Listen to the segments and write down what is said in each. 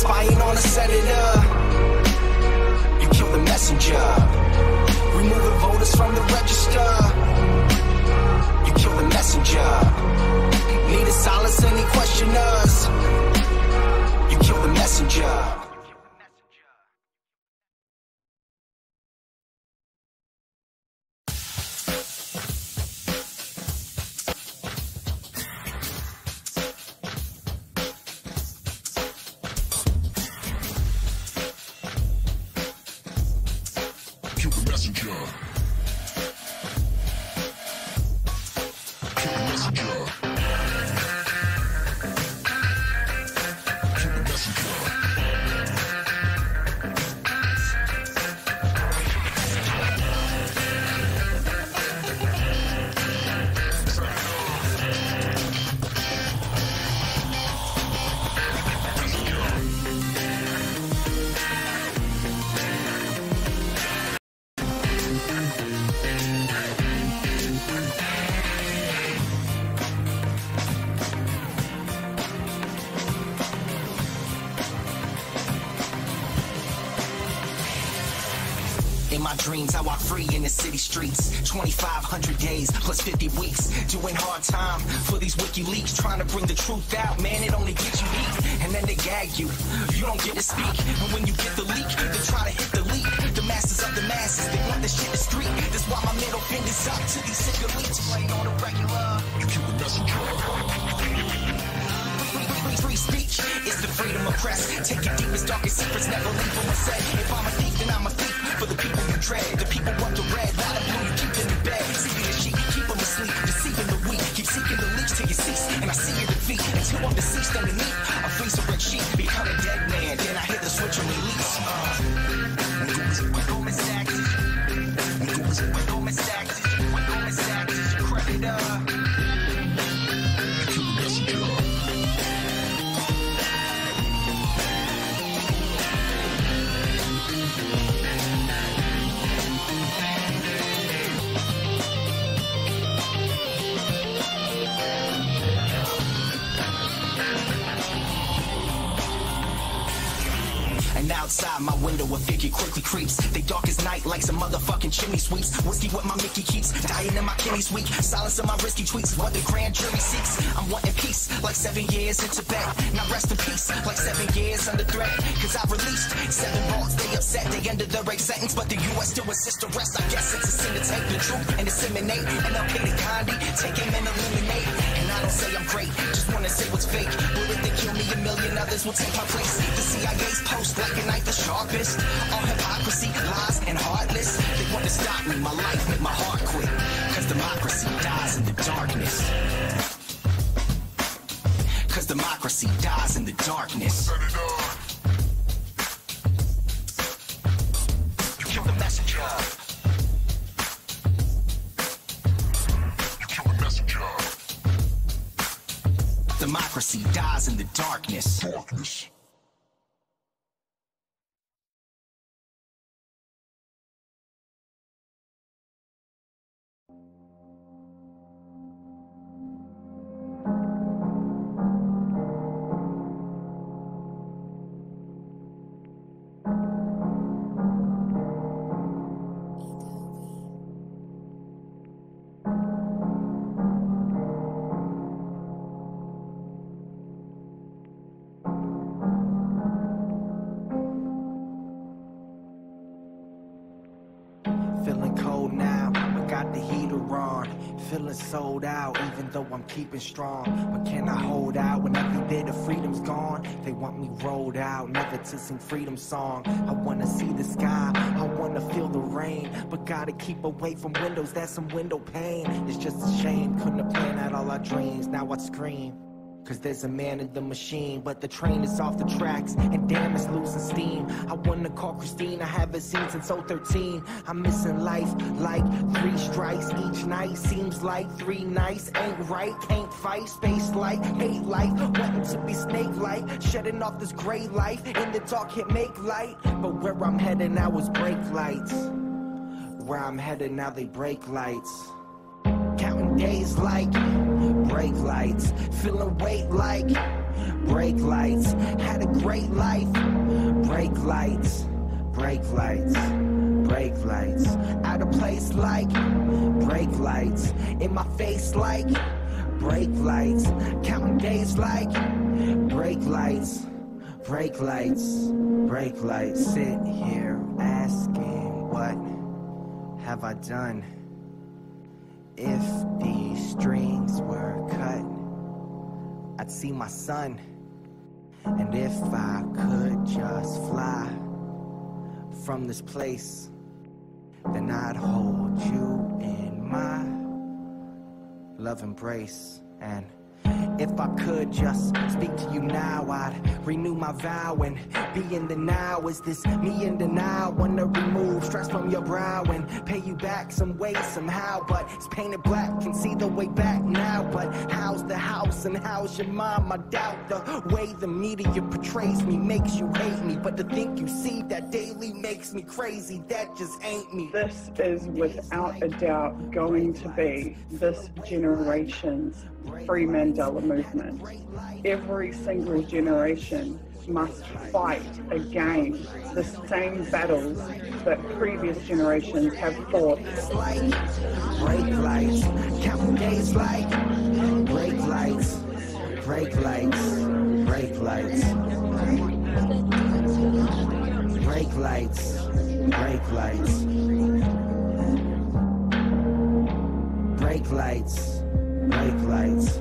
spying on a senator. You kill the messenger. Removing voters from the register. You kill the messenger. Need a solace any questioners. You kill the messenger. In my dreams, I walk free in the city streets. 2,500 days plus 50 weeks. Doing hard time for these WikiLeaks. Trying to bring the truth out, man, it only gets you weak. And then they gag you. You don't get to speak. And when you get the leak, they try to hit the leak. The masses of the masses, they want this shit to street. That's why my middle finger's up to these sick elites. Playing on the regular. You kill the messenger. Free speech is the freedom of press. Take your deepest, darkest secrets, never leave them unsaid. If I'm a thief, then I'm a thief for the people you dread. The people want the red, while the blue you keep them in bed. See the sheep, keep them asleep, deceiving the weak. Keep seeking the leech till you cease, and I see your defeat. Until I'm deceased underneath a freeze of red sheep. Become a dead man, then I hit the switch and release. Goldman Sachs is Goldman Sachs is your creditor. And outside my window a figure quickly creeps. They dark as night like some motherfucking chimney sweeps. Whiskey what my Mickey keeps, dying in my kidneys weak. Silence of my risky tweets, what the grand jury seeks. I'm wanting peace, like 7 years in Tibet. Now rest in peace, like 7 years under threat. Cause I released 7 balls, they upset. They ended the rape sentence, but the US still insists arrest. I guess it's a sin to take the truth and disseminate. And I'll pay the Gandhi, take him and eliminate. And I don't say I'm great, just wanna say what's fake. But if they kill me, a million others will take my place. The CIA's post like a knife the sharpest. All hypocrisy, lies, and heartless. They want to stop me, my life make my heart quit. Cause democracy dies in the darkness. Cause democracy dies in the darkness. You kill the messenger. You kill the messenger. Democracy dies in the darkness. Feeling cold now, I got the heater on. Feeling sold out, even though I'm keeping strong. But can I hold out when every bit of freedom's gone? They want me rolled out, never to sing freedom song. I wanna see the sky, I wanna feel the rain. But gotta keep away from windows, that's some window pane. It's just a shame, couldn't have planned out all our dreams. Now I'd scream, cause there's a man in the machine. But the train is off the tracks, and damn, it's losing steam. I wanna call Christine, I haven't seen since 013. I'm missing life like 3 strikes each night. Seems like 3 nights ain't right. Can't fight, space light, hate life. Wanting to be snake-like, shedding off this gray life. In the dark can't make light, but where I'm headed now is brake lights. Where I'm headed now they brake lights. Counting days like brake lights, feeling weight like brake lights. Had a great life. Brake lights, brake lights, brake lights. Out of place like brake lights. In my face like brake lights. Counting days like brake lights, brake lights, brake lights. Sit here asking, what have I done? If these strings were cut, I'd see my son. And if I could just fly from this place, then I'd hold you in my love embrace. And if I could just speak to you now, I'd renew my vow and be in the now. Is this me in denial? Wanna remove stress from your brow and pay you back some way, somehow. But it's painted black, can see the way back now. But how's the house and how's your mom? I doubt the way the media portrays me makes you hate me. But to think you see that daily makes me crazy, that just ain't me. This is without a doubt going to be this generation's free Mandela movement. Every single generation must fight again the same battles that previous generations have fought. Brake lights, counting days like brake lights, brake lights, brake lights, brake lights, brake lights, brake lights. Brake lights,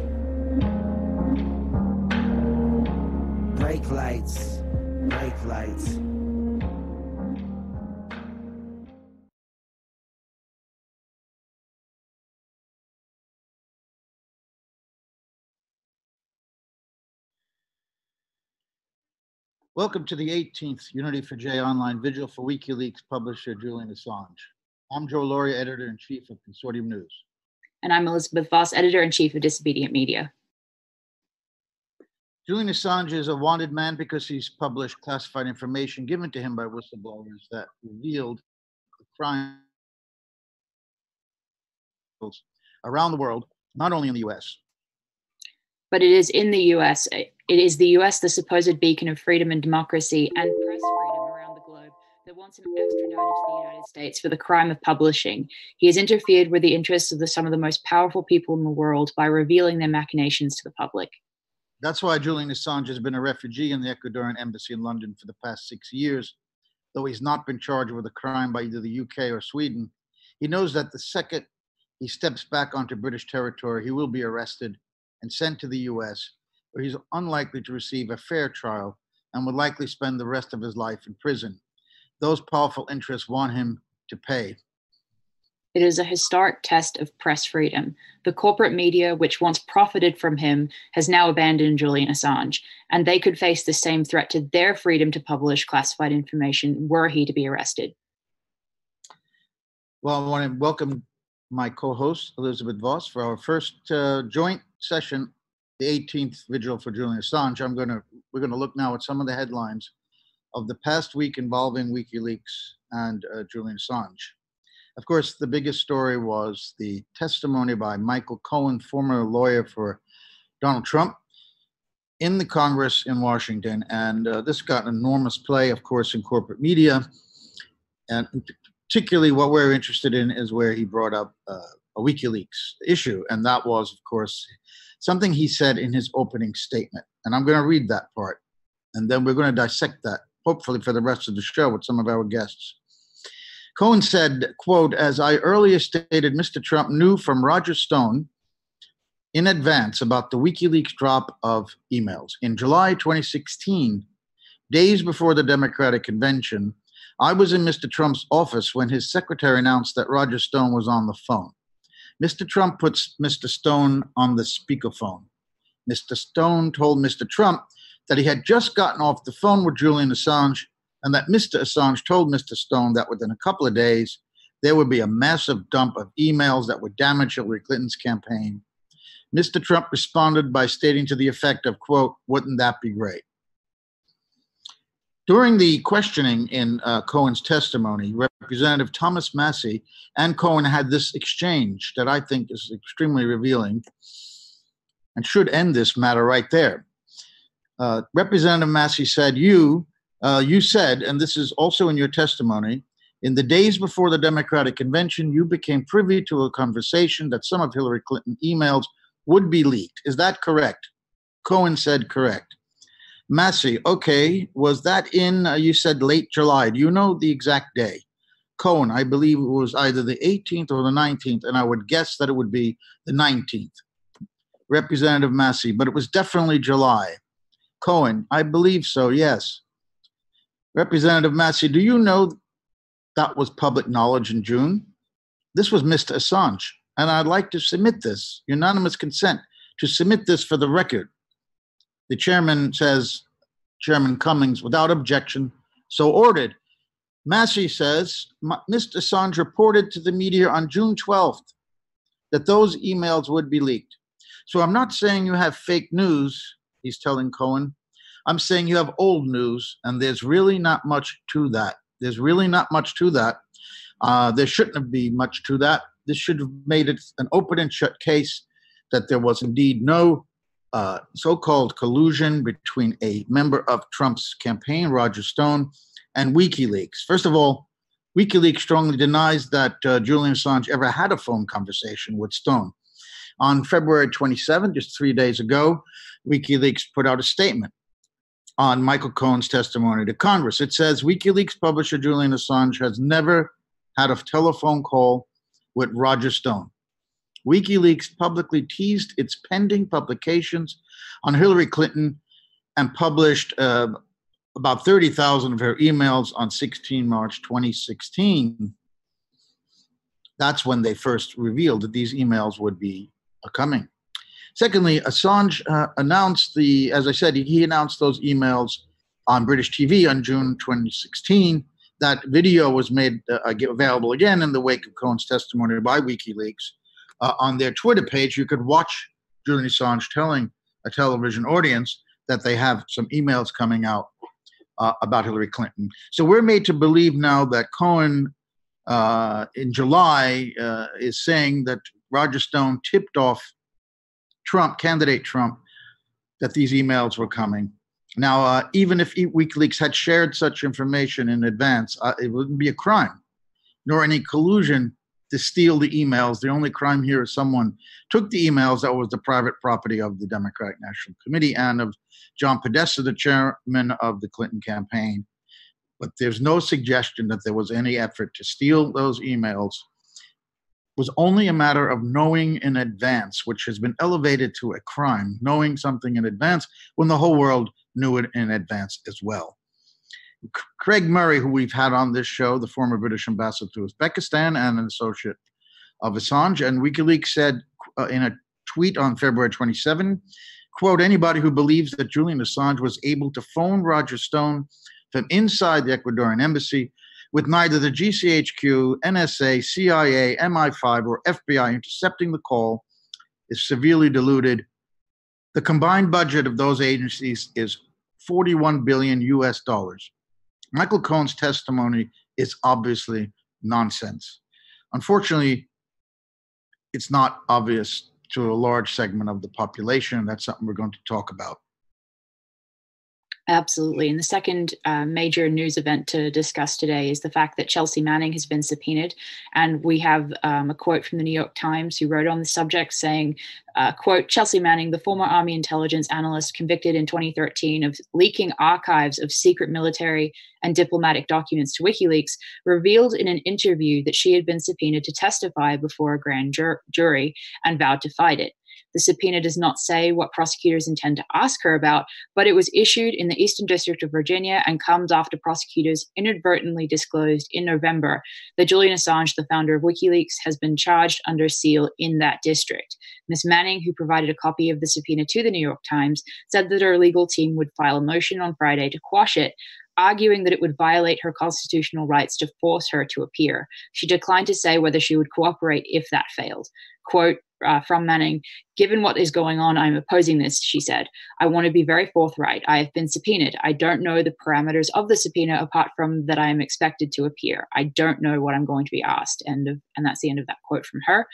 brake lights, brake lights. Welcome to the 18th Unity for J online vigil for WikiLeaks publisher Julian Assange. I'm Joe Lauria, editor-in-chief of Consortium News. And I'm Elizabeth Voss, editor-in-chief of Disobedient Media. Julian Assange is a wanted man because he's published classified information given to him by whistleblowers that revealed the crimes around the world, not only in the U.S. But it is in the U.S. It is the U.S., the supposed beacon of freedom and democracy and press freedom around the globe, that wants him extradited to the United States for the crime of publishing. He has interfered with the interests of some of the most powerful people in the world by revealing their machinations to the public. That's why Julian Assange has been a refugee in the Ecuadorian embassy in London for the past 6 years. Though he's not been charged with a crime by either the UK or Sweden, he knows that the second he steps back onto British territory, he will be arrested and sent to the US, where he's unlikely to receive a fair trial and would likely spend the rest of his life in prison. Those powerful interests want him to pay. It is a historic test of press freedom. The corporate media, which once profited from him, has now abandoned Julian Assange, and they could face the same threat to their freedom to publish classified information were he to be arrested. Well, I want to welcome my co-host, Elizabeth Voss, for our first joint session, the 18th Vigil for Julian Assange. We're going to look now at some of the headlines of the past week involving WikiLeaks and Julian Assange. Of course, the biggest story was the testimony by Michael Cohen, former lawyer for Donald Trump, in the Congress in Washington. And this got enormous play, of course, in corporate media. And particularly what we're interested in is where he brought up a WikiLeaks issue. And that was, of course, something he said in his opening statement. And I'm going to read that part. And then we're going to dissect that, hopefully for the rest of the show with some of our guests. Cohen said, quote, "As I earlier stated, Mr. Trump knew from Roger Stone in advance about the WikiLeaks drop of emails. In July 2016, days before the Democratic convention, I was in Mr. Trump's office when his secretary announced that Roger Stone was on the phone. Mr. Trump puts Mr. Stone on the speakerphone. Mr. Stone told Mr. Trump that he had just gotten off the phone with Julian Assange and that Mr. Assange told Mr. Stone that within a couple of days, there would be a massive dump of emails that would damage Hillary Clinton's campaign. Mr. Trump responded by stating to the effect of, quote, wouldn't that be great? During the questioning in Cohen's testimony, Representative Thomas Massey and Cohen had this exchange that I think is extremely revealing and should end this matter right there. Representative Massey said, you said, and this is also in your testimony, in the days before the Democratic Convention, you became privy to a conversation that some of Hillary Clinton emails would be leaked. Is that correct? Cohen said correct. Massey, okay, was that in, you said late July. Do you know the exact day? Cohen, I believe it was either the 18th or the 19th, and I would guess that it would be the 19th. Representative Massey, but it was definitely July. Cohen, I believe so, yes. Representative Massey, do you know that was public knowledge in June? This was Mr. Assange, and I'd like to submit this, unanimous consent, to submit this for the record. The chairman says, Chairman Cummings, without objection, so ordered. Massey says, Mr. Assange reported to the media on June 12th that those emails would be leaked. So I'm not saying you have fake news, he's telling Cohen. I'm saying you have old news, and there's really not much to that. There's really not much to that. There shouldn't be much to that. This should have made it an open and shut case that there was indeed no so-called collusion between a member of Trump's campaign, Roger Stone, and WikiLeaks. First of all, WikiLeaks strongly denies that Julian Assange ever had a phone conversation with Stone. On February 27, just 3 days ago, WikiLeaks put out a statement on Michael Cohen's testimony to Congress. It says, WikiLeaks publisher Julian Assange has never had a telephone call with Roger Stone. WikiLeaks publicly teased its pending publications on Hillary Clinton and published about 30,000 of her emails on 16 March 2016. That's when they first revealed that these emails would be coming. Secondly, Assange announced as I said, he announced those emails on British TV on June 2016. That video was made available again in the wake of Cohen's testimony by WikiLeaks. On their Twitter page, you could watch Julian Assange telling a television audience that they have some emails coming out about Hillary Clinton. So we're made to believe now that Cohen in July is saying that Roger Stone tipped off candidate Trump, that these emails were coming. Now, even if WikiLeaks had shared such information in advance, it wouldn't be a crime, nor any collusion to steal the emails. The only crime here is someone took the emails that was the private property of the Democratic National Committee and of John Podesta, the chairman of the Clinton campaign. But there's no suggestion that there was any effort to steal those emails. It was only a matter of knowing in advance, which has been elevated to a crime, knowing something in advance when the whole world knew it in advance as well. Craig Murray, who we've had on this show, the former British ambassador to Uzbekistan and an associate of Assange, and WikiLeaks said in a tweet on February 27, quote, anybody who believes that Julian Assange was able to phone Roger Stone from inside the Ecuadorian embassy with neither the GCHQ, NSA, CIA, MI5, or FBI intercepting the call is severely deluded. The combined budget of those agencies is $41 billion US. Michael Cohen's testimony is obviously nonsense. Unfortunately, it's not obvious to a large segment of the population. That's something we're going to talk about. Absolutely. And the second major news event to discuss today is the fact that Chelsea Manning has been subpoenaed. And we have a quote from the New York Times who wrote on the subject saying, quote, Chelsea Manning, the former Army intelligence analyst convicted in 2013 of leaking archives of secret military and diplomatic documents to WikiLeaks, revealed in an interview that she had been subpoenaed to testify before a grand jury and vowed to fight it. The subpoena does not say what prosecutors intend to ask her about, but it was issued in the Eastern District of Virginia and comes after prosecutors inadvertently disclosed in November that Julian Assange, the founder of WikiLeaks, has been charged under seal in that district. Ms. Manning, who provided a copy of the subpoena to the New York Times, said that her legal team would file a motion on Friday to quash it, arguing that it would violate her constitutional rights to force her to appear. She declined to say whether she would cooperate if that failed. Quote from Manning, Given what is going on, I'm opposing this, she said. I want to be very forthright. I have been subpoenaed. I don't know the parameters of the subpoena apart from that I am expected to appear. I don't know what I'm going to be asked. And that's the end of that quote from her.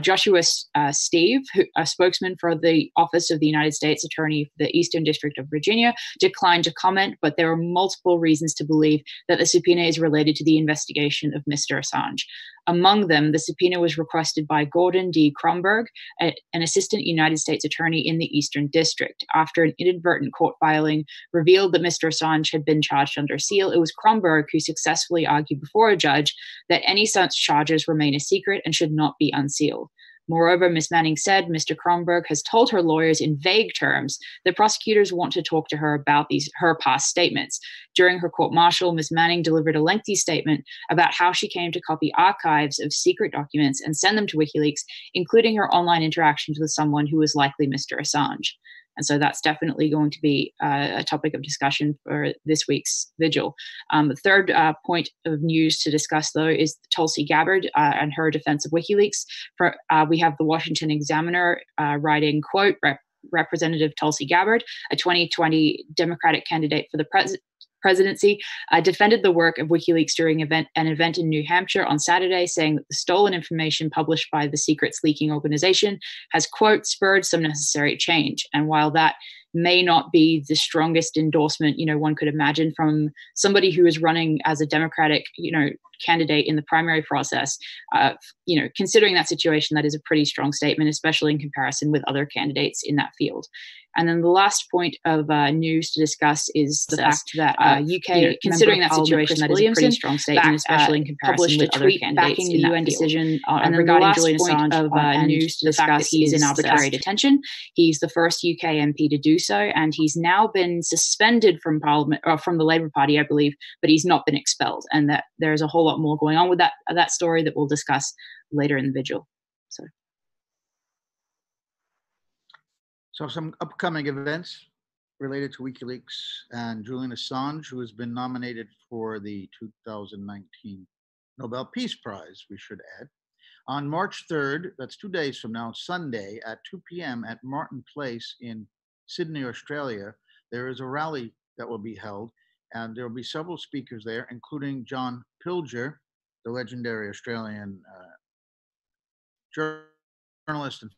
Joshua Steve, a spokesman for the Office of the United States Attorney for the Eastern District of Virginia, declined to comment, but there are multiple reasons to believe that the subpoena is related to the investigation of Mr. Assange. Among them, the subpoena was requested by Gordon D. Kronberg, an assistant United States attorney in the Eastern District. After an inadvertent court filing revealed that Mr. Assange had been charged under seal, it was Kronberg who successfully argued before a judge that any such charges remain a secret and should not be unsealed. Moreover, Ms. Manning said Mr. Kronberg has told her lawyers in vague terms that prosecutors want to talk to her about her past statements. During her court-martial, Ms. Manning delivered a lengthy statement about how she came to copy archives of secret documents and send them to WikiLeaks, including her online interactions with someone who was likely Mr. Assange. And so that's definitely going to be a topic of discussion for this week's Vigil. The third point of news to discuss, though, is Tulsi Gabbard and her defense of WikiLeaks. We have the Washington Examiner writing, quote, Representative Tulsi Gabbard, a 2020 Democratic candidate for the presidency, defended the work of WikiLeaks during an event in New Hampshire on Saturday, saying that the stolen information published by the secrets leaking organization has, quote, spurred some necessary change. And while that may not be the strongest endorsement, one could imagine from somebody who is running as a Democratic, candidate in the primary process, considering that situation, that is a pretty strong statement, especially in comparison with other candidates in that field. And then the last point of news to discuss is the fact that UK, considering that situation, that is a pretty strong statement, especially in comparison with other candidates backing the UN decision regarding Julian Assange of news to discuss. He's in arbitrary detention. He's the first UK MP to do so, and he's now been suspended from Parliament or from the Labour Party, I believe, but he's not been expelled. And that there's a whole lot more going on with that story that we'll discuss later in the Vigil. So some upcoming events related to WikiLeaks and Julian Assange, who has been nominated for the 2019 Nobel Peace Prize, we should add. On March 3rd, that's 2 days from now, Sunday at 2 p.m. at Martin Place in Sydney, Australia, there is a rally that will be held, and there will be several speakers there, including John Pilger, the legendary Australian journalist and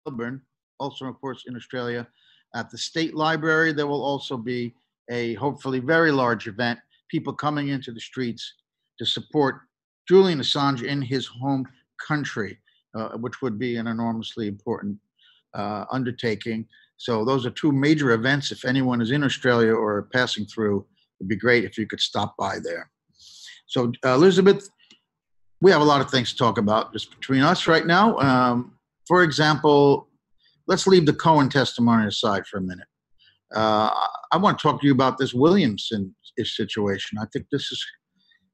Melbourne, also, of course, in Australia. At the State Library, there will also be a hopefully very large event, people coming into the streets to support Julian Assange in his home country, which would be an enormously important undertaking. So those are two major events. If anyone is in Australia or passing through, it'd be great if you could stop by there. So, Elizabeth, we have a lot of things to talk about just between us right now. For example, let's leave the Cohen testimony aside for a minute. I want to talk to you about this Williamson situation. I think this is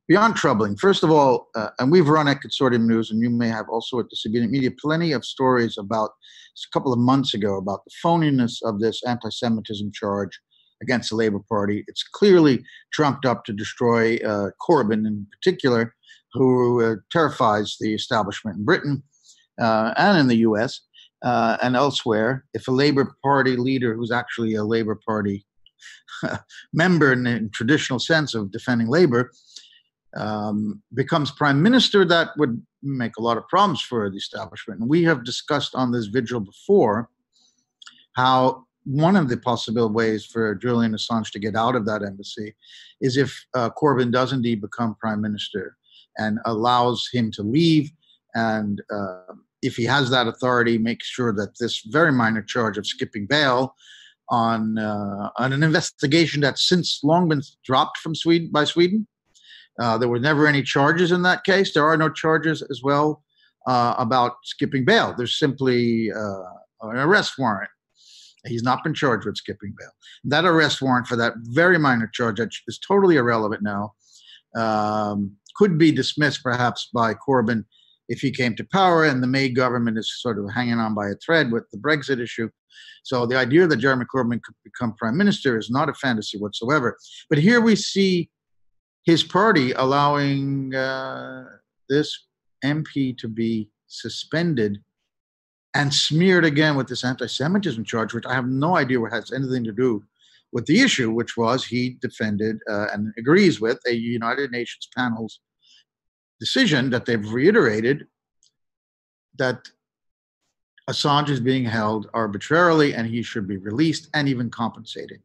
beyond troubling. First of all, and we've run at Consortium News, and you may have also at Disobedient Media, plenty of stories about, a couple of months ago, about the phoniness of this anti-Semitism charge against the Labour Party. It's clearly trumped up to destroy Corbyn in particular, who terrifies the establishment in Britain and in the US and elsewhere. If a Labour Party leader who's actually a Labour Party member in the traditional sense of defending Labour becomes prime minister, that would make a lot of problems for the establishment. And we have discussed on this vigil before how one of the possible ways for Julian Assange to get out of that embassy is if Corbyn does indeed become prime minister and allows him to leave, and if he has that authority, make sure that this very minor charge of skipping bail on an investigation that's since long been dropped from Sweden. There were never any charges in that case. There are no charges as well about skipping bail. There's simply an arrest warrant. He's not been charged with skipping bail. That arrest warrant for that very minor charge that is totally irrelevant now could be dismissed perhaps by Corbyn if he came to power, and the May government is sort of hanging on by a thread with the Brexit issue. So the idea that Jeremy Corbyn could become prime minister is not a fantasy whatsoever. But here we see his party allowing this MP to be suspended and smeared again with this anti-Semitism charge, which I have no idea what has anything to do with the issue, which was he defended and agrees with a United Nations panel's decision that they've reiterated that Assange is being held arbitrarily and he should be released and even compensated.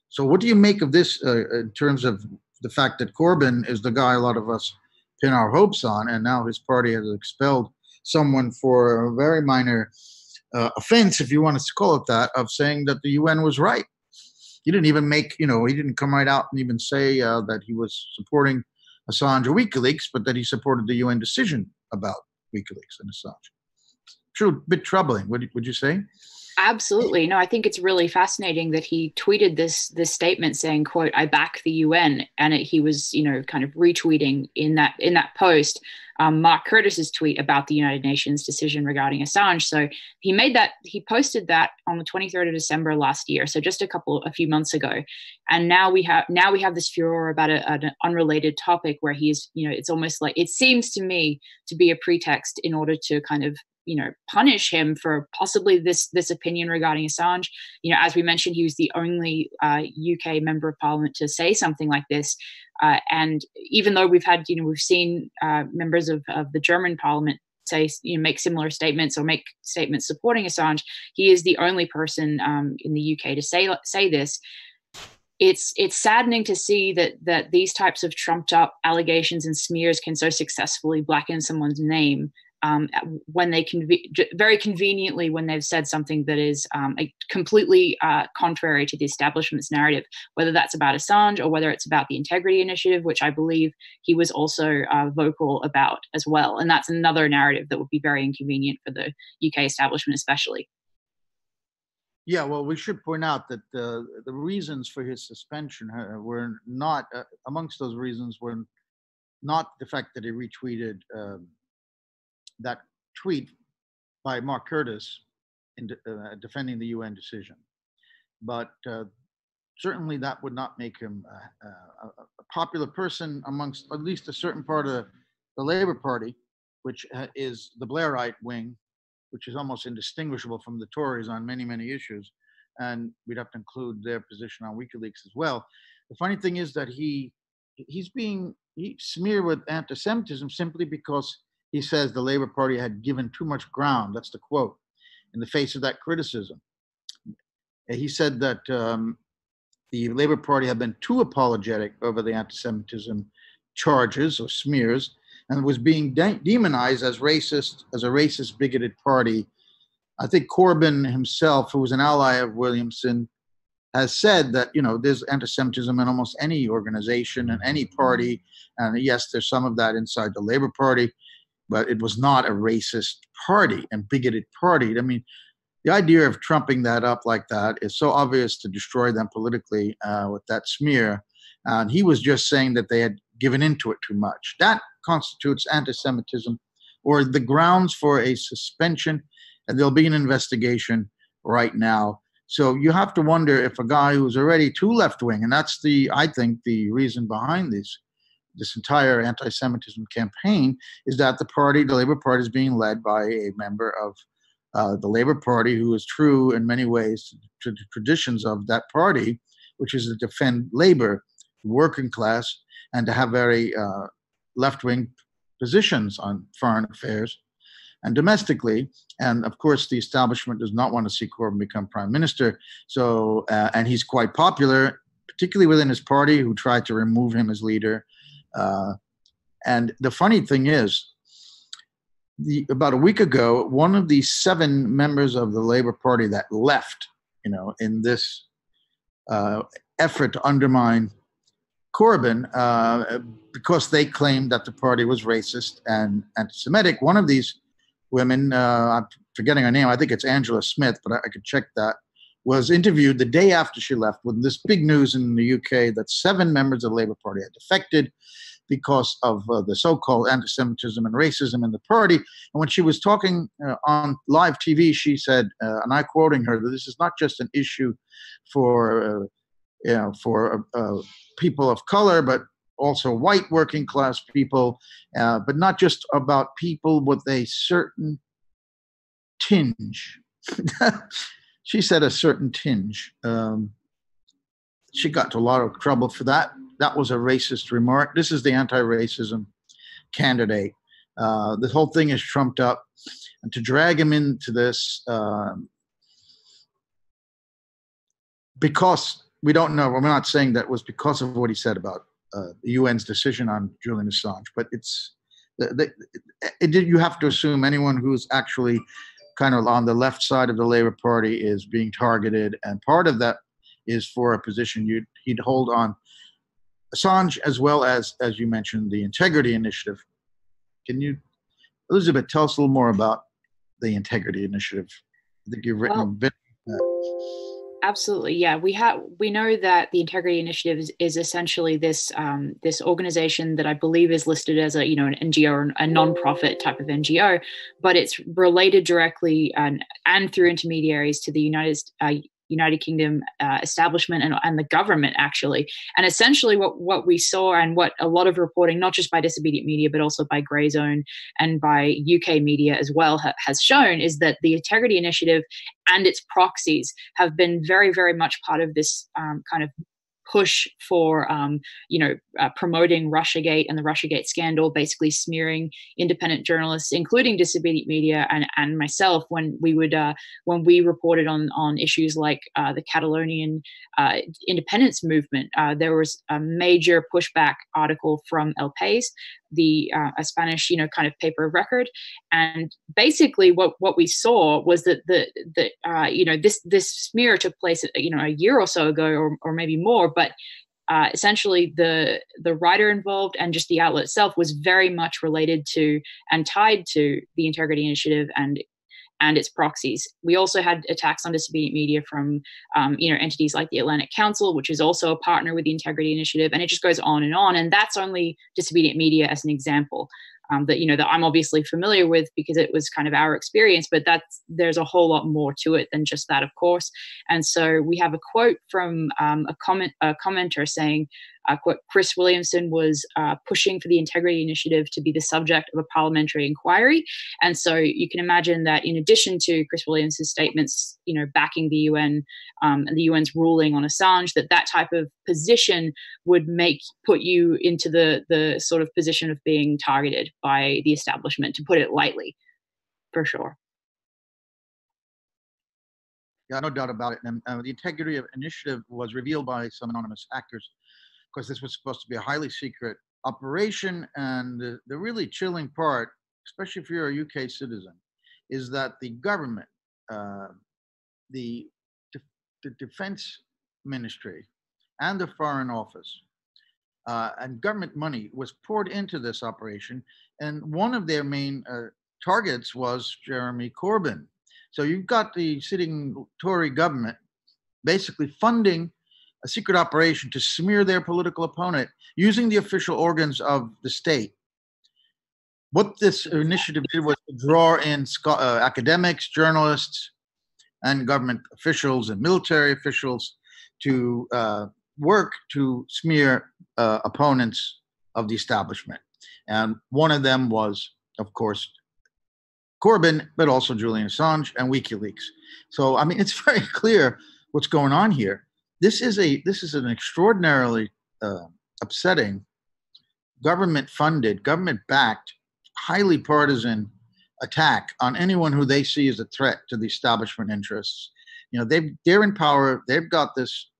So what do you make of this in terms of the fact that Corbyn is the guy a lot of us pin our hopes on, and now his party has expelled someone for a very minor offense, if you want to call it that, of saying that the UN was right. He didn't even make, he didn't come right out and even say that he was supporting Assange or WikiLeaks, but that he supported the UN decision about WikiLeaks and Assange. True, a bit troubling, would you say? Absolutely. No, I think it's really fascinating that he tweeted this statement saying, quote, "I back the UN," and he was, kind of retweeting in that post Mark Curtis's tweet about the United Nations decision regarding Assange. So he posted that on the 23rd of December last year, so just a few months ago, and now we have this furor about an unrelated topic where he's, it's almost like it seems to me to be a pretext in order to kind of punish him for possibly this opinion regarding Assange. As we mentioned, he was the only UK member of parliament to say something like this. And even though we've seen members of the German parliament say, make similar statements or make statements supporting Assange, he is the only person in the UK to say this. It's saddening to see that these types of trumped up allegations and smears can so successfully blacken someone's name. When they very conveniently, when they've said something that is completely contrary to the establishment's narrative, whether that's about Assange or whether it's about the Integrity Initiative, which I believe he was also vocal about as well. And that's another narrative that would be very inconvenient for the UK establishment, especially. Yeah, well, we should point out that the reasons for his suspension were not, amongst those reasons were not the fact that he retweeted that tweet by Mark Curtis in defending the UN decision. But certainly that would not make him a popular person amongst at least a certain part of the Labour Party, which is the Blairite wing, which is almost indistinguishable from the Tories on many, many issues. And we'd have to include their position on WikiLeaks as well. The funny thing is that he's being smeared with anti-Semitism simply because he says the Labour Party had given too much ground, that's the quote, in the face of that criticism. He said that the Labour Party had been too apologetic over the anti-Semitism charges or smears, and was being demonized as racist, as a racist, bigoted party. I think Corbyn himself, who was an ally of Williamson, has said that, there's anti-Semitism in almost any organization and any party. And yes, there's some of that inside the Labour Party, but it was not a racist party and bigoted party. I mean, the idea of trumping that up like that is so obvious to destroy them politically with that smear. And he was just saying that they had given into it too much. That constitutes anti-Semitism or the grounds for a suspension, and there'll be an investigation right now. So you have to wonder if a guy who's already too left-wing, and that's I think the reason behind this entire anti-Semitism campaign, is that the Labour Party is being led by a member of the Labour Party who is true in many ways to the traditions of that party, which is to defend labor, working class, and to have very left-wing positions on foreign affairs and domestically. And of course, the establishment does not want to see Corbyn become prime minister. So, and he's quite popular, particularly within his party, who tried to remove him as leader. And the funny thing is, about a week ago, one of the 7 members of the Labour Party that left, in this effort to undermine Corbyn, because they claimed that the party was racist and anti-Semitic. One of these women, I'm forgetting her name, I think it's Angela Smith, but I could check that, was interviewed the day after she left with this big news in the UK that 7 members of the Labour Party had defected because of the so-called anti-Semitism and racism in the party. And when she was talking on live TV, she said, and I'm quoting her, that this is not just an issue for people of color, but also white working class people, but not just about people with a certain tinge. She said a certain tinge. She got into a lot of trouble for that. That was a racist remark. This is the anti-racism candidate. The whole thing is trumped up. And to drag him into this, because we don't know, we're not saying that was because of what he said about the UN's decision on Julian Assange, but you have to assume anyone who's actually kind of on the left side of the Labour Party is being targeted, and part of that is for a position he'd hold on Assange, as well as you mentioned, the Integrity Initiative. Can you, Elizabeth, tell us a little more about the Integrity Initiative? I think you've written a bit. Absolutely, yeah. We know that the Integrity Initiative is essentially this this organization that I believe is listed as an NGO or a non-profit type of NGO, but it's related directly and through intermediaries to the United Kingdom establishment and the government, actually. And essentially what we saw, and what a lot of reporting, not just by Disobedient Media, but also by Grey Zone and by UK media as well, has shown, is that the Integrity Initiative and its proxies have been very, very much part of this kind of push for, promoting Russiagate and the Russiagate scandal, basically smearing independent journalists, including Disobedient Media and myself, when we reported on issues like the Catalonian independence movement. There was a major pushback article from El País, a Spanish, kind of paper of record, and basically what we saw was that this smear took place, a year or so ago, or maybe more, but essentially the writer involved and just the outlet itself was very much related to and tied to the Integrity Initiative and its proxies. We also had attacks on Disobedient Media from entities like the Atlantic Council, which is also a partner with the Integrity Initiative, and it just goes on. And that's only Disobedient Media as an example. That I'm obviously familiar with because it was kind of our experience, but there's a whole lot more to it than just that, of course. And so we have a quote from a commenter saying, quote, Chris Williamson was pushing for the Integrity Initiative to be the subject of a parliamentary inquiry. And so you can imagine that in addition to Chris Williamson's statements, backing the UN and the UN's ruling on Assange, that type of position would put you into the sort of position of being targeted by the establishment, to put it lightly, for sure. Yeah, no doubt about it. And the Integrity Initiative was revealed by some anonymous actors, because this was supposed to be a highly secret operation. And the really chilling part, especially if you're a UK citizen, is that the government, the Defense Ministry and the Foreign Office and government money was poured into this operation. And one of their main targets was Jeremy Corbyn. So you've got the sitting Tory government basically funding a secret operation to smear their political opponent using the official organs of the state. What this initiative did was to draw in academics, journalists, and government officials and military officials to work to smear opponents of the establishment. And one of them was, of course, Corbyn, but also Julian Assange and WikiLeaks. So, I mean, it's very clear what's going on here. This is an extraordinarily upsetting, government-funded, government-backed, highly partisan attack on anyone who they see as a threat to the establishment interests. They're in power. They've got this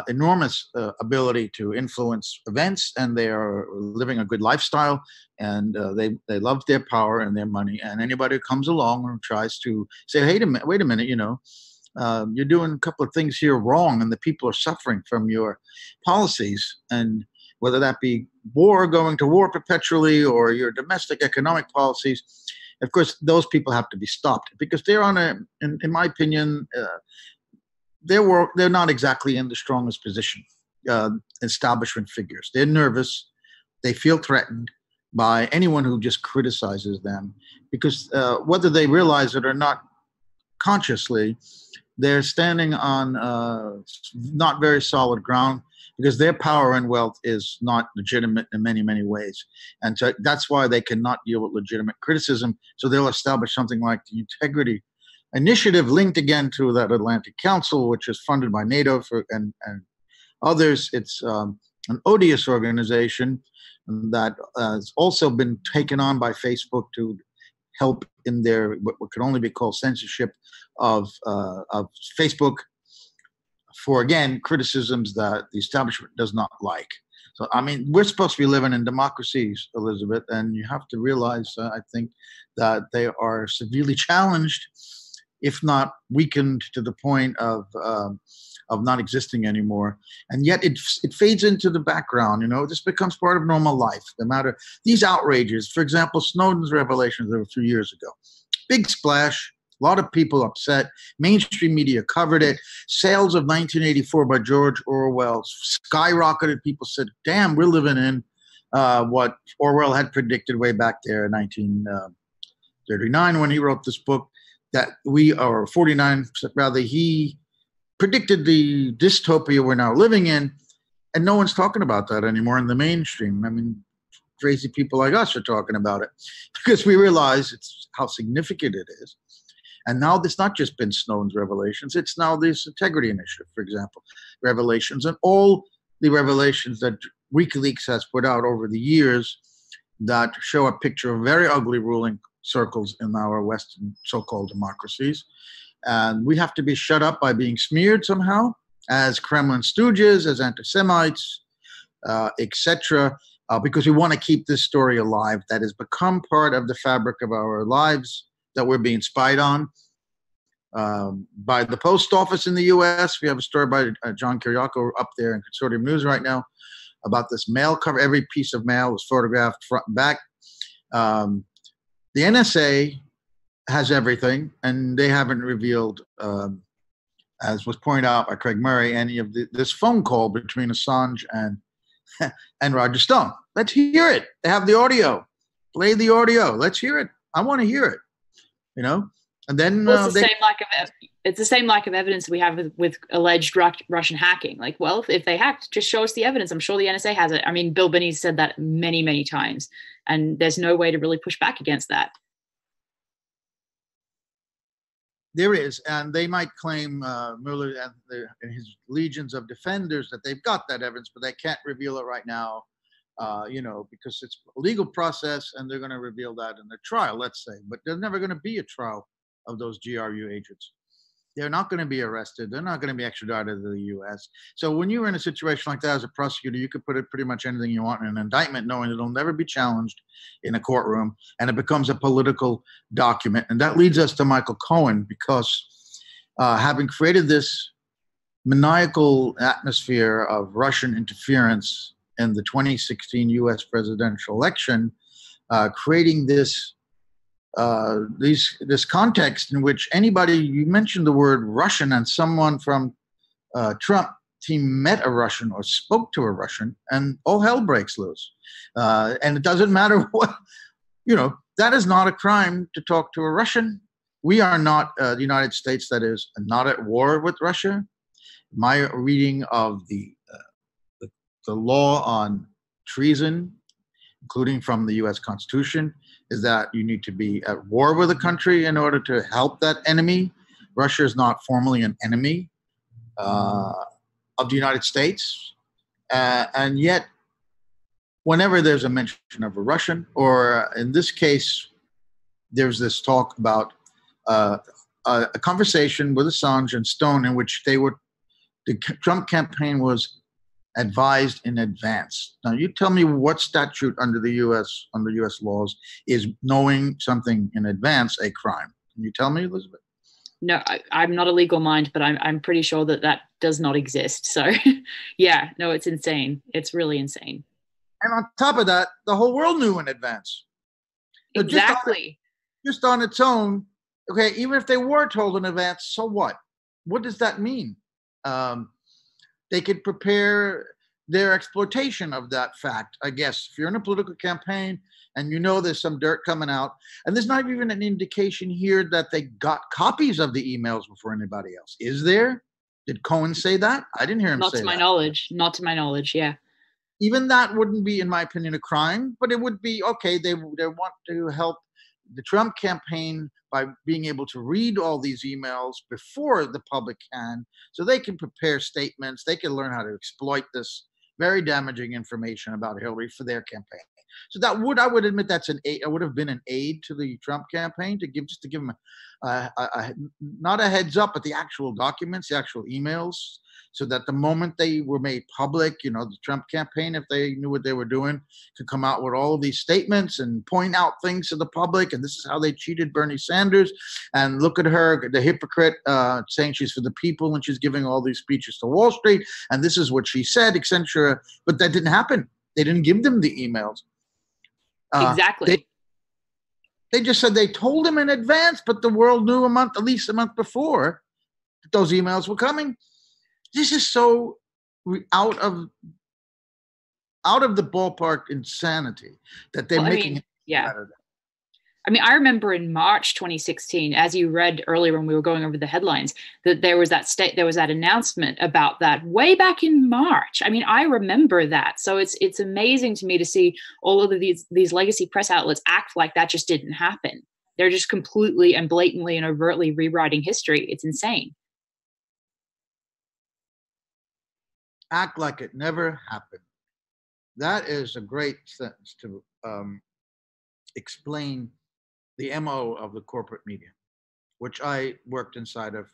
enormous ability to influence events, and they are living a good lifestyle, and they love their power and their money. And anybody who comes along and tries to say, "Hey, wait a minute, you're doing a couple of things here wrong, and the people are suffering from your policies," and whether that be going to war perpetually, or your domestic economic policies, of course, those people have to be stopped, because they're in my opinion, they're not exactly in the strongest position. Establishment figures, they're nervous, they feel threatened by anyone who just criticizes them, because whether they realize it or not consciously, they're standing on not very solid ground, because their power and wealth is not legitimate in many, many ways. And so that's why they cannot deal with legitimate criticism. So they'll establish something like the Integrity Initiative, linked again to that Atlantic Council, which is funded by NATO and others. It's an odious organization that has also been taken on by Facebook to help in their what can only be called censorship of Facebook for, again, criticisms that the establishment does not like. So, I mean, we're supposed to be living in democracies, Elizabeth, and you have to realize, I think, that they are severely challenged, if not weakened to the point of not existing anymore. And yet it fades into the background. You know, this becomes part of normal life. No matter these outrages, for example, Snowden's revelations of a few years ago, big splash, a lot of people upset. Mainstream media covered it. Sales of 1984 by George Orwell skyrocketed. People said, damn, we're living in what Orwell had predicted way back there in 1939 when he wrote this book, that we are 49, rather, he predicted the dystopia we're now living in, and no one's talking about that anymore in the mainstream. I mean, crazy people like us are talking about it because we realize it's how significant it is. And now it's not just been Snowden's revelations, it's now this Integrity Initiative, for example, revelations, and all the revelations that WikiLeaks has put out over the years that show a picture of very ugly ruling circles in our Western so-called democracies. And we have to be shut up by being smeared somehow as Kremlin stooges, as anti-Semites, etc., because we want to keep this story alive that has become part of the fabric of our lives, that we're being spied on by the post office in the U.S. We have a story by John Kiriakou up there in Consortium News right now about this mail cover. Every piece of mail was photographed front and back. The NSA has everything, and they haven't revealed, as was pointed out by Craig Murray, any of this phone call between Assange and Roger Stone. Let's hear it. They have the audio. Play the audio. Let's hear it. I want to hear it. You know, and then well, it's the same lack of evidence we have with alleged Russian hacking. Like, well, if they hacked, just show us the evidence. I'm sure the NSA has it. I mean, Bill Binney said that many, many times, and there's no way to really push back against that. There is, and they might claim Mueller and his legions of defenders that they've got that evidence, but they can't reveal it right now. You know, because it's a legal process, and they're going to reveal that in the trial, let's say. But there's never going to be a trial of those GRU agents. They're not going to be arrested. They're not going to be extradited to the U.S. So when you're in a situation like that as a prosecutor, you could put it pretty much anything you want in an indictment, knowing it'll never be challenged in a courtroom, and it becomes a political document. And that leads us to Michael Cohen, because having created this maniacal atmosphere of Russian interference in the 2016 U.S. presidential election, creating this context in which anybody, you mentioned the word Russian, and someone from Trump team met a Russian or spoke to a Russian, and all hell breaks loose. And it doesn't matter what, you know, that is not a crime to talk to a Russian. We are not the United States that is not at war with Russia. My reading of the law on treason, including from the U.S. Constitution, is that you need to be at war with a country in order to help that enemy. Russia is not formally an enemy of the United States. And yet, whenever there's a mention of a Russian, or in this case, there's this talk about a conversation with Assange and Stone in which the Trump campaign was advised in advance. Now, you tell me what statute under U.S. laws is knowing something in advance a crime? Can you tell me, Elizabeth? No, I'm not a legal mind, but I'm pretty sure that does not exist. So, yeah, no, it's insane. It's really insane. And on top of that, the whole world knew in advance. So exactly. Just on its own, okay, even if they were told in advance, so what? What does that mean? They could prepare their exploitation of that fact, I guess. If you're in a political campaign and you know there's some dirt coming out, and there's not even an indication here that they got copies of the emails before anybody else. Is there? Did Cohen say that? I didn't hear him say that. Not to my knowledge. Not to my knowledge. Yeah. Even that wouldn't be, in my opinion, a crime, but it would be, okay, they want to help the Trump campaign by being able to read all these emails before the public can, so they can prepare statements, they can learn how to exploit this very damaging information about Hillary for their campaign. So that I would admit that's would have been an aid to the Trump campaign to give them not a heads up, but the actual documents, the actual emails, so that the moment they were made public, the Trump campaign, if they knew what they were doing, could come out with all of these statements and point out things to the public. And this is how they cheated Bernie Sanders. And look at her, the hypocrite, saying she's for the people when she's giving all these speeches to Wall Street. And this is what she said, etc. But that didn't happen. They didn't give them the emails. Exactly. They just said they told him in advance, but the world knew at least a month before, that those emails were coming. This is so out of the ballpark insanity that they're making. Yeah. I mean, I remember in March 2016, as you read earlier when we were going over the headlines, that there was that announcement about that way back in March. I mean, I remember that. So it's amazing to me to see all of these legacy press outlets act like that just didn't happen. They're just completely and blatantly and overtly rewriting history. It's insane. Act like it never happened. That is a great sentence to explain the MO of the corporate media, which I worked inside of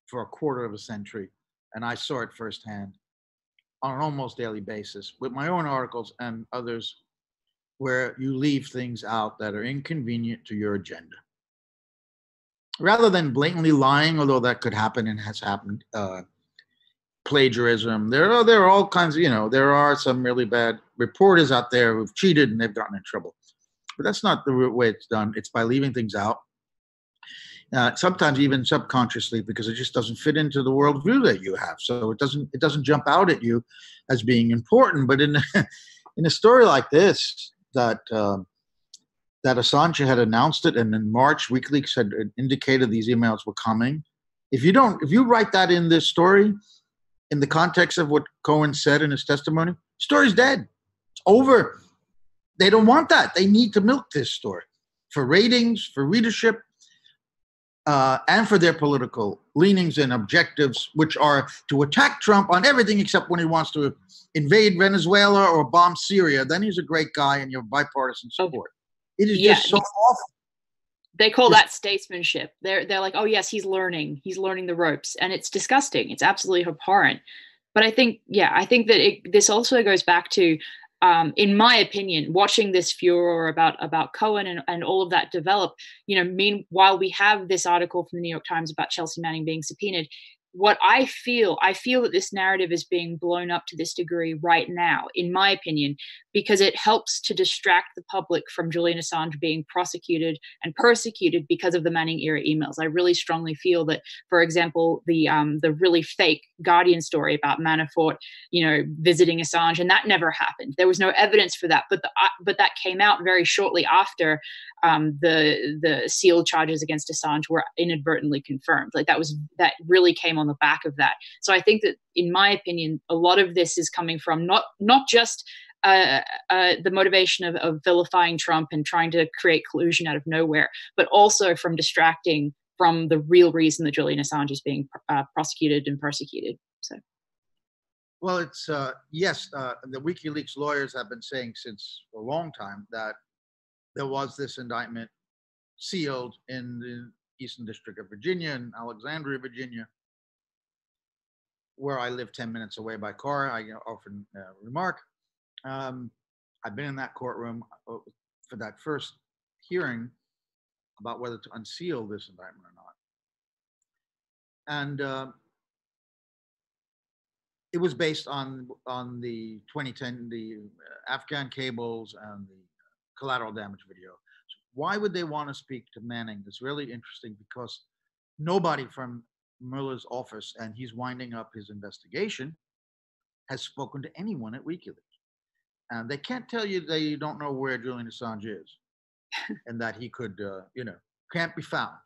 for a quarter of a century, and I saw it firsthand on an almost daily basis with my own articles and others, where you leave things out that are inconvenient to your agenda. Rather than blatantly lying, although that could happen and has happened, plagiarism. There are all kinds of, there are some really bad reporters out there who've cheated and they've gotten in trouble. But that's not the way it's done. It's by leaving things out, sometimes even subconsciously, because it just doesn't fit into the worldview that you have. So it doesn't jump out at you as being important. But in a story like this, that Assange had announced it, and in March, WikiLeaks had indicated these emails were coming. If you write that in this story, in the context of what Cohen said in his testimony, story's dead. It's over. They don't want that. They need to milk this story for ratings, for readership, and for their political leanings and objectives, which are to attack Trump on everything except when he wants to invade Venezuela or bomb Syria. Then he's a great guy and you have bipartisan support. It is just so awful. They call that statesmanship. They're like, oh yes, he's learning the ropes, and it's disgusting. It's absolutely abhorrent. But I think that this also goes back to, in my opinion, watching this furor about Cohen and all of that develop. Meanwhile we have this article from the New York Times about Chelsea Manning being subpoenaed. What I feel that this narrative is being blown up to this degree right now, in my opinion, because it helps to distract the public from Julian Assange being prosecuted and persecuted because of the Manning era emails. I really strongly feel that, for example, the really fake Guardian story about Manafort, visiting Assange, and that never happened. There was no evidence for that, but that came out very shortly after the sealed charges against Assange were inadvertently confirmed. Like that really came on the back of that. So I think that, in my opinion, a lot of this is coming from not just the motivation of vilifying Trump and trying to create collusion out of nowhere, but also from distracting from the real reason that Julian Assange is being prosecuted and persecuted. So, well, it's yes, the WikiLeaks lawyers have been saying since a long time that there was this indictment sealed in the Eastern District of Virginia, in Alexandria, Virginia, where I live 10 minutes away by car. I often remark, I've been in that courtroom for that first hearing about whether to unseal this indictment or not. And it was based on the 2010, the Afghan cables and the collateral damage video. So why would they want to speak to Manning? It's really interesting because nobody from Mueller's office, and he's winding up his investigation, has spoken to anyone at WikiLeaks. And they can't tell you they don't know where Julian Assange is and that he could, can't be found.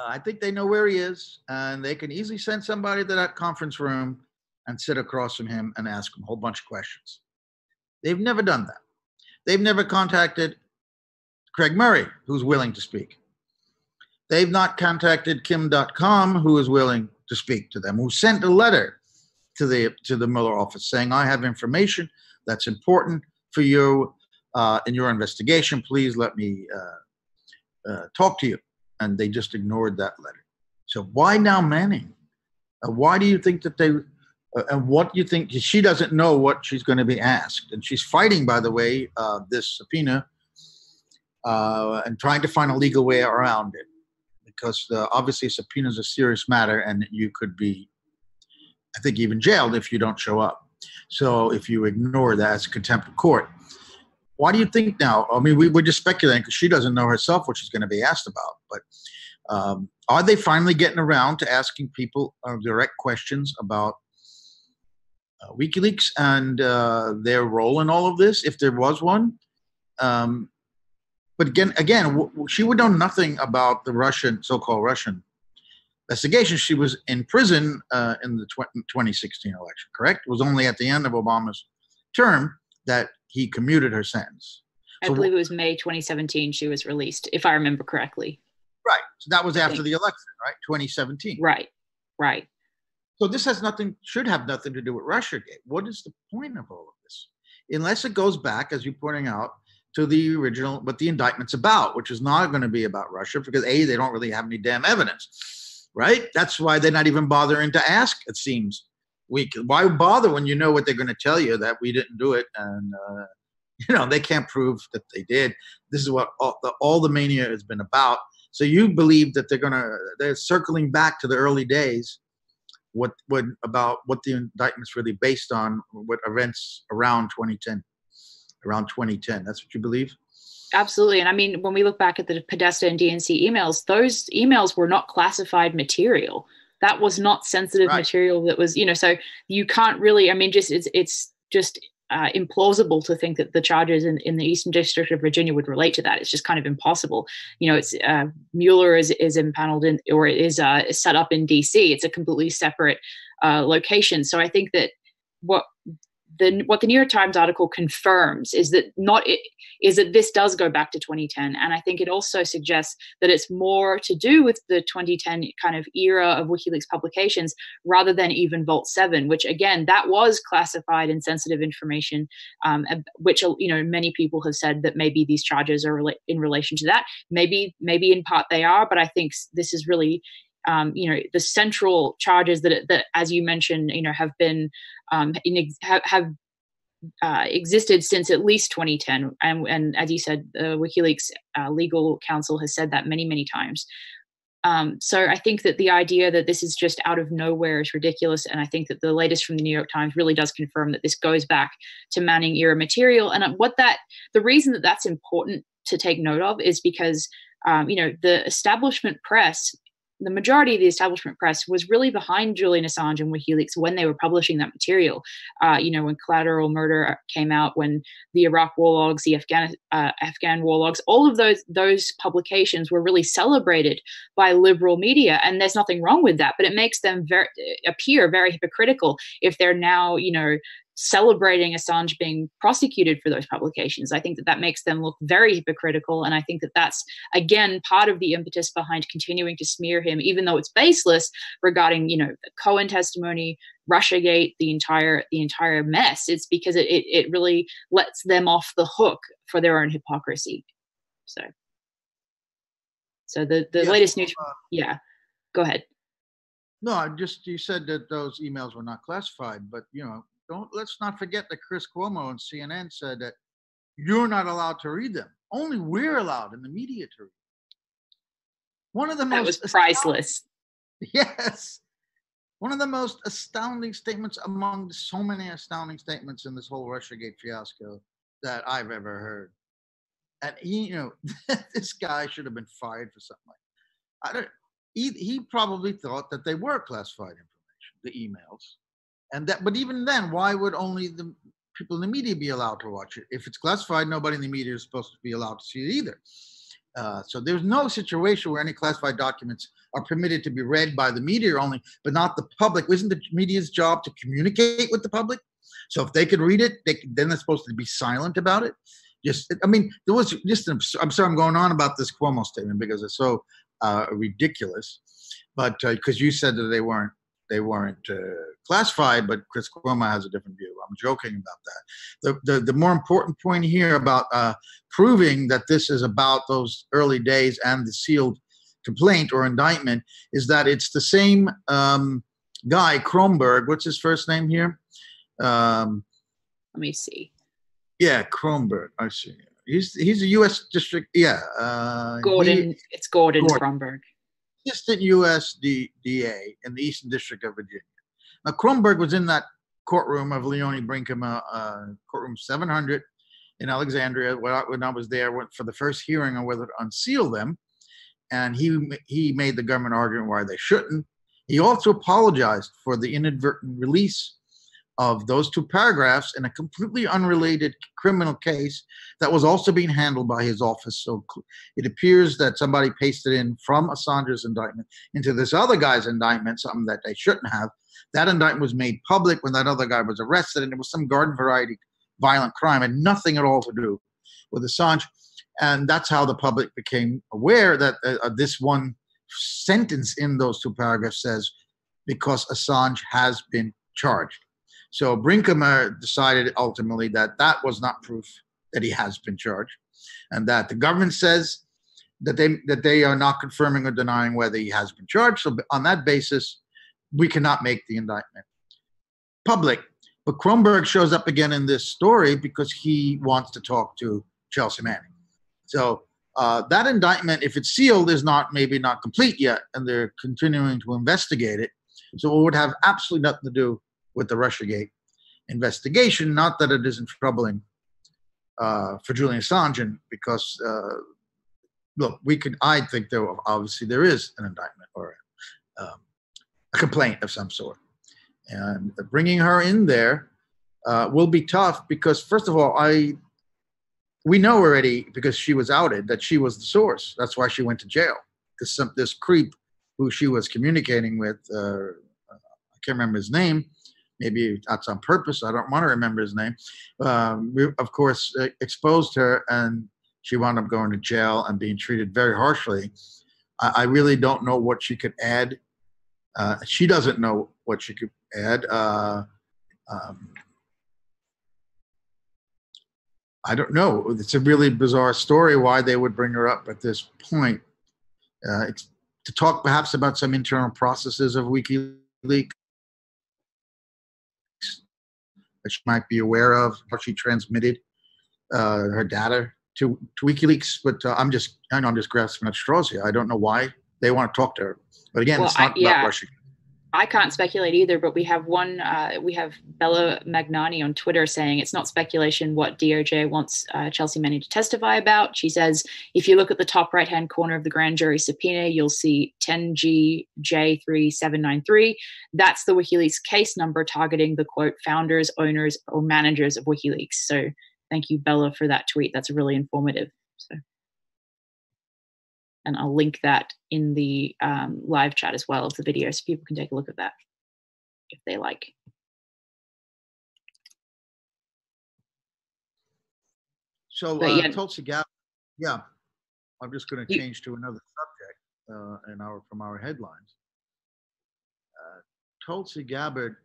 I think they know where he is, and they can easily send somebody to that conference room and sit across from him and ask him a whole bunch of questions. They've never done that. They've never contacted Craig Murray, who's willing to speak. They've not contacted Kim.com, who is willing to speak to them, who sent a letter to the Mueller office saying, I have information that's important for you in your investigation. Please let me talk to you. And they just ignored that letter. So why now Manning? Why do you think that they, and what do you think? She doesn't know what she's going to be asked. And she's fighting, by the way, this subpoena and trying to find a legal way around it. Because obviously a subpoena is a serious matter, and you could be, I think, even jailed if you don't show up. So if you ignore that as contempt of court. Why do you think now? I mean, we're just speculating because she doesn't know herself what she's going to be asked about. But are they finally getting around to asking people direct questions about WikiLeaks and their role in all of this, if there was one? But again, she would know nothing about the so-called Russian investigation. She was in prison in the 2016 election, correct? It was only at the end of Obama's term that he commuted her sentence. I believe it was May 2017 she was released, if I remember correctly. Right. So that was after the election, right? 2017. Right. So this should have nothing to do with Russiagate. What is the point of all of this? Unless it goes back, as you're pointing out, to the original, what the indictment's about, which is not going to be about Russia because A, they don't really have any damn evidence, right? That's why they're not even bothering to ask, it seems. Why bother when you know what they're going to tell you, that we didn't do it and, they can't prove that they did. This is what all the mania has been about. So you believe that they're circling back to the early days, about what the indictment's really based on, what events around 2010. That's what you believe? Absolutely. And I mean, when we look back at the Podesta and DNC emails, those emails were not classified material. That was not sensitive material that was, so you can't really, I mean, it's just implausible to think that the charges in the Eastern District of Virginia would relate to that. It's just kind of impossible. It's Mueller is impaneled in, or is set up in DC. It's a completely separate location. So I think that what the New York Times article confirms is that this does go back to 2010. And I think it also suggests that it's more to do with the 2010 kind of era of WikiLeaks publications rather than even Vault 7, which again, that was classified and sensitive information, which, many people have said that maybe these charges are in relation to that. Maybe in part they are, but I think this is really the central charges that, as you mentioned, have been have existed since at least 2010, and as you said, WikiLeaks legal counsel has said that many, many times. So I think that the idea that this is just out of nowhere is ridiculous, and I think that the latest from the New York Times really does confirm that this goes back to Manning era material. And the reason that that's important to take note of is because the establishment press. The majority of the establishment press was really behind Julian Assange and WikiLeaks when they were publishing that material. When Collateral Murder came out, when the Iraq war logs, the Afghan war logs, all of those publications were really celebrated by liberal media, and there's nothing wrong with that. But it makes them appear very hypocritical if they're now, celebrating Assange being prosecuted for those publications. I think that makes them look very hypocritical. And I think that that's, again, part of the impetus behind continuing to smear him, even though it's baseless, regarding, the Cohen testimony, Russiagate, the entire mess. It's because it really lets them off the hook for their own hypocrisy. So the latest news. Go ahead. No, you said that those emails were not classified, but, let's not forget that Chris Cuomo on CNN said that you're not allowed to read them. Only we're allowed in the media to read them. That was priceless. Yes. One of the most astounding statements among so many astounding statements in this whole Russiagate fiasco that I've ever heard. And this guy should have been fired for something like he probably thought that they were classified information, the emails. But even then, why would only the people in the media be allowed to watch it? If it's classified, nobody in the media is supposed to be allowed to see it either. So there's no situation where any classified documents are permitted to be read by the media only, but not the public. Isn't the media's job to communicate with the public? So if they could read it, then they're supposed to be silent about it. There was just, I'm sorry I'm going on about this Cuomo statement because it's so ridiculous. But because you said that they weren't classified, but Chris Cuomo has a different view. I'm joking about that. The more important point here about proving that this is about those early days and the sealed complaint or indictment is that it's the same guy, Kronberg. What's his first name here? Let me see. Yeah, Kronberg. I see. He's a U.S. district. Yeah. It's Gordon Kronberg. Assistant U.S. DA in the Eastern District of Virginia. Now, Kronberg was in that courtroom of Leonie Brinkema, courtroom 700 in Alexandria when I was there for the first hearing on whether to unseal them. And he made the government argument why they shouldn't. He also apologized for the inadvertent release of those two paragraphs in a completely unrelated criminal case that was also being handled by his office. So it appears that somebody pasted in from Assange's indictment into this other guy's indictment, something that they shouldn't have. That indictment was made public when that other guy was arrested, and it was some garden variety violent crime and nothing at all to do with Assange. And that's how the public became aware that this one sentence in those two paragraphs says, because Assange has been charged. So Brinkema decided ultimately that that was not proof that he has been charged, and that the government says that they are not confirming or denying whether he has been charged. So on that basis, we cannot make the indictment public. But Kronberg shows up again in this story because he wants to talk to Chelsea Manning. So that indictment, if it's sealed, is maybe not complete yet, and they're continuing to investigate it. So it would have absolutely nothing to do with the Russiagate investigation. Not that it isn't troubling for Julian Assange, because look, I think obviously there is an indictment or a complaint of some sort, and bringing her in there will be tough because, first of all, we know already, because she was outed, that she was the source. That's why she went to jail. This creep who she was communicating with, I can't remember his name. Maybe that's on purpose. I don't want to remember his name. We, of course, exposed her, and she wound up going to jail and being treated very harshly. I really don't know what she could add. She doesn't know what she could add. I don't know. It's a really bizarre story why they would bring her up at this point. It's to talk perhaps about some internal processes of WikiLeaks that she might be aware of, how she transmitted her data to WikiLeaks. But I know I'm just grasping at straws here. I don't know why they want to talk to her. But again, it's not about Russia. I can't speculate either, but we have Bella Magnani on Twitter saying it's not speculation what DOJ wants Chelsea Manning to testify about. She says, if you look at the top right-hand corner of the grand jury subpoena, you'll see 10GJ3793. That's the WikiLeaks case number targeting the, quote, founders, owners, or managers of WikiLeaks. So thank you, Bella, for that tweet. That's really informative. So. And I'll link that in the live chat as well of the video, so people can take a look at that if they like. So, Tulsi Gabbard, yeah, I'm just going to change to another subject from our headlines. Tulsi Gabbard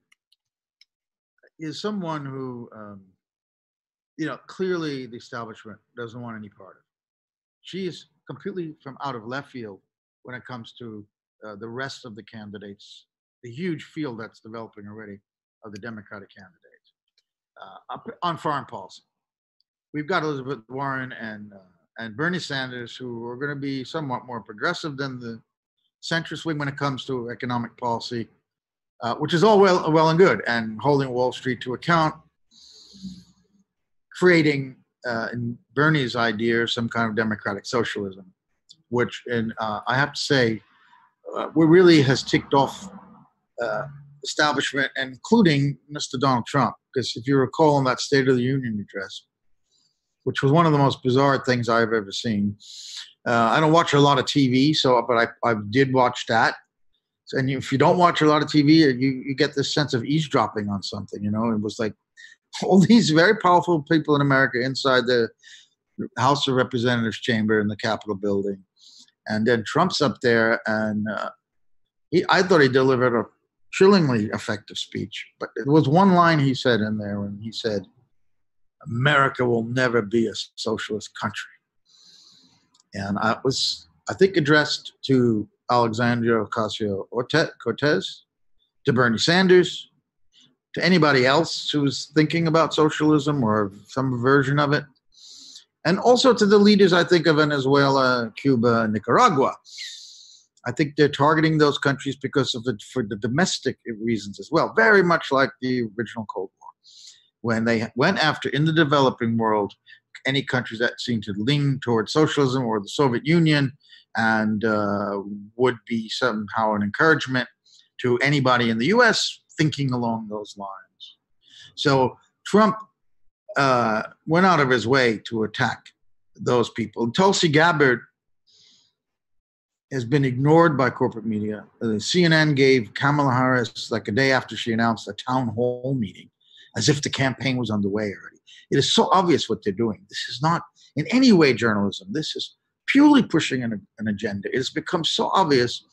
is someone who, clearly the establishment doesn't want any part of. She is completely from out of left field when it comes to the rest of the candidates, the huge field that's developing already of the Democratic candidates on foreign policy. We've got Elizabeth Warren and Bernie Sanders, who are going to be somewhat more progressive than the centrist wing when it comes to economic policy, which is all well and good, and holding Wall Street to account, creating in Bernie's idea, some kind of democratic socialism, which, I have to say, really has ticked off establishment, including Mr. Donald Trump. Because if you recall in that State of the Union address, which was one of the most bizarre things I've ever seen. I don't watch a lot of TV, but I did watch that. And if you don't watch a lot of TV, you get this sense of eavesdropping on something. You know, it was like all these very powerful people in America inside the House of Representatives chamber in the Capitol building, and then Trump's up there, and I thought he delivered a chillingly effective speech. But there was one line he said in there when he said, "America will never be a socialist country," and I think, addressed to Alexandria Ocasio-Cortez, to Bernie Sanders, to anybody else who was thinking about socialism or some version of it, and also to the leaders, I think, of Venezuela, Cuba, and Nicaragua. I think they're targeting those countries because for the domestic reasons as well, very much like the original Cold War, when they went after, in the developing world, any countries that seemed to lean towards socialism or the Soviet Union, and would be somehow an encouragement to anybody in the U.S. thinking along those lines. So Trump went out of his way to attack those people. Tulsi Gabbard has been ignored by corporate media. CNN gave Kamala Harris, like a day after she announced, a town hall meeting, as if the campaign was underway already. It is so obvious what they're doing. This is not in any way journalism. This is purely pushing an agenda. It has become so obvious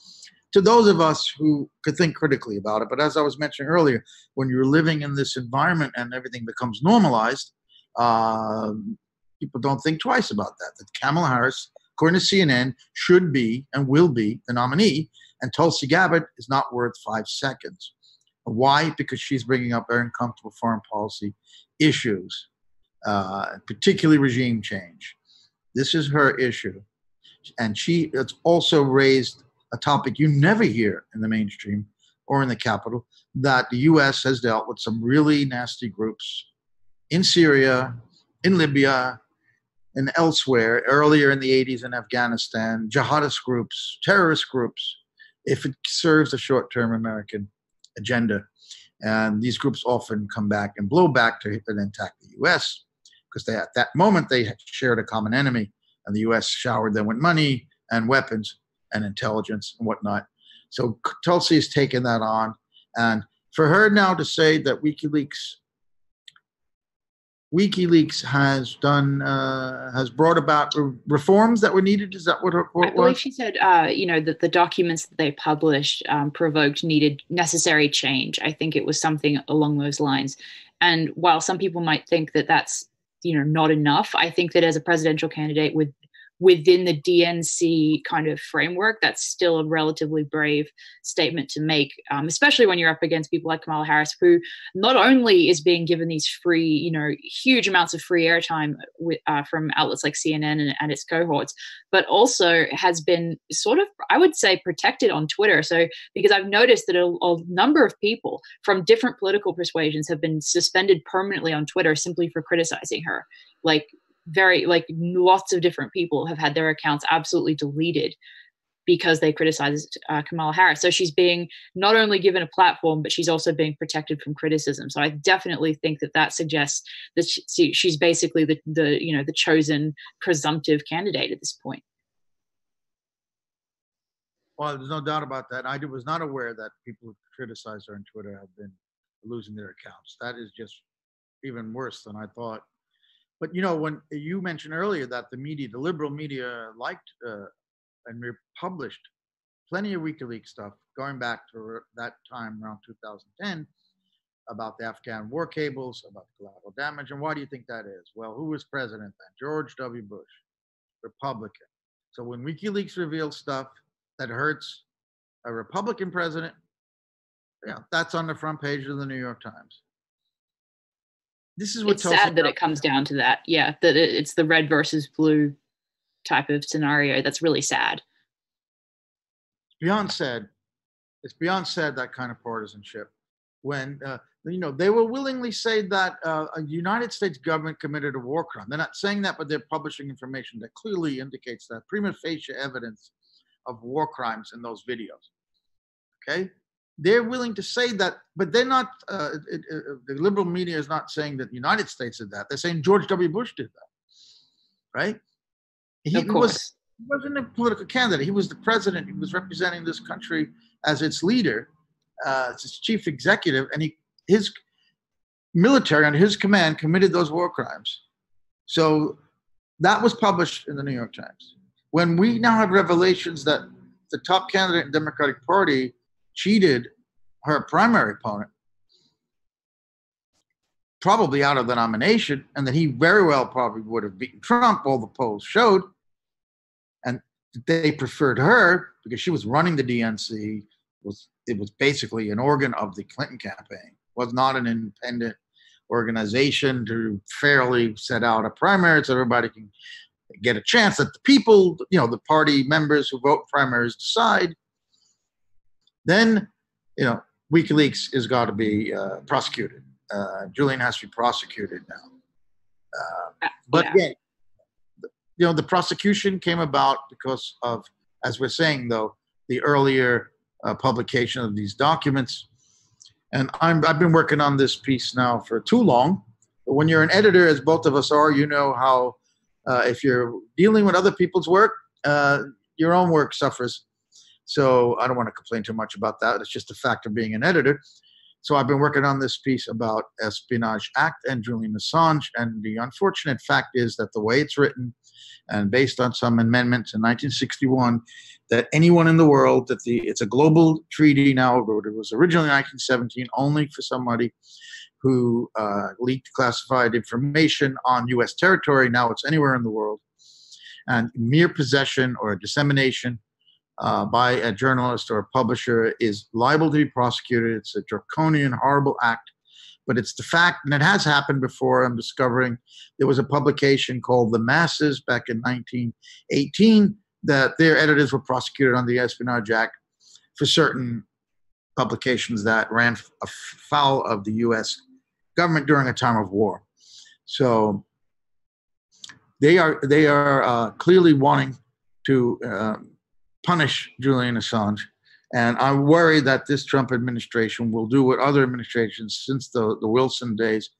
to those of us who could think critically about it. But as I was mentioning earlier, when you're living in this environment and everything becomes normalized, people don't think twice about that. That Kamala Harris, according to CNN, should be and will be the nominee, and Tulsi Gabbard is not worth 5 seconds. Why? Because she's bringing up very uncomfortable foreign policy issues, particularly regime change. This is her issue. And it's also raised a topic you never hear in the mainstream or in the Capitol, that the U.S. has dealt with some really nasty groups in Syria, in Libya, and elsewhere, earlier in the 80s in Afghanistan, jihadist groups, terrorist groups, if it serves a short-term American agenda. And these groups often come back and blow back to and attack the U.S. because at that moment they shared a common enemy, and the U.S. showered them with money and weapons and intelligence and whatnot. So Tulsi has taken that on, and for her now to say that WikiLeaks has brought about reforms that were needed. Is that what her quote was? I believe she said, that the documents that they published provoked needed necessary change. I think it was something along those lines. And while some people might think that that's, not enough, I think that as a presidential candidate within the DNC kind of framework, that's still a relatively brave statement to make, especially when you're up against people like Kamala Harris, who not only is being given these free, huge amounts of free airtime from outlets like CNN and its cohorts, but also has been sort of, I would say, protected on Twitter. So, because I've noticed that a number of people from different political persuasions have been suspended permanently on Twitter simply for criticizing her. Lots of different people have had their accounts absolutely deleted because they criticized Kamala Harris. So she's being not only given a platform, but she's also being protected from criticism. So I definitely think that suggests that she's basically the chosen presumptive candidate at this point. Well, there's no doubt about that. I was not aware that people who criticize her on Twitter have been losing their accounts. That is just even worse than I thought. But, when you mentioned earlier that the liberal media liked and republished plenty of WikiLeaks stuff going back to that time around 2010 about the Afghan war cables, about the collateral damage. And why do you think that is? Well, who was president then? George W. Bush, Republican. So when WikiLeaks reveals stuff that hurts a Republican president, that's on the front page of the New York Times. This is what it's sad that it comes down to that. Yeah, that it's the red versus blue type of scenario. That's really sad. It's beyond sad that kind of partisanship. When they will willingly say that a United States government committed a war crime. They're not saying that, but they're publishing information that clearly indicates that prima facie evidence of war crimes in those videos. Okay. They're willing to say that, but they're not, the liberal media is not saying that the United States did that. They're saying George W. Bush did that. right? Of course. He wasn't a political candidate. He was the president. He was representing this country as its leader, as its chief executive, and his military under his command committed those war crimes. So that was published in the New York Times. When we now have revelations that the top candidate in the Democratic Party cheated her primary opponent, probably out of the nomination, and that he very well probably would have beaten Trump, all the polls showed, and they preferred her because she was running the DNC. It was basically an organ of the Clinton campaign. It was not an independent organization to fairly set out a primary so everybody can get a chance, that the people, the party members who vote primaries decide. Then, WikiLeaks has got to be prosecuted. Julian has to be prosecuted now. But again, the prosecution came about because of, as we're saying, though, the earlier publication of these documents. And I've been working on this piece now for too long. But when you're an editor, as both of us are, you know how if you're dealing with other people's work, your own work suffers. So I don't want to complain too much about that. It's just a fact of being an editor. So I've been working on this piece about Espionage Act and Julian Assange. And the unfortunate fact is that the way it's written, and based on some amendments in 1961, that anyone in the world, it's a global treaty now, but it was originally 1917 only for somebody who leaked classified information on U.S. territory. Now it's anywhere in the world. And mere possession or dissemination by a journalist or a publisher is liable to be prosecuted. It's a draconian, horrible act. But it's the fact, and it has happened before. I'm discovering there was a publication called The Masses back in 1918 that their editors were prosecuted on the Espionage Act for certain publications that ran afoul of the U.S. government during a time of war. So they are clearly wanting to punish Julian Assange. And I'm worried that this Trump administration will do what other administrations since the Wilson days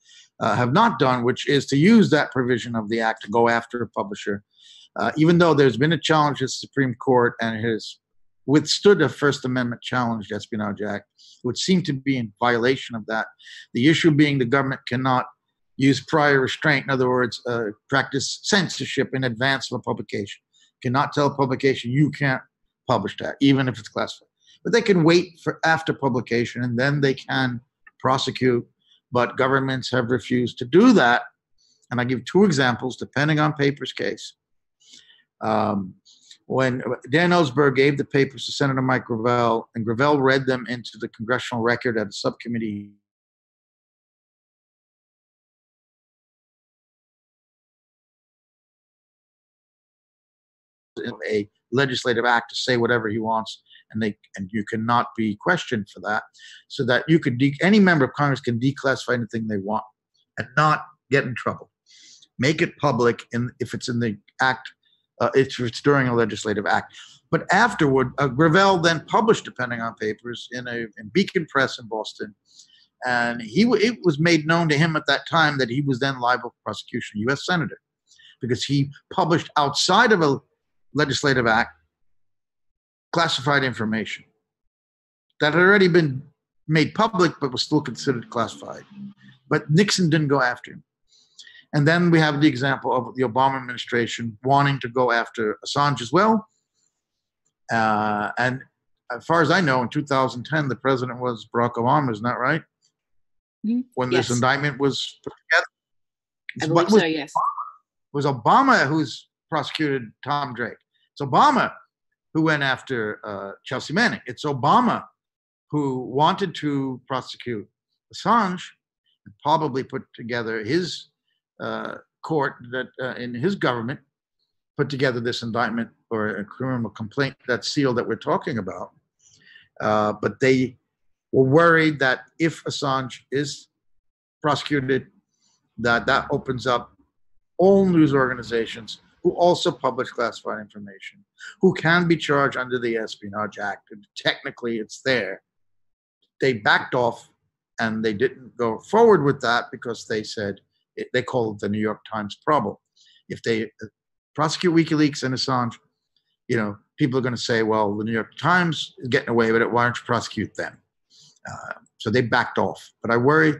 have not done, which is to use that provision of the act to go after a publisher. Even though there's been a challenge at the Supreme Court and it has withstood a First Amendment challenge, the Espionage Act, would seem to be in violation of that. The issue being the government cannot use prior restraint, in other words, practice censorship in advance of a publication. Cannot tell a publication, you can't publish that, even if it's classified. But they can wait for after publication, and then they can prosecute. But governments have refused to do that. And I give two examples, depending on paper's case. When Dan Ellsberg gave the papers to Senator Mike Gravel, and Gravel read them into the congressional record at a subcommittee, a legislative act to say whatever he wants, and you cannot be questioned for that, so that you could any member of Congress can declassify anything they want and not get in trouble. Make it public, if it's in the act, if it's during a legislative act. But afterward, Gravel then published, depending on papers, in Beacon Press in Boston, and it was made known to him at that time that he was then liable for prosecution, U.S. Senator, because he published outside of a legislative act classified information that had already been made public but was still considered classified. But Nixon didn't go after him. And then we have the example of the Obama administration wanting to go after Assange as well. And as far as I know, in 2010, the president was Barack Obama, isn't that right? Mm-hmm. When this indictment was put together. I believe so, yes. It was Obama who's prosecuted Tom Drake. It's Obama who went after Chelsea Manning. It's Obama who wanted to prosecute Assange and probably put together his court that in his government put together this indictment or a criminal complaint, that seal that we're talking about. But they were worried that if Assange is prosecuted, that opens up all news organizations who also publish classified information, who can be charged under the Espionage Act. And technically, it's there. They backed off, and they didn't go forward with that because they said, they called it the New York Times problem. If they prosecute WikiLeaks and Assange, you know, people are going to say, well, the New York Times is getting away with it. Why don't you prosecute them? So they backed off. But I worry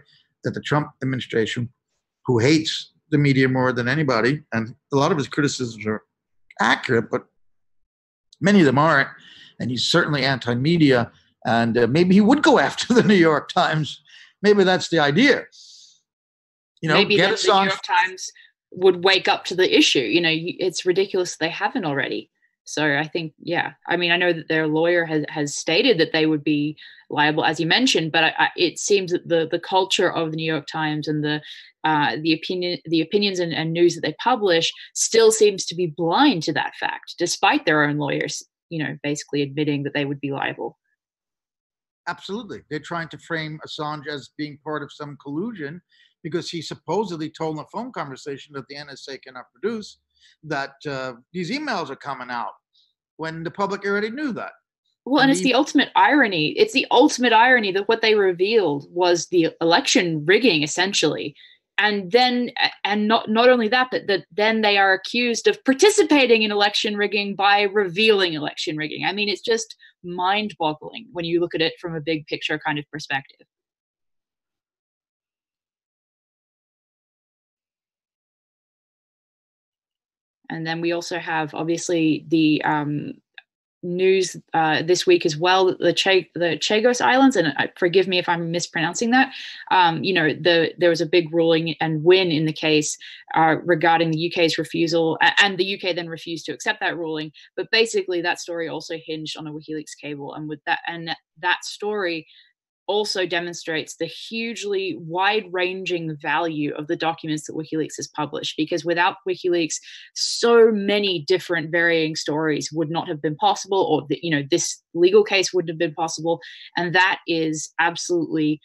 that the Trump administration, who hates the media more than anybody, and a lot of his criticisms are accurate, but many of them aren't, and he's certainly anti-media, and maybe he would go after the New York Times. Maybe that's the idea. You know, maybe get the New York Times would wake up to the issue. You know, it's ridiculous they haven't already. So I think, yeah, I mean, I know that their lawyer has stated that they would be liable, as you mentioned, but it seems that the culture of the New York Times and the opinions and news that they publish still seems to be blind to that fact, despite their own lawyers, you know, basically admitting that they would be liable. Absolutely. They're trying to frame Assange as being part of some collusion because he supposedly told in a phone conversation that the NSA cannot produce that these emails are coming out when the public already knew that. Well, and it's the ultimate irony. It's the ultimate irony that what they revealed was the election rigging, essentially. And then, and not only that, but that then they are accused of participating in election rigging by revealing election rigging. I mean, it's just mind-boggling when you look at it from a big picture kind of perspective. And then we also have, obviously, the news this week as well, the Chagos Islands, and forgive me if I'm mispronouncing that. You know, there was a big ruling and win in the case regarding the UK's refusal, and the UK then refused to accept that ruling. But basically, that story also hinged on a WikiLeaks cable, and that story also demonstrates the hugely wide-ranging value of the documents that WikiLeaks has published, because without WikiLeaks, so many different varying stories would not have been possible, or this legal case wouldn't have been possible. And that is absolutely,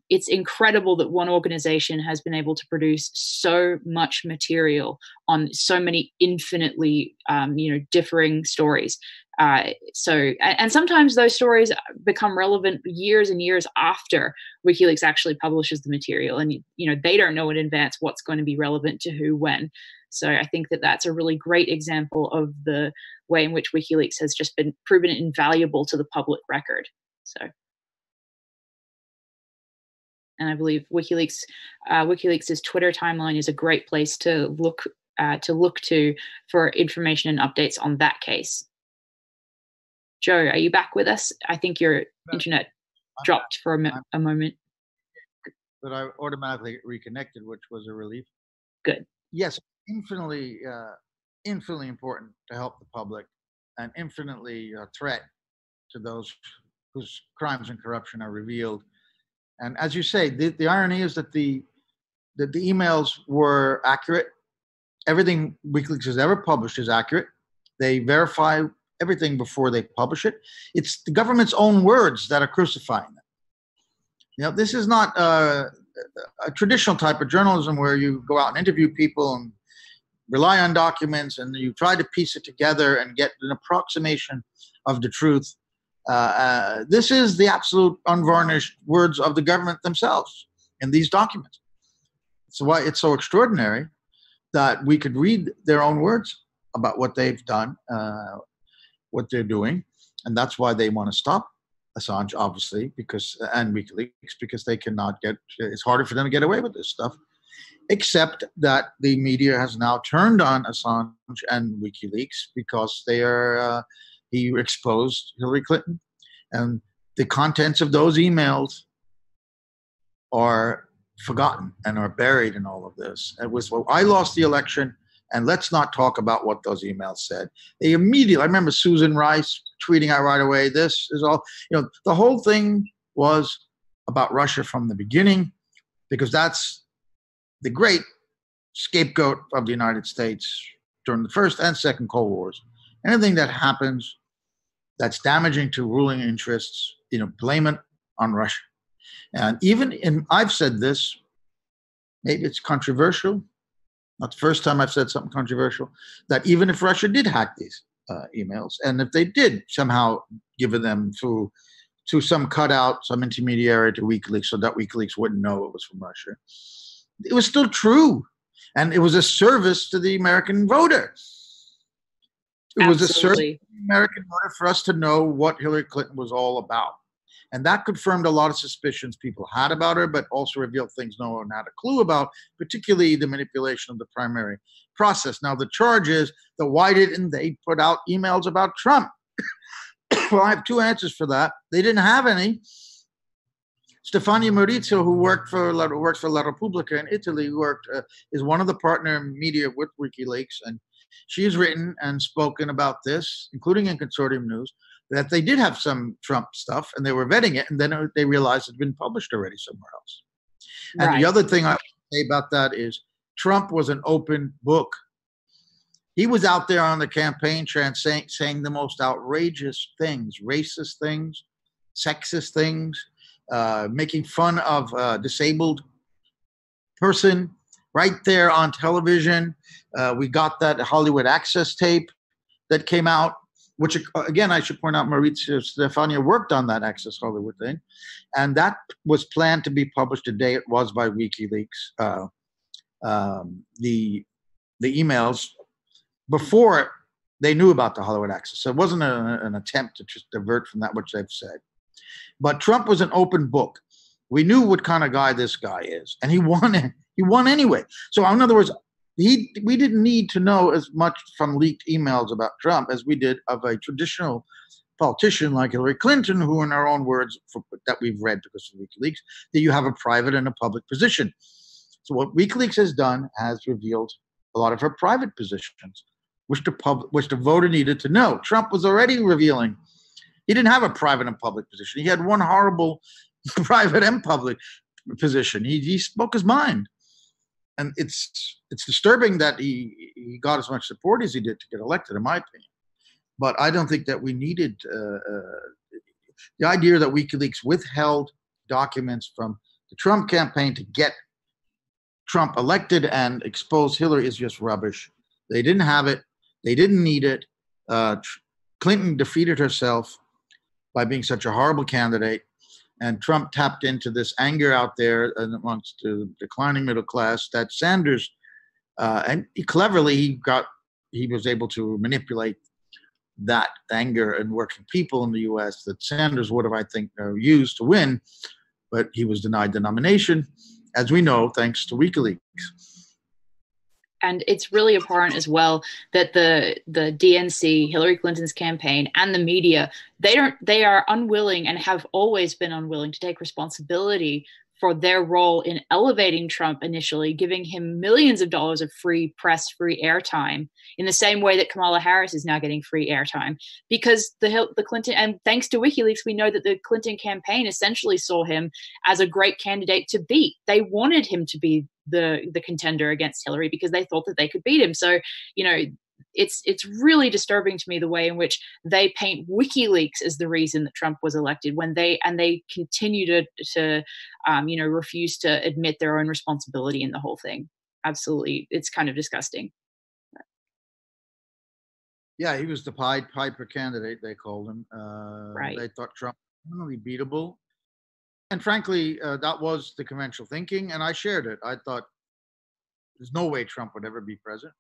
it's incredible that one organization has been able to produce so much material on so many infinitely, differing stories. And sometimes those stories become relevant years and years after WikiLeaks actually publishes the material, and they don't know in advance what's going to be relevant to who when. So I think that that's a really great example of the way in which WikiLeaks has just been proven invaluable to the public record. So, and I believe WikiLeaks' Twitter timeline is a great place to look to for information and updates on that case. Joe, are you back with us? I think your internet dropped for a moment. But I automatically reconnected, which was a relief. Good. Yes, infinitely important to help the public, and infinitely a threat to those whose crimes and corruption are revealed. And as you say, the irony is that the emails were accurate. Everything WikiLeaks has ever published is accurate. They verify everything before they publish it. It's the government's own words that are crucifying them. This is not a traditional type of journalism where you go out and interview people and rely on documents and you try to piece it together and get an approximation of the truth. This is the absolute unvarnished words of the government themselves in these documents. So why it's so extraordinary that we could read their own words about what they've done, what they're doing, and that's why they want to stop Assange, obviously, and WikiLeaks, because they cannot it's harder for them to get away with this stuff, except that the media has now turned on Assange and WikiLeaks because he exposed Hillary Clinton, and the contents of those emails are forgotten and are buried in all of this. It was, well, I lost the election, and let's not talk about what those emails said. They immediately, I remember Susan Rice tweeting out right away, this is all, the whole thing was about Russia from the beginning, because that's the great scapegoat of the United States during the First and Second Cold Wars. Anything that happens that's damaging to ruling interests, blame it on Russia. And I've said this, maybe it's controversial, not the first time I've said something controversial, that even if Russia did hack these emails, and if they did somehow give them to some cutout, some intermediary to WikiLeaks so that WikiLeaks wouldn't know it was from Russia, it was still true And it was a service to the American voter. It was a service to the American voter for us to know what Hillary Clinton was all about. And that confirmed a lot of suspicions people had about her, but also revealed things no one had a clue about, particularly the manipulation of the primary process. Now, the charge is that why didn't they put out emails about Trump? Well, I have two answers for that. They didn't have any. Stefania Maurizio, who works for La Repubblica in Italy, is one of the partner media with WikiLeaks, and she has written and spoken about this, including in Consortium News, that they did have some Trump stuff, and they were vetting it, and then they realized it had been published already somewhere else. And the other thing I want to say about that is Trump was an open book. He was out there on the campaign trail saying the most outrageous things, racist things, sexist things, making fun of a disabled person right there on television. We got that Hollywood Access tape that came out, which, again, I should point out, Maurizio Stefania worked on that Access Hollywood thing. And that was planned to be published the day it was by WikiLeaks. The emails before they knew about the Hollywood Access. So it wasn't an attempt to just divert from that, which they've said. But Trump was an open book. We knew what kind of guy this guy is, and he won. He won anyway. So in other words, we didn't need to know as much from leaked emails about Trump as we did of a traditional politician like Hillary Clinton, who, in our own words that we've read because of WikiLeaks, that you have a private and a public position. So what WikiLeaks has done has revealed a lot of her private positions, which the voter needed to know. Trump was already revealing. He didn't have a private and public position. He had one horrible private and public position. He spoke his mind. And it's disturbing that he got as much support as he did to get elected, in my opinion. But I don't think that we needed the idea that WikiLeaks withheld documents from the Trump campaign to get Trump elected and expose Hillary is just rubbish. They didn't have it. They didn't need it. Clinton defeated herself by being such a horrible candidate. And Trump tapped into this anger out there amongst the declining middle class that Sanders, and he was able to manipulate that anger and working people in the U.S. that Sanders would have, I think, used to win, but he was denied the nomination, as we know, thanks to WikiLeaks. And it's really apparent as well that the DNC, Hillary Clinton's campaign, and the media, they are unwilling and have always been unwilling to take responsibility for their role in elevating Trump initially, giving him millions of dollars of free press, free airtime, in the same way that Kamala Harris is now getting free airtime. Because the Clinton, and thanks to WikiLeaks, we know that the Clinton campaign essentially saw him as a great candidate to beat. They wanted him to be the contender against Hillary because they thought that they could beat him. So, it's really disturbing to me the way in which they paint WikiLeaks as the reason that Trump was elected when they continue to refuse to admit their own responsibility in the whole thing. Absolutely. It's kind of disgusting. Yeah, he was the Pied Piper candidate, they called him. Right. They thought Trump was really beatable. And frankly, that was the conventional thinking, and I shared it. I thought there's no way Trump would ever be president.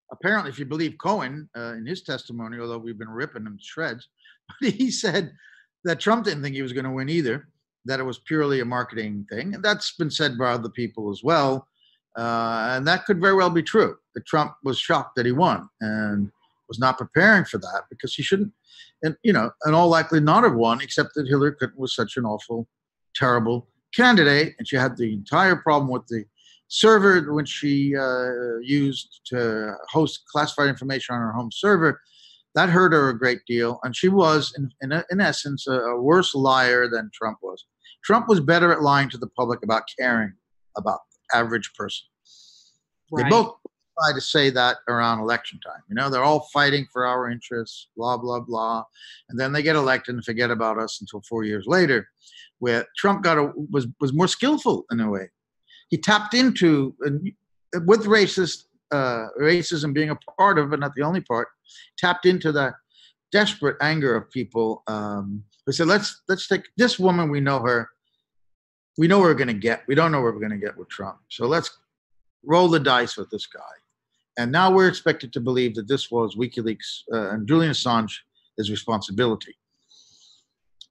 Apparently, if you believe Cohen in his testimony, although we've been ripping him to shreds, he said that Trump didn't think he was going to win either, that it was purely a marketing thing. And that's been said by other people as well. And that could very well be true, that Trump was shocked that he won and was not preparing for that because he shouldn't, and in all likelihood not have won, except that Hillary Clinton was such an awful, terrible candidate. And she had the entire problem with the server which she used to host classified information on her home server. That hurt her a great deal. And she was, in essence, a worse liar than Trump was. Trump was better at lying to the public about caring about the average person. Right. They both try to say that around election time. They're all fighting for our interests, blah, blah, blah. And then they get elected and forget about us until 4 years later, where Trump was more skillful in a way. He tapped into, with racism being a part of, but not the only part, tapped into that desperate anger of people who said, let's take this woman, we know her. We know what we're going to get. We don't know what we're going to get with Trump. So let's roll the dice with this guy. And now we're expected to believe that this was WikiLeaks and Julian Assange his responsibility.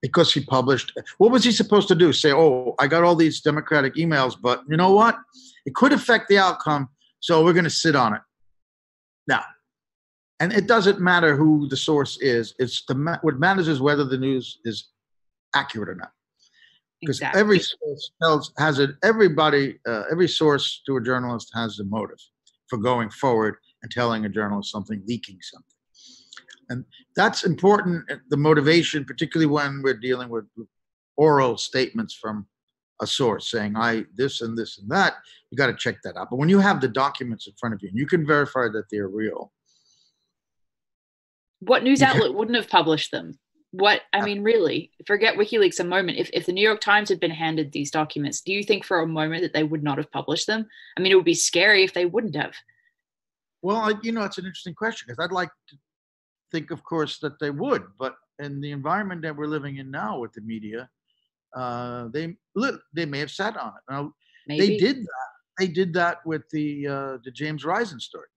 Because he published, what was he supposed to do? Say, oh, I got all these Democratic emails, but you know what? It could affect the outcome, so we're going to sit on it. Now, and it doesn't matter who the source is. What matters is whether the news is accurate or not. Because Exactly. every source every source to a journalist has a motive for going forward and telling a journalist something, leaking something. And that's important, the motivation, particularly when we're dealing with oral statements from a source saying, this and this and that, you got to check that out. But when you have the documents in front of you and you can verify that they're real. What news outlet wouldn't have published them? Really, forget WikiLeaks a moment. If the New York Times had been handed these documents, do you think for a moment that they would not have published them? I mean, it would be scary if they wouldn't have. Well, it's an interesting question, because I'd like to think, of course, that they would. But in the environment that we're living in now with the media, they may have sat on it. Now, Maybe. They did that with the James Risen story.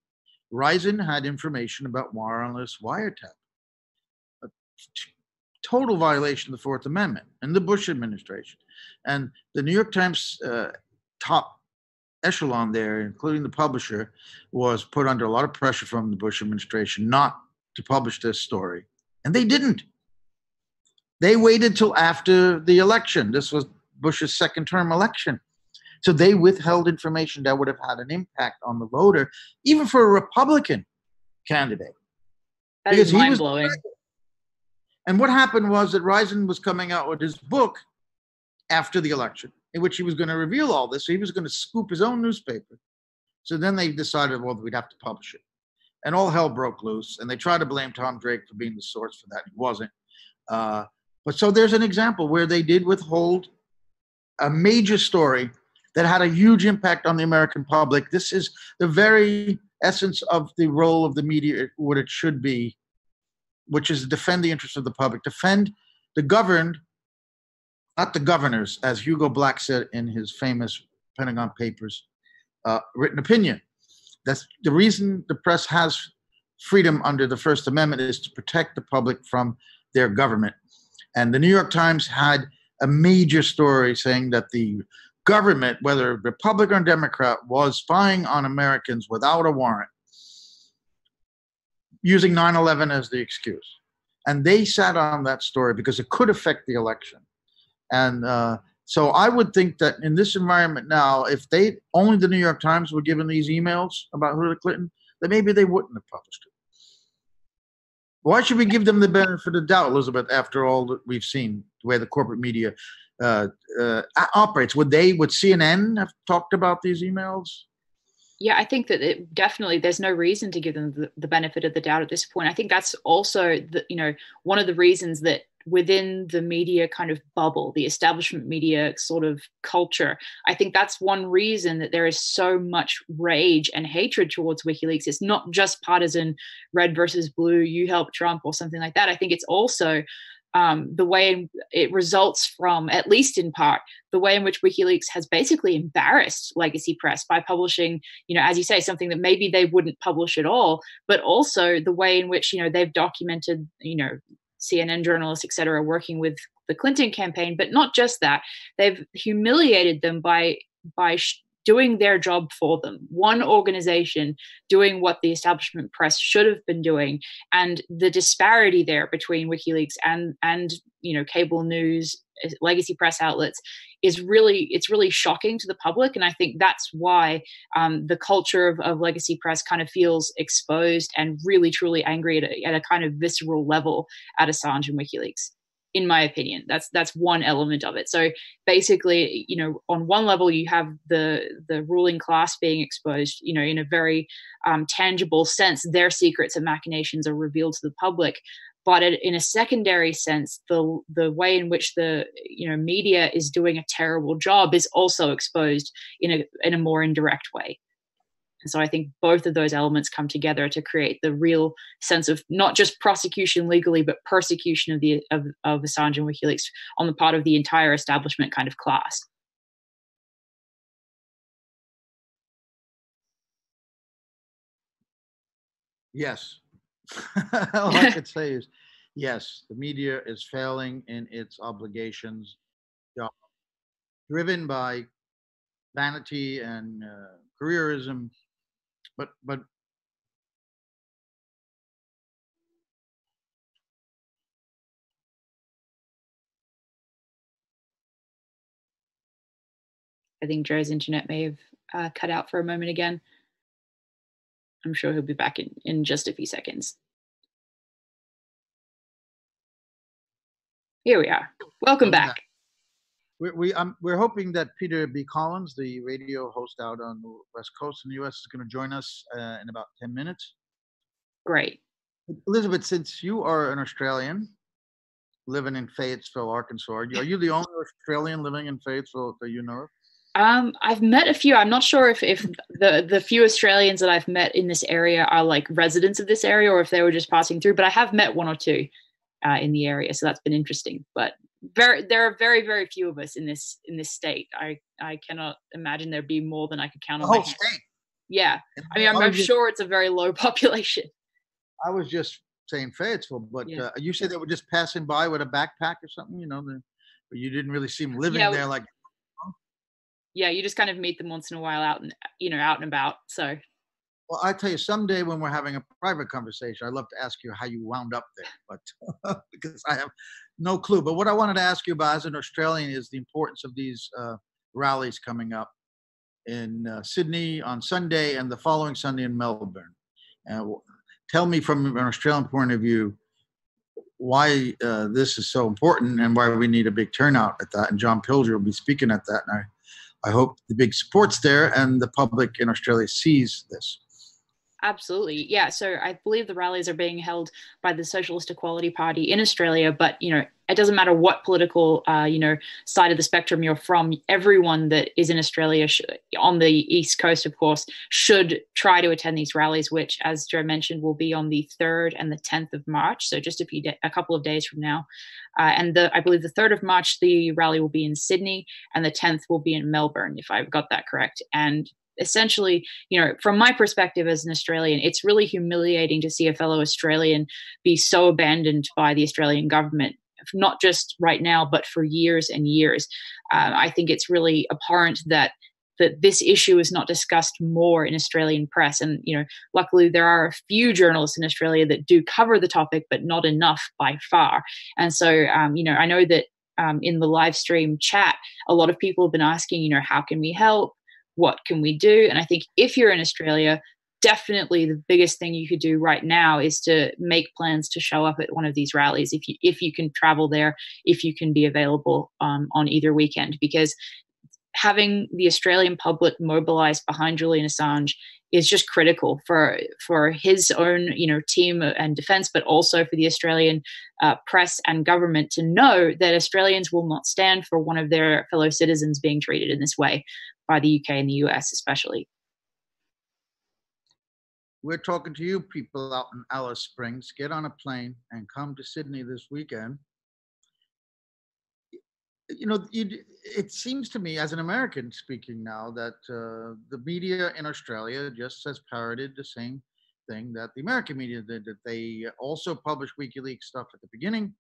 Risen had information about wireless wiretap. Total violation of the Fourth Amendment in the Bush administration. And the New York Times top echelon there, including the publisher, was put under a lot of pressure from the Bush administration not to publish this story. And they didn't. They waited till after the election. This was Bush's second term election. So they withheld information that would have had an impact on the voter, even for a Republican candidate. That is mind-blowing. And what happened was that Risen was coming out with his book after the election, in which he was going to reveal all this. So he was going to scoop his own newspaper. So then they decided, well, we'd have to publish it. And all hell broke loose. And they tried to blame Tom Drake for being the source for that. He wasn't. But so there's an example where they did withhold a major story that had a huge impact on the American public. This is the very essence of the role of the media, what it should be, which is defend the interests of the public, defend the governed, not the governors, as Hugo Black said in his famous Pentagon Papers written opinion. That's the reason the press has freedom under the First Amendment, is to protect the public from their government. And the New York Times had a major story saying that the government, whether Republican or Democrat, was spying on Americans without a warrant, using 9/11 as the excuse. And they sat on that story because it could affect the election. And so I would think that in this environment now, if only the New York Times were given these emails about Hillary Clinton, then maybe they wouldn't have published it. Why should we give them the benefit of the doubt, Elizabeth, after all that we've seen, the way the corporate media operates? Would CNN have talked about these emails? Yeah, I think that there's no reason to give them the benefit of the doubt at this point. I think that's also one of the reasons that within the media kind of bubble, the establishment media sort of culture, I think that's one reason that there is so much rage and hatred towards WikiLeaks. It's not just partisan, red versus blue, you help Trump or something like that. I think it's also the way it results from, at least in part, the way in which WikiLeaks has basically embarrassed legacy press by publishing, as you say, something that maybe they wouldn't publish at all, but also the way in which, they've documented, CNN journalists, et cetera, working with the Clinton campaign. But not just that, they've humiliated them by doing their job for them. One organization doing what the establishment press should have been doing, and the disparity there between WikiLeaks and cable news, legacy press outlets it's really shocking to the public. And I think that's why the culture of legacy press kind of feels exposed and really truly angry at a kind of visceral level at Assange and WikiLeaks. In my opinion, that's one element of it. So basically, on one level, you have the ruling class being exposed, in a very tangible sense. Their secrets and machinations are revealed to the public. But in a secondary sense, the way in which the media is doing a terrible job is also exposed in a more indirect way. And so I think both of those elements come together to create the real sense of not just prosecution legally, but persecution of Assange and WikiLeaks on the part of the entire establishment kind of class. Yes. All I could say is, yes, the media is failing in its obligations, driven by vanity and careerism. But I think Joe's internet may have cut out for a moment again. I'm sure he'll be back in just a few seconds. Here we are. Welcome back. We're hoping that Peter B. Collins, the radio host out on the West Coast in the U.S., is going to join us in about 10 minutes. Great. Elizabeth, since you are an Australian living in Fayetteville, Arkansas, are you the only Australian living in Fayetteville that you know of? I've met a few. I'm not sure if the few Australians that I've met in this area are like residents of this area or if they were just passing through, but I have met one or two in the area. So that's been interesting. But there are very, very few of us in this state. I cannot imagine there'd be more than I could count on my hand. State. Yeah. I mean, I'm sure it's a very low population. I was just saying Fayetteville, but you said they were just passing by with a backpack or something, but you didn't really see them living there like. Yeah, you just kind of meet them once in a while out and about. So, well, I tell you, someday when we're having a private conversation, I'd love to ask you how you wound up there, but because I have no clue. But what I wanted to ask you about as an Australian is the importance of these rallies coming up in Sydney on Sunday and the following Sunday in Melbourne. Tell me from an Australian point of view why this is so important and why we need a big turnout at that. And John Pilger will be speaking at that. And I hope the big support's there and the public in Australia sees this. Absolutely. Yeah. So I believe the rallies are being held by the Socialist Equality Party in Australia, but, it doesn't matter what political, side of the spectrum you're from. Everyone that is in Australia on the East Coast, of course, should try to attend these rallies, which, as Joe mentioned, will be on the 3rd and the 10th of March. So just a couple of days from now. And I believe the 3rd of March, the rally will be in Sydney and the 10th will be in Melbourne, if I've got that correct. And essentially, from my perspective as an Australian, it's really humiliating to see a fellow Australian be so abandoned by the Australian government, not just right now, but for years and years. I think it's really abhorrent that this issue is not discussed more in Australian press. And, luckily there are a few journalists in Australia that do cover the topic, but not enough by far. And so, I know that in the live stream chat, a lot of people have been asking, how can we help? What can we do? And I think if you're in Australia, definitely the biggest thing you could do right now is to make plans to show up at one of these rallies if you can travel there, if you can be available on either weekend, because having the Australian public mobilized behind Julian Assange is just critical for his own team and defense, but also for the Australian press and government to know that Australians will not stand for one of their fellow citizens being treated in this way by the UK and the US especially. We're talking to you people out in Alice Springs. Get on a plane and come to Sydney this weekend. It seems to me, as an American speaking now, that the media in Australia just has parroted the same thing that the American media did, that they also published WikiLeaks stuff at the beginning,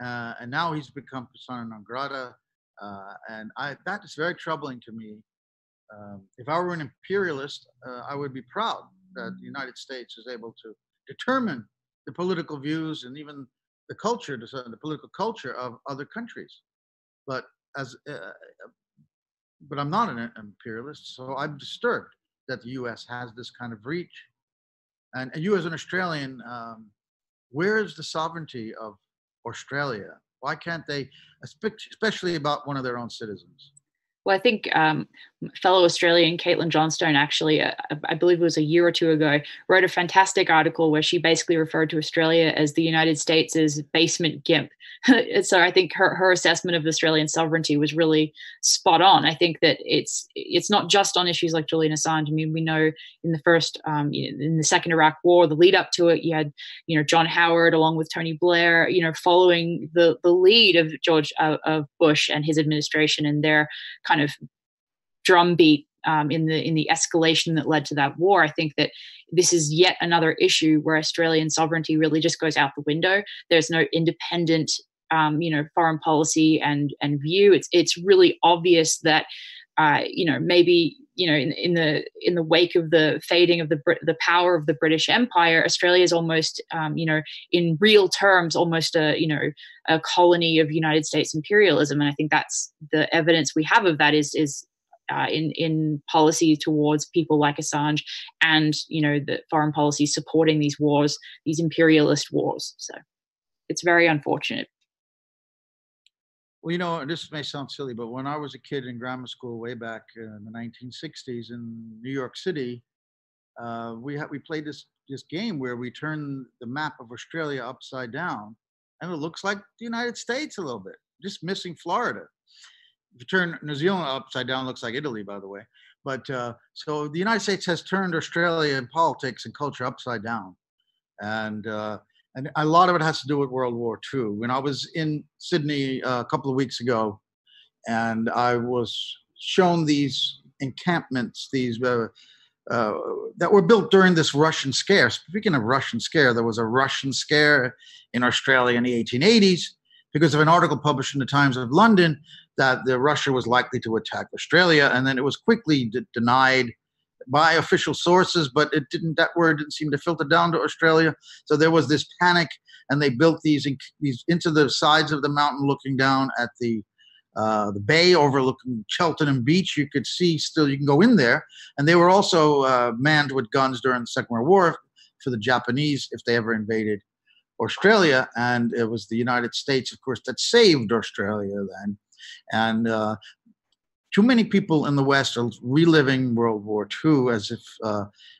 and now he's become persona non grata, and that is very troubling to me. If I were an imperialist, I would be proud that the United States is able to determine the political views and even the culture, the political culture of other countries. But I'm not an imperialist, so I'm disturbed that the U.S. has this kind of reach. And you, as an Australian, where is the sovereignty of Australia? Why can't they, especially about one of their own citizens? Well, I think fellow Australian Caitlin Johnstone, actually, I believe it was a year or two ago, wrote a fantastic article where she basically referred to Australia as the United States' basement GIMP. So I think her assessment of Australian sovereignty was really spot on. I think that it's not just on issues like Julian Assange. I mean, we know in the second Iraq War, the lead up to it, you had John Howard along with Tony Blair, following the lead of George of Bush and his administration and their kind of drumbeat in the escalation that led to that war. I think that this is yet another issue where Australian sovereignty really just goes out the window. There's no independent, foreign policy and view. It's really obvious that, maybe, in the wake of the fading of the power of the British Empire, Australia is almost, in real terms, almost a colony of United States imperialism. And I think that's the evidence we have of that is in policy towards people like Assange, and the foreign policy supporting these wars, these imperialist wars. So it's very unfortunate. Well, this may sound silly, but when I was a kid in grammar school way back in the 1960s in New York City, we played this game where we turned the map of Australia upside down, and it looks like the United States a little bit, just missing Florida. If you turn New Zealand upside down, it looks like Italy, by the way. But so the United States has turned Australia in politics and culture upside down. And a lot of it has to do with World War II. When I was in Sydney a couple of weeks ago, and I was shown these encampments, that were built during this Russian scare. Speaking of Russian scare, there was a Russian scare in Australia in the 1880s because of an article published in the Times of London that Russia was likely to attack Australia, and then it was quickly denied by official sources, but that word didn't seem to filter down to Australia. So there was this panic, and they built these into the sides of the mountain, looking down at the bay overlooking Cheltenham Beach. You could see still, you can go in there, and they were also manned with guns during the Second World War for the Japanese if they ever invaded Australia. And it was the United States, of course, that saved Australia then. And too many people in the West are reliving World War II as if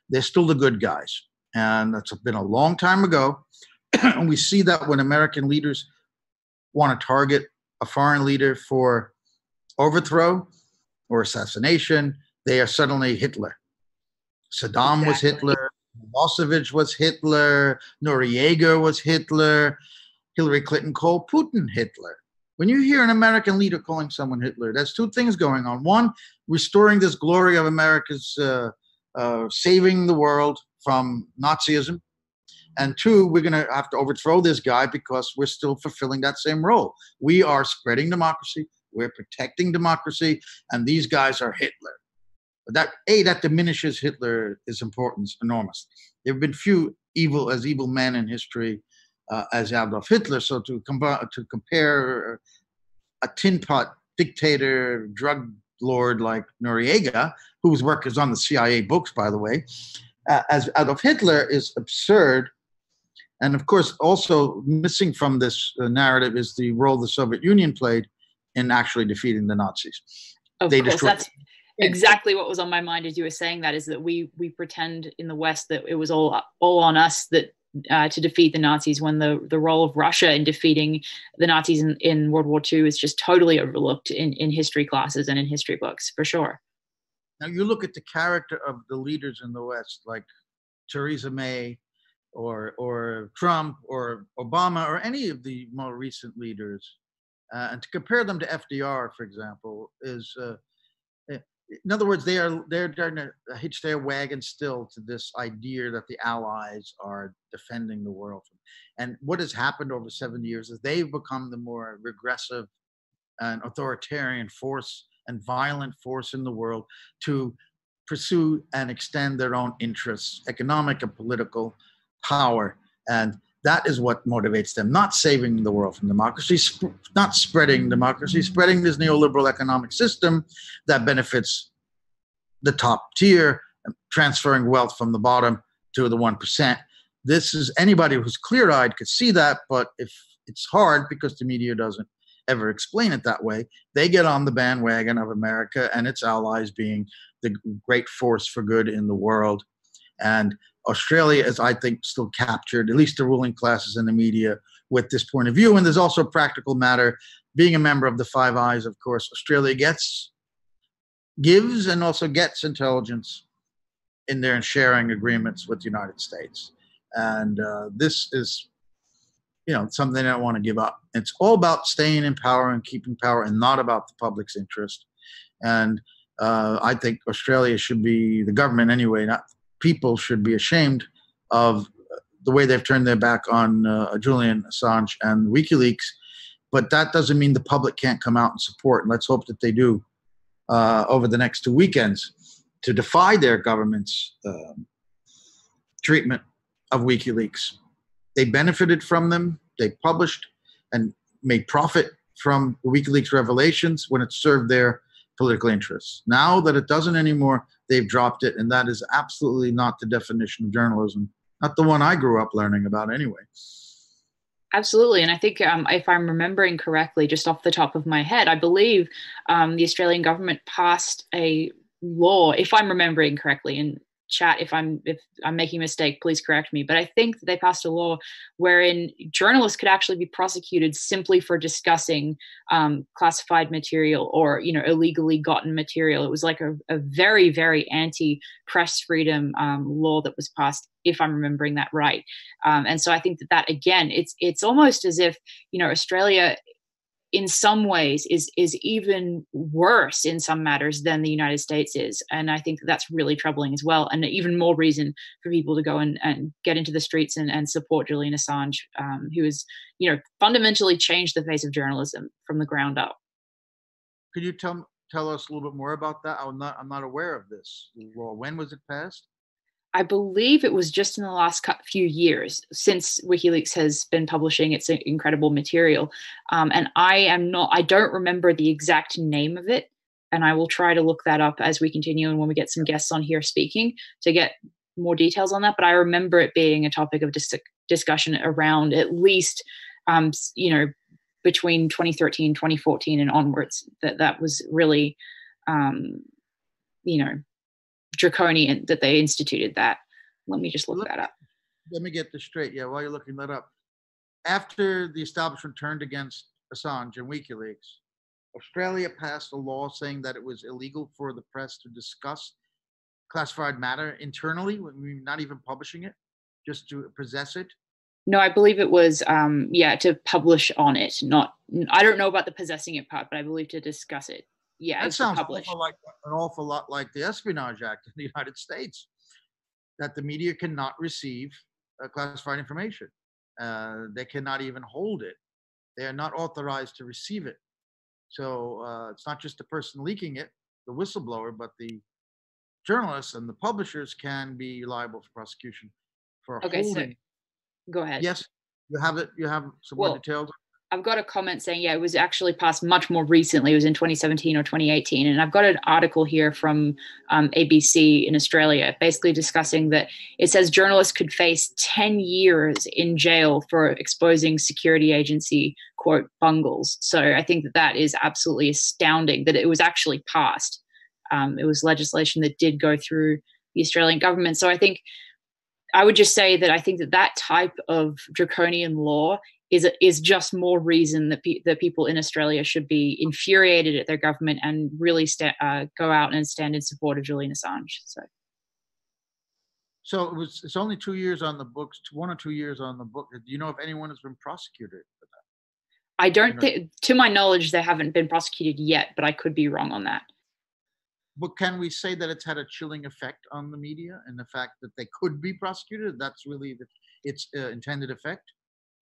they're still the good guys. And that's been a long time ago. And we see that when American leaders want to target a foreign leader for overthrow or assassination, they are suddenly Hitler. Saddam was Hitler. Milosevic was Hitler. Noriega was Hitler. Hillary Clinton called Putin Hitler. When you hear an American leader calling someone Hitler, there's two things going on. One, restoring this glory of America's saving the world from Nazism. And two, we're going to have to overthrow this guy because we're still fulfilling that same role. We are spreading democracy. We're protecting democracy. And these guys are Hitler. But that diminishes Hitler's importance enormously. There have been few evil men in history as Adolf Hitler. So to compare a tin pot dictator, drug lord like Noriega, whose work is on the CIA books, by the way, as Adolf Hitler is absurd. And of course, also missing from this narrative is the role the Soviet Union played in actually defeating the Nazis. Of course, that's exactly what was on my mind as you were saying that, is that we pretend in the West that it was all on us that to defeat the Nazis, when the role of Russia in defeating the Nazis in World War II is just totally overlooked in history classes and in history books, for sure. Now you look at the character of the leaders in the West, like Theresa May or Trump or Obama or any of the more recent leaders, and to compare them to FDR, for example, is in other words, they're trying to hitch their wagon still to this idea that the Allies are defending the world. And what has happened over 70 years is they've become the more regressive and authoritarian force and violent force in the world to pursue and extend their own interests, economic and political power. And that is what motivates them, not saving the world from democracy, not spreading democracy, spreading this neoliberal economic system that benefits the top tier, transferring wealth from the bottom to the 1%. This is, anybody who's clear-eyed could see that, but if it's hard because the media doesn't ever explain it that way, they get on the bandwagon of America and its allies being the great force for good in the world. And Australia is, I think, still captured, at least the ruling classes in the media, with this point of view. And there's also a practical matter. Being a member of the Five Eyes, of course, Australia gives and also gets intelligence in their sharing agreements with the United States. And this is, something they don't want to give up. It's all about staying in power and keeping power and not about the public's interest. And I think Australia should be, the government anyway, not people, should be ashamed of the way they've turned their back on Julian Assange and WikiLeaks. But that doesn't mean the public can't come out and support. And let's hope that they do over the next 2 weekends to defy their government's treatment of WikiLeaks. They benefited from them. They published and made profit from the WikiLeaks revelations when it served their political interests. Now that it doesn't anymore, they've dropped it, and that is absolutely not the definition of journalism, not the one I grew up learning about anyway. Absolutely. And I think if I'm remembering correctly, just off the top of my head, I believe the Australian government passed a law, if I'm remembering correctly, and chat, if I'm making a mistake, please correct me. But I think that they passed a law wherein journalists could actually be prosecuted simply for discussing classified material or, illegally gotten material. It was like a very, very anti-press freedom law that was passed, if I'm remembering that right. And so I think that again, it's almost as if, Australia in some ways is even worse in some matters than the United States is. And I think that's really troubling as well. And even more reason for people to go and get into the streets and support Julian Assange, who has, fundamentally changed the face of journalism from the ground up. Could you tell us a little bit more about that? I'm not aware of this law. When was it passed? I believe it was just in the last few years since WikiLeaks has been publishing its incredible material. And I don't remember the exact name of it. And I will try to look that up as we continue and when we get some guests on here speaking to get more details on that. But I remember it being a topic of discussion around at least, between 2013, 2014 and onwards, that was really, draconian that they instituted that. Let me just look that up. Let me get this straight. Yeah, while you're looking that up. After the establishment turned against Assange and WikiLeaks, Australia passed a law saying that it was illegal for the press to discuss classified matter internally, not even publishing it, just to possess it. No, I believe it was, to publish on it. I don't know about the possessing it part, but I believe to discuss it. Yeah, that sounds an awful lot like the Espionage Act in the United States, that the media cannot receive classified information. They cannot even hold it. They are not authorized to receive it. So it's not just the person leaking it, the whistleblower, but the journalists and the publishers can be liable for prosecution for holding. So go ahead. Yes, you have it. You have some more details. I've got a comment saying, it was actually passed much more recently. It was in 2017 or 2018. And I've got an article here from ABC in Australia, basically discussing that it says journalists could face 10 years in jail for exposing security agency, quote, bungles. So I think that is absolutely astounding that it was actually passed. It was legislation that did go through the Australian government. So I would just say that I think that type of draconian law is just more reason that people in Australia should be infuriated at their government and really go out and stand in support of Julian Assange. So it's only 2 years on the books, 1 or 2 years on the book. Do you know if anyone has been prosecuted for that? I don't think, to my knowledge, they haven't been prosecuted yet, but I could be wrong on that. But can we say that it's had a chilling effect on the media and the fact that they could be prosecuted? That's really its intended effect?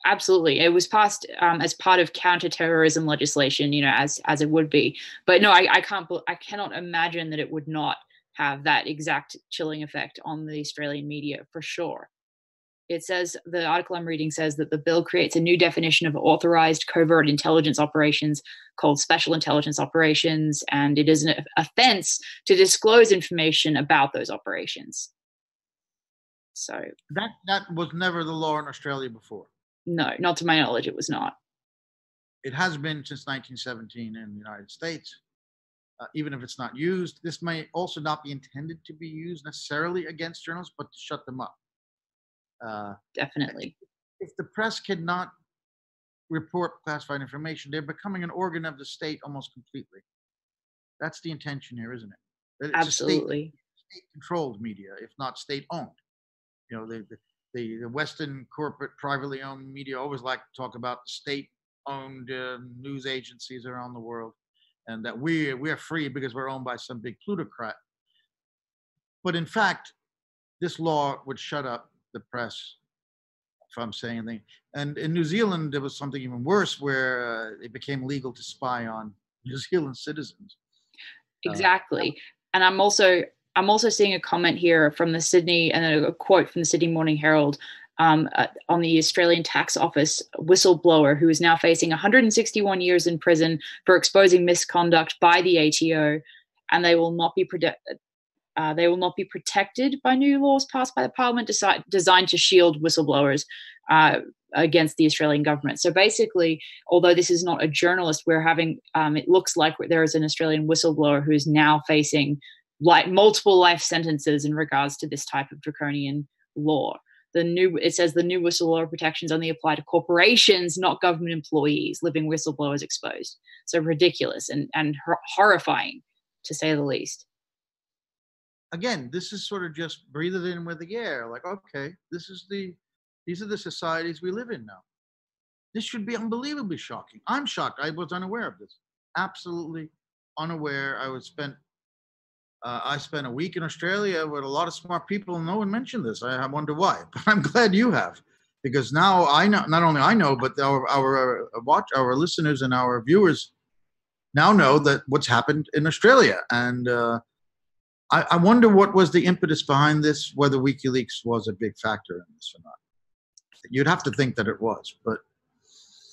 Absolutely. It was passed as part of counterterrorism legislation, as it would be. But no, I cannot imagine that it would not have that exact chilling effect on the Australian media, for sure. It says, the article I'm reading says that the bill creates a new definition of authorized covert intelligence operations called special intelligence operations, and it is an offense to disclose information about those operations. So that was never the law in Australia before. No, not to my knowledge, it was not. It has been since 1917 in the United States. Even if it's not used, this may also not be intended to be used necessarily against journalists, but to shut them up. Definitely. If the press cannot report classified information, they're becoming an organ of the state almost completely. That's the intention here, isn't it? It's absolutely. State-controlled media, if not state-owned. The Western corporate privately owned media always like to talk about state-owned news agencies around the world. and that we're free because we're owned by some big plutocrat. But in fact, this law would shut up the press from saying anything. And in New Zealand, there was something even worse, where it became legal to spy on New Zealand citizens. Exactly. And I'm also seeing a comment here from the Sydney, and a quote from the Sydney Morning Herald on the Australian Tax Office whistleblower who is now facing 161 years in prison for exposing misconduct by the ATO, and they will not be protected by new laws passed by the Parliament designed to shield whistleblowers against the Australian government. So basically, although this is not a journalist, we're having, it looks like there is an Australian whistleblower who is now facing multiple life sentences in regards to this type of draconian law. It says the new whistleblower protections only apply to corporations, not government employees, living whistleblowers exposed. So ridiculous and horrifying, to say the least. Again, this is sort of just breathe it in with the air. Like, okay, these are the societies we live in now. This should be unbelievably shocking. I'm shocked. I was unaware of this. Absolutely unaware. I spent a week in Australia with a lot of smart people, and no one mentioned this. I wonder why. But I'm glad you have, because now I know. Not only I know, but our listeners and our viewers now know that what's happened in Australia. And I wonder what was the impetus behind this, whether WikiLeaks was a big factor in this or not. You'd have to think that it was, but.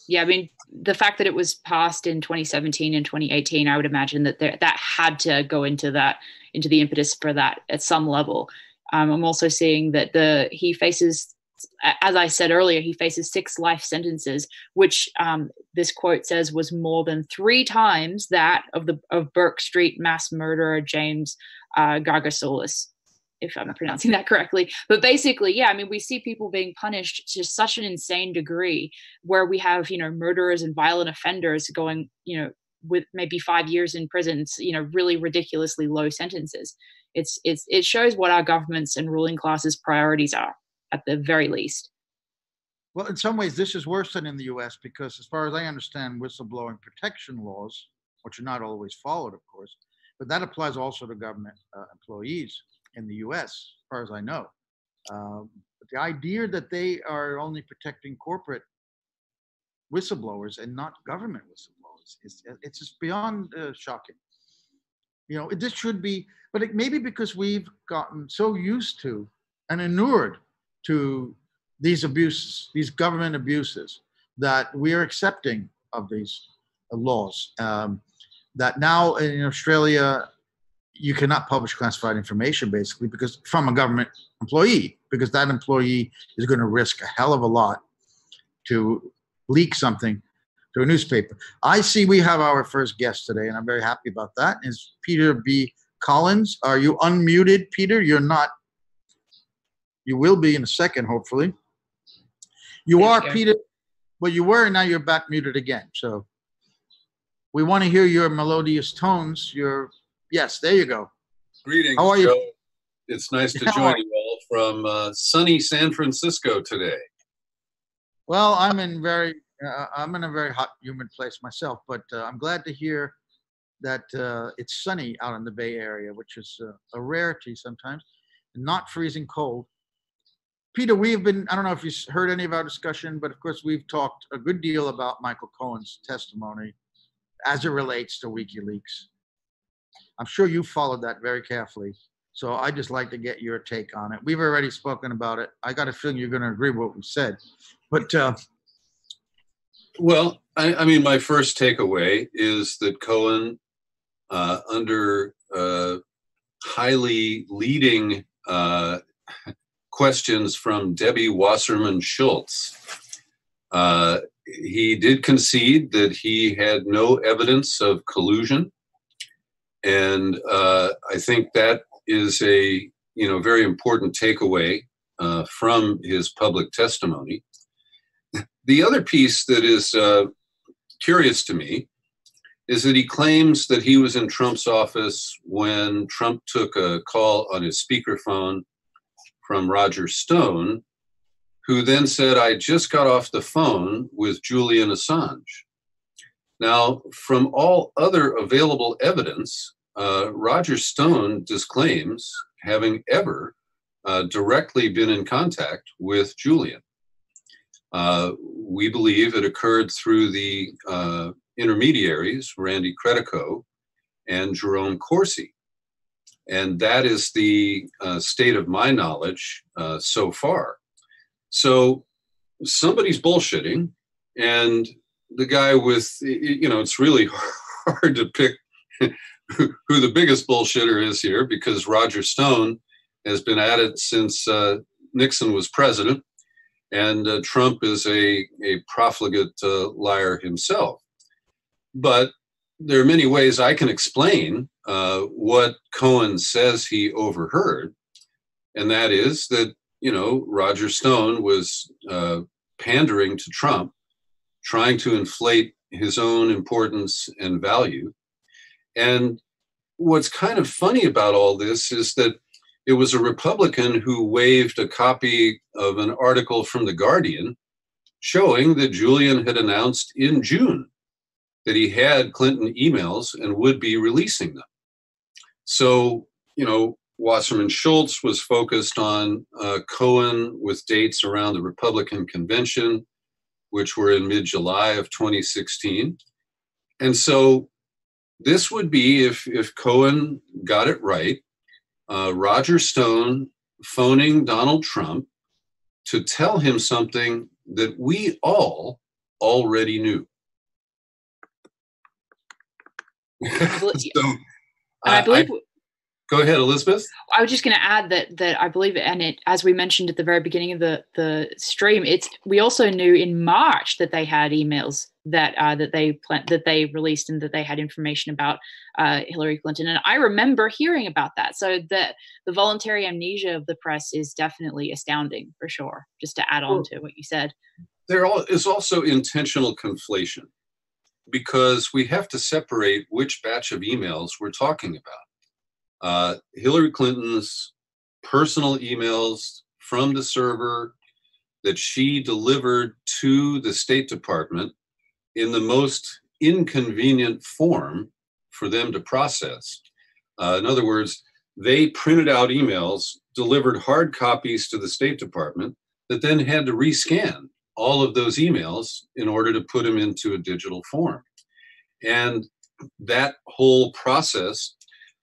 Yeah, I mean, the fact that it was passed in 2017 and 2018, I would imagine that that had to go into the impetus for that at some level. I'm also seeing that he faces, as I said earlier, he faces 6 life sentences, which this quote says was more than 3 times that of Burke Street mass murderer James Gargasoulis, if I'm pronouncing that correctly. But basically, yeah, I mean, we see people being punished to such an insane degree, where we have, murderers and violent offenders going, with maybe 5 years in prison, really ridiculously low sentences. It shows what our government's and ruling classes' priorities are, at the very least. Well, in some ways, this is worse than in the US, because as far as I understand, whistleblowing protection laws, which are not always followed, of course, but that applies also to government employees in the US, as far as I know. But the idea that they are only protecting corporate whistleblowers and not government whistleblowers, it's just beyond shocking. This should be, but maybe because we've gotten so used to and inured to these abuses, these government abuses, that we are accepting of these laws. That now in Australia, you cannot publish classified information, basically, because from a government employee, because that employee is going to risk a hell of a lot to leak something to a newspaper. I see we have our first guest today, and I'm very happy about that. Is Peter B. Collins. Are you unmuted, Peter? You're not. You will be in a second, hopefully. You are, Peter. Well, you were, and now you're back muted again. So we want to hear your melodious tones. Yes, there you go. Greetings, How are Joe. you? It's nice to join you all from sunny San Francisco today. Well, I'm in a very hot, humid place myself, but I'm glad to hear that it's sunny out in the Bay Area, which is a rarity sometimes, and not freezing cold. Peter, I don't know if you heard any of our discussion, but of course we've talked a good deal about Michael Cohen's testimony as it relates to WikiLeaks. I'm sure you followed that very carefully. So I'd just like to get your take on it. We've already spoken about it. I got a feeling you're going to agree with what we said. But well, I mean, my first takeaway is that Cohen, under highly leading questions from Debbie Wasserman Schultz, he did concede that he had no evidence of collusion. And I think that is a very important takeaway from his public testimony. The other piece that is curious to me is that he claims that he was in Trump's office when Trump took a call on his speakerphone from Roger Stone, who then said, "I just got off the phone with Julian Assange." Now, from all other available evidence, Roger Stone disclaims having ever directly been in contact with Julian. We believe it occurred through the intermediaries, Randy Credico and Jerome Corsi. And that is the state of my knowledge so far. So somebody's bullshitting, and the guy with, it's really hard to pick who the biggest bullshitter is here, because Roger Stone has been at it since Nixon was president, and Trump is a profligate liar himself. But there are many ways I can explain what Cohen says he overheard, and that is that, Roger Stone was pandering to Trump, trying to inflate his own importance and value. And what's kind of funny about all this is that it was a Republican who waved a copy of an article from The Guardian showing that Julian had announced in June that he had Clinton emails and would be releasing them. So, Wasserman Schultz was focused on Cohen with dates around the Republican convention, which were in mid-July of 2016. And so this would be, if Cohen got it right, Roger Stone phoning Donald Trump to tell him something that we all already knew. I believe. Go ahead, Elizabeth. I was just going to add that I believe, and it, as we mentioned at the very beginning of the stream, we also knew in March that they had emails that they released, and that they had information about Hillary Clinton. And I remember hearing about that. So the voluntary amnesia of the press is definitely astounding, for sure. Just to add on to what you said, there is also intentional conflation, because we have to separate which batch of emails we're talking about. Hillary Clinton's personal emails from the server that she delivered to the State Department in the most inconvenient form for them to process. In other words, they printed out emails, delivered hard copies to the State Department, that then had to rescan all of those emails in order to put them into a digital form. And that whole process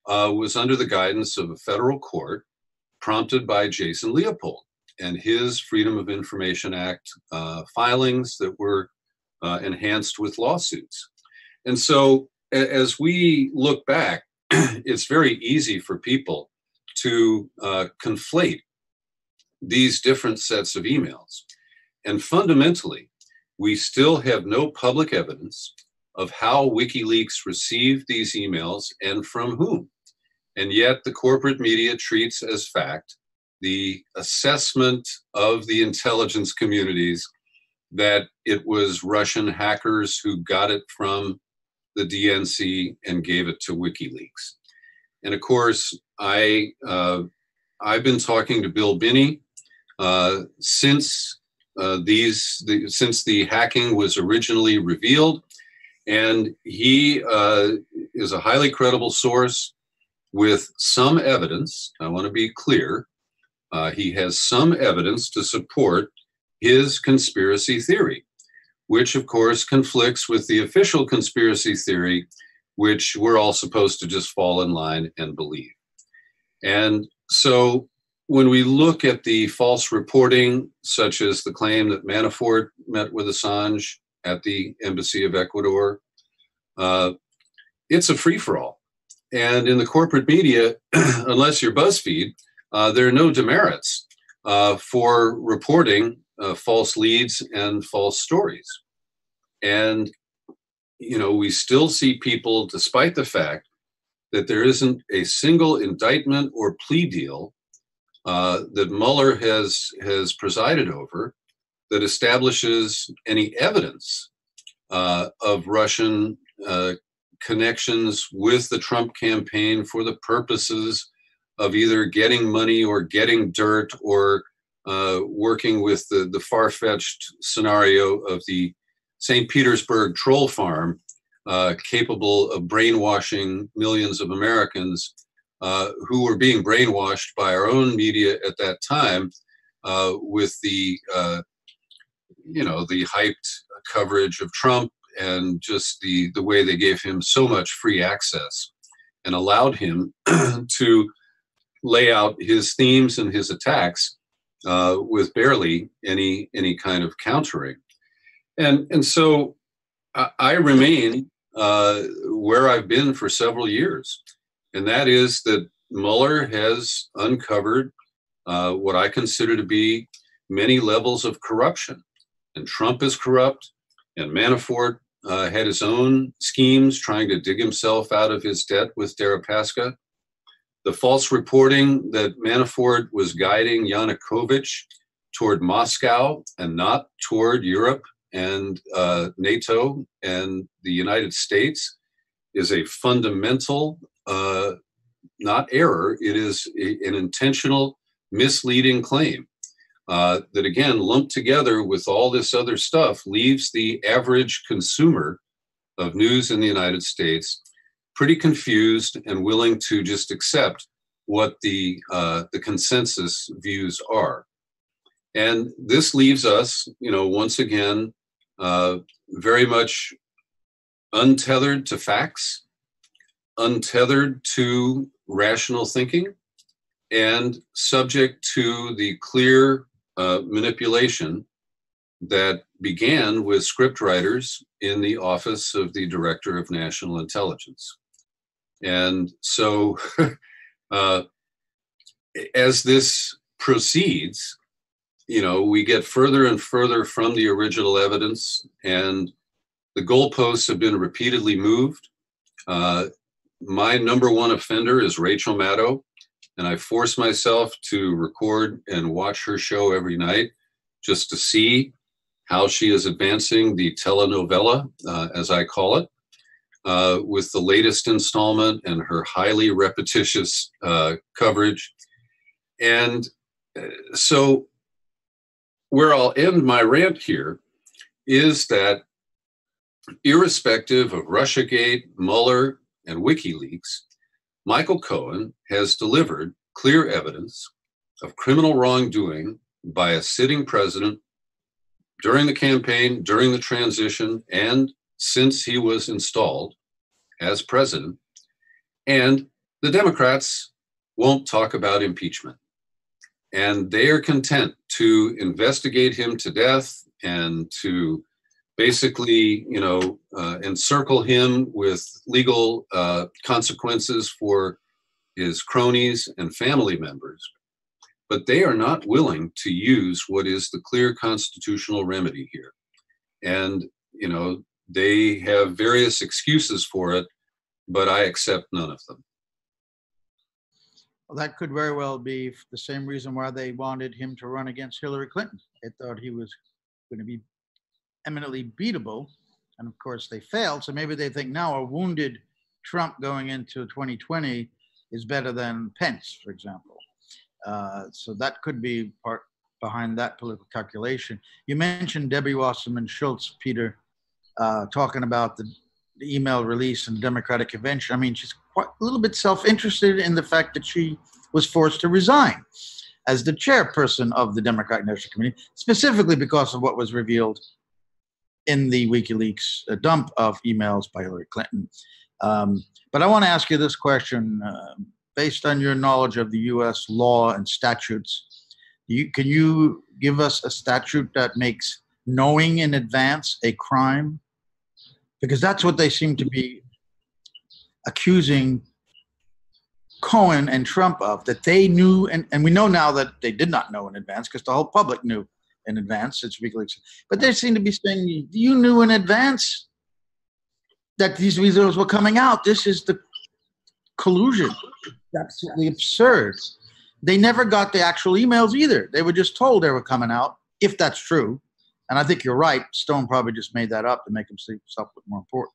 was under the guidance of a federal court prompted by Jason Leopold and his Freedom of Information Act filings that were enhanced with lawsuits. And so as we look back, it's very easy for people to conflate these different sets of emails. And fundamentally, we still have no public evidence of how WikiLeaks received these emails and from whom. And yet the corporate media treats as fact the assessment of the intelligence communities that it was Russian hackers who got it from the DNC and gave it to WikiLeaks. And of course, I've been talking to Bill Binney since the hacking was originally revealed, and he is a highly credible source with some evidence. I want to be clear. He has some evidence to support his conspiracy theory, which of course conflicts with the official conspiracy theory, which we're all supposed to just fall in line and believe. And so when we look at the false reporting, such as the claim that Manafort met with Assange at the embassy of Ecuador, it's a free-for-all. And in the corporate media, unless you're BuzzFeed, there are no demerits for reporting false leads and false stories. And, we still see people, despite the fact that there isn't a single indictment or plea deal that Mueller has presided over that establishes any evidence of Russian connections with the Trump campaign for the purposes of either getting money or getting dirt or working with the far-fetched scenario of the St. Petersburg troll farm capable of brainwashing millions of Americans who were being brainwashed by our own media at that time with the, the hyped coverage of Trump and just the way they gave him so much free access and allowed him to lay out his themes and his attacks with barely any kind of countering. And so I remain where I've been for several years, and that is that Mueller has uncovered what I consider to be many levels of corruption. And Trump is corrupt, and Manafort had his own schemes trying to dig himself out of his debt with Deripaska. The false reporting that Manafort was guiding Yanukovych toward Moscow and not toward Europe and NATO and the United States is a fundamental, not error, it is an intentional misleading claim that, again, lumped together with all this other stuff, leaves the average consumer of news in the United States pretty confused and willing to just accept what the consensus views are. And this leaves us, once again, very much untethered to facts, untethered to rational thinking, and subject to the clear manipulation that began with scriptwriters in the office of the Director of National Intelligence. And so as this proceeds, we get further and further from the original evidence, and the goalposts have been repeatedly moved. My number one offender is Rachel Maddow, and I force myself to record and watch her show every night just to see how she is advancing the telenovela, as I call it, with the latest installment and her highly repetitious coverage. And so where I'll end my rant here is that irrespective of Russiagate, Mueller, and WikiLeaks, Michael Cohen has delivered clear evidence of criminal wrongdoing by a sitting president during the campaign, during the transition, and since he was installed as president. And the Democrats won't talk about impeachment. And they are content to investigate him to death and to basically, encircle him with legal consequences for his cronies and family members. But they are not willing to use what is the clear constitutional remedy here. And, they have various excuses for it, but I accept none of them. Well, that could very well be the same reason why they wanted him to run against Hillary Clinton. They thought he was going to be eminently beatable, and of course they failed. So maybe they think now a wounded Trump going into 2020 is better than Pence, for example. So that could be part behind that political calculation. You mentioned Debbie Wasserman Schultz, Peter, talking about the email release and Democratic convention. I mean, she's quite a little bit self-interested in the fact that she was forced to resign as the chairperson of the Democratic National Committee, specifically because of what was revealed in the WikiLeaks dump of emails by Hillary Clinton. But I want to ask you this question, based on your knowledge of the U.S. law and statutes. Can you give us a statute that makes knowing in advance a crime? Because that's what they seem to be accusing Cohen and Trump of, that they knew, and we know now that they did not know in advance because the whole public knew in advance. It's WikiLeaks. But they seem to be saying, you knew in advance that these results were coming out. This is the collusion. Absolutely absurd. They never got the actual emails either. They were just told they were coming out, if that's true. And I think you're right. Stone probably just made that up to make himself look more important.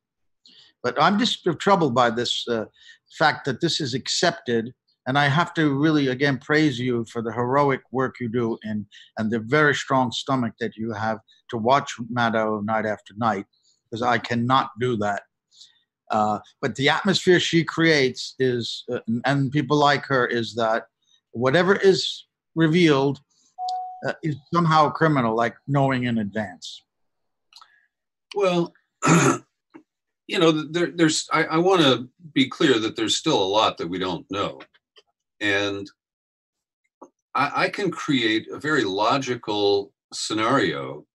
But I'm just troubled by this fact that this is accepted. And I have to really, again, praise you for the heroic work you do and the very strong stomach that you have to watch Maddow night after night, because I cannot do that. But the atmosphere she creates is, and people like her, is that whatever is revealed is somehow criminal, like knowing in advance. Well, you know, I want to be clear that there's still a lot that we don't know. And I can create a very logical scenario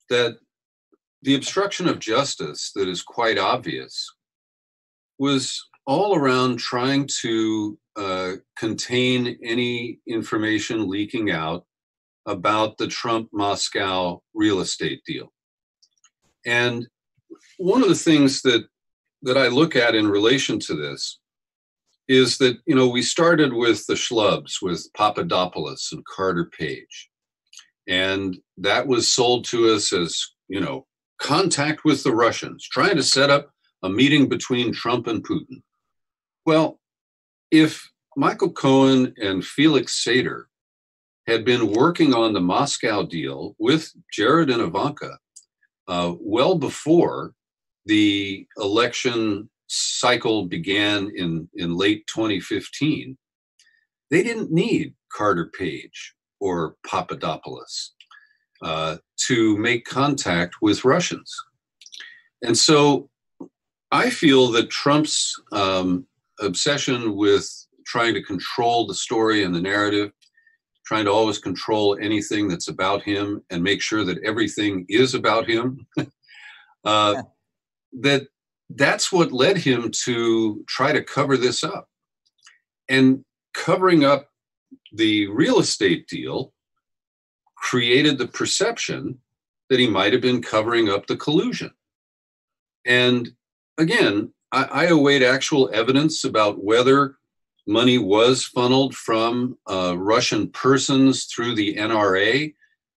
that the obstruction of justice that is quite obvious was all around trying to contain any information leaking out about the Trump-Moscow real estate deal. And one of the things that I look at in relation to this is that, you know, we started with the schlubs, with Papadopoulos and Carter Page. And that was sold to us as, you know, contact with the Russians, trying to set up a meeting between Trump and Putin. Well, if Michael Cohen and Felix Sater had been working on the Moscow deal with Jared and Ivanka well before the election cycle began in late 2015, they didn't need Carter Page or Papadopoulos to make contact with Russians. And so I feel that Trump's obsession with trying to control the story and the narrative, trying to always control anything that's about him and make sure that everything is about him, that's what led him to try to cover this up. And covering up the real estate deal created the perception that he might have been covering up the collusion. And again, I await actual evidence about whether money was funneled from Russian persons through the NRA.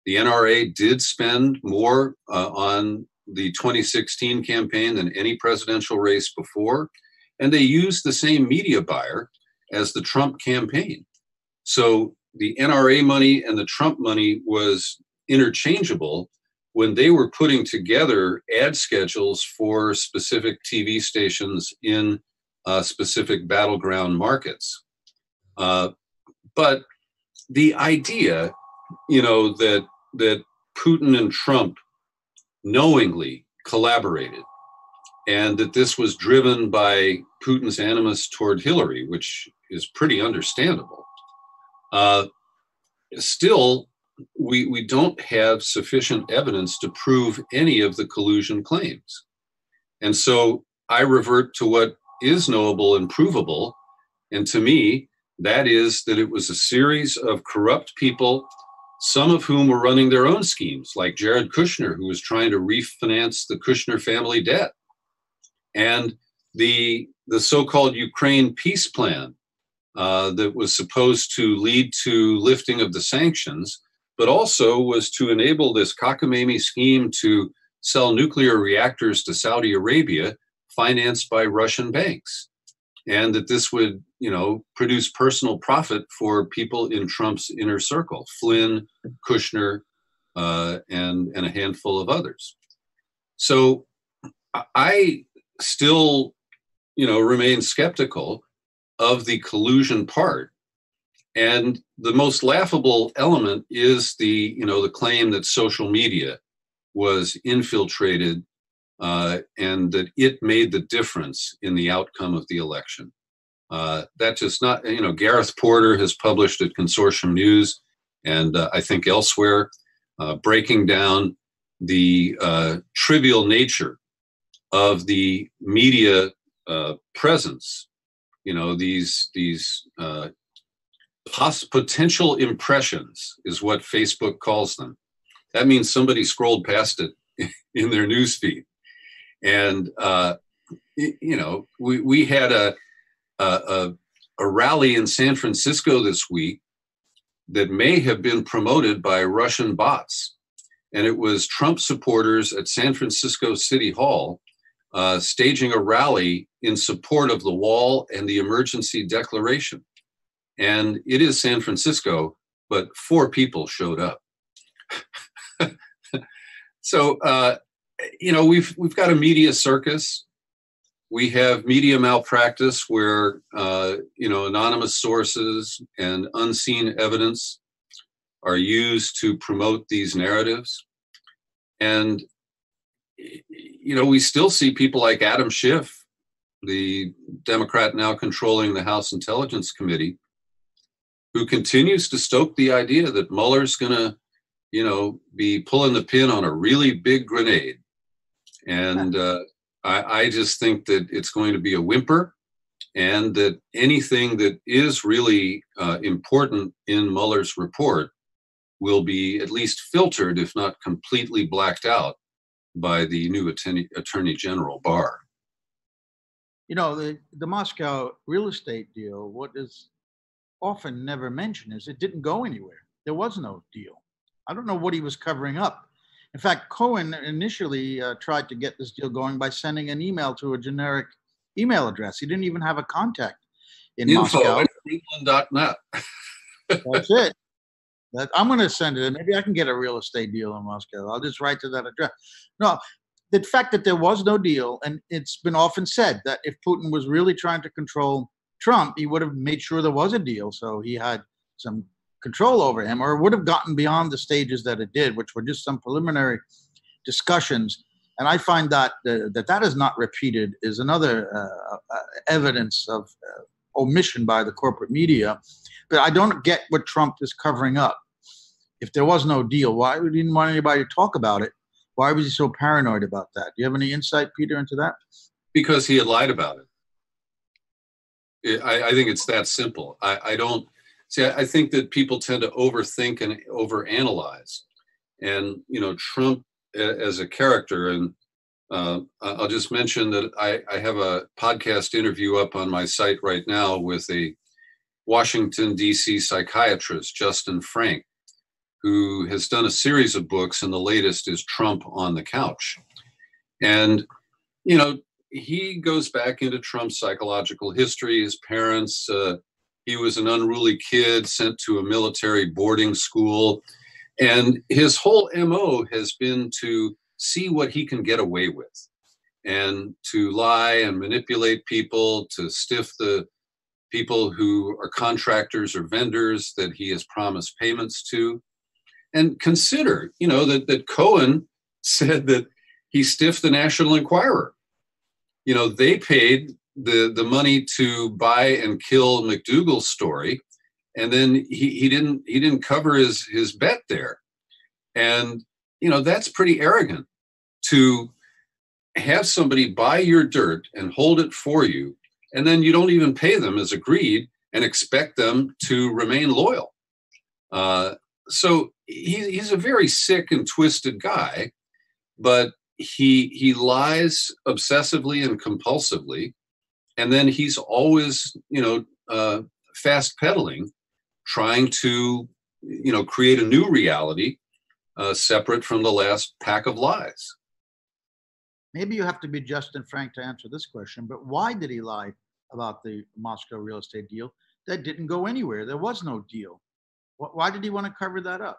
The NRA did spend more on the 2016 campaign than any presidential race before, and they used the same media buyer as the Trump campaign. So the NRA money and the Trump money was interchangeable when they were putting together ad schedules for specific TV stations in specific battleground markets. But the idea, you know, that Putin and Trump knowingly collaborated and that this was driven by Putin's animus toward Hillary, which is pretty understandable. Still, we don't have sufficient evidence to prove any of the collusion claims. And so I revert to what is knowable and provable. And to me, that is that it was a series of corrupt people, some of whom were running their own schemes, like Jared Kushner, who was trying to refinance the Kushner family debt, and the so-called Ukraine peace plan that was supposed to lead to lifting of the sanctions, but also was to enable this cockamamie scheme to sell nuclear reactors to Saudi Arabia, financed by Russian banks, and that this would, you know, produce personal profit for people in Trump's inner circle, Flynn, Kushner, and a handful of others. So I still, you know, remain skeptical of the collusion part. And the most laughable element is the, you know, the claim that social media was infiltrated and that it made the difference in the outcome of the election. That's just not, you know, Gareth Porter has published at Consortium News and I think elsewhere, breaking down the trivial nature of the media presence. You know, these potential impressions is what Facebook calls them. That means somebody scrolled past it in their newsfeed. And, you know, we had a rally in San Francisco this week that may have been promoted by Russian bots. And it was Trump supporters at San Francisco City Hall staging a rally in support of the wall and the emergency declaration. And it is San Francisco, but 4 people showed up. So, you know, we've got a media circus we have media malpractice where, anonymous sources and unseen evidence are used to promote these narratives. And, we still see people like Adam Schiff, the Democrat now controlling the House Intelligence Committee, who continues to stoke the idea that Mueller's going to, be pulling the pin on a really big grenade. And I just think that it's going to be a whimper, and that anything that is really important in Mueller's report will be at least filtered, if not completely blacked out, by the new Attorney General Barr. The Moscow real estate deal, what is often never mentioned is it didn't go anywhere. There was no deal. I don't know what he was covering up. In fact, Cohen initially tried to get this deal going by sending an email to a generic email address. He didn't even have a contact in Moscow. Info@Greenland.net. That's it. I'm going to send it. Maybe I can get a real estate deal in Moscow. I'll just write to that address. No, the fact that there was no deal, and it's been often said that if Putin was really trying to control Trump, he would have made sure there was a deal, so he had some control over him, or it would have gotten beyond the stages that it did, which were just some preliminary discussions. And I find that that is not repeated is another evidence of omission by the corporate media. But I don't get what Trump is covering up. If there was no deal, why would he didn't want anybody to talk about it? Why was he so paranoid about that? Do you have any insight, Peter, into that? Because he had lied about it. I think it's that simple. I don't see. I think that people tend to overthink and overanalyze. And Trump as a character, and I'll just mention that I have a podcast interview up on my site right now with a Washington, D.C. psychiatrist, Justin Frank, who has done a series of books, and the latest is Trump on the Couch. And, he goes back into Trump's psychological history, his parents. He was an unruly kid sent to a military boarding school. And his whole MO has been to see what he can get away with, and to lie and manipulate people, to stiff the people who are contractors or vendors that he has promised payments to. And consider, that Cohen said that he stiffed the National Enquirer. They paid the money to buy and kill McDougal's story, and then he didn't cover his bet there. And that's pretty arrogant to have somebody buy your dirt and hold it for you, and then you don't even pay them as agreed and expect them to remain loyal. So he's a very sick and twisted guy, but he lies obsessively and compulsively, and then he's always fast pedaling, trying to create a new reality separate from the last pack of lies. Maybe you have to be Justin Frank to answer this question, but why did he lie about the Moscow real estate deal that didn't go anywhere? There was no deal. Why did he want to cover that up?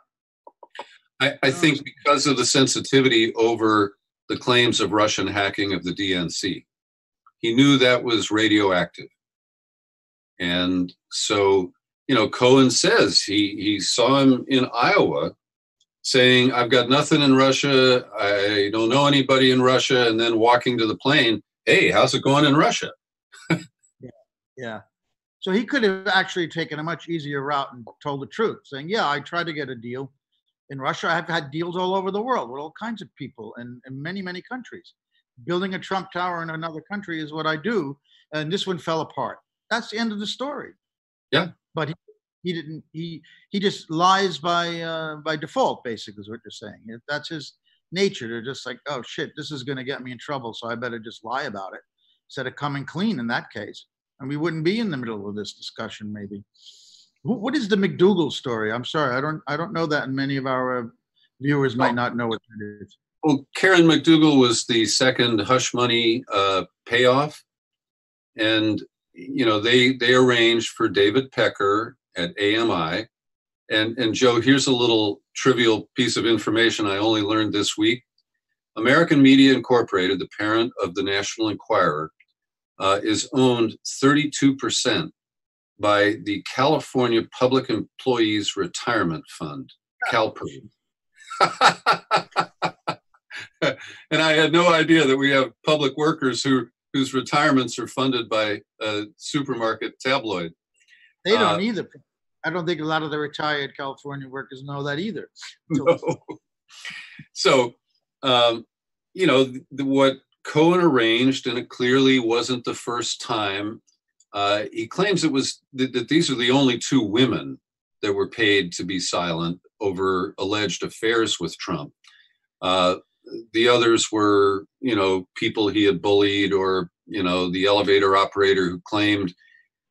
I think because of the sensitivity over the claims of Russian hacking of the DNC. He knew that was radioactive. And so, Cohen says he saw him in Iowa saying, I've got nothing in Russia. I don't know anybody in Russia. And then walking to the plane, hey, how's it going in Russia? Yeah. So he could have actually taken a much easier route and told the truth, saying, yeah, I tried to get a deal in Russia. I've had deals all over the world with all kinds of people in many, many countries. Building a Trump Tower in another country is what I do. And this one fell apart. That's the end of the story. Yeah. But he didn't, he just lies by default, basically, is what you're saying. That's his nature. They're just like, oh shit, this is going to get me in trouble, so I better just lie about it instead of coming clean in that case. And we wouldn't be in the middle of this discussion, maybe. What is the McDougal story? I'm sorry, I don't know that, and many of our viewers might not know what that is. Well, Karen McDougal was the second hush money payoff, and they arranged for David Pecker at AMI. And Joe, here's a little trivial piece of information I only learned this week. American Media Incorporated, the parent of the National Enquirer, is owned 32% by the California Public Employees Retirement Fund, CalPERS. And I had no idea that we have public workers whose retirements are funded by a supermarket tabloid. They don't either. I don't think a lot of the retired California workers know that either. No. So, what Cohen arranged, and it clearly wasn't the first time, he claims it was that these are the only two women that were paid to be silent over alleged affairs with Trump. The others were, people he had bullied, or, the elevator operator who claimed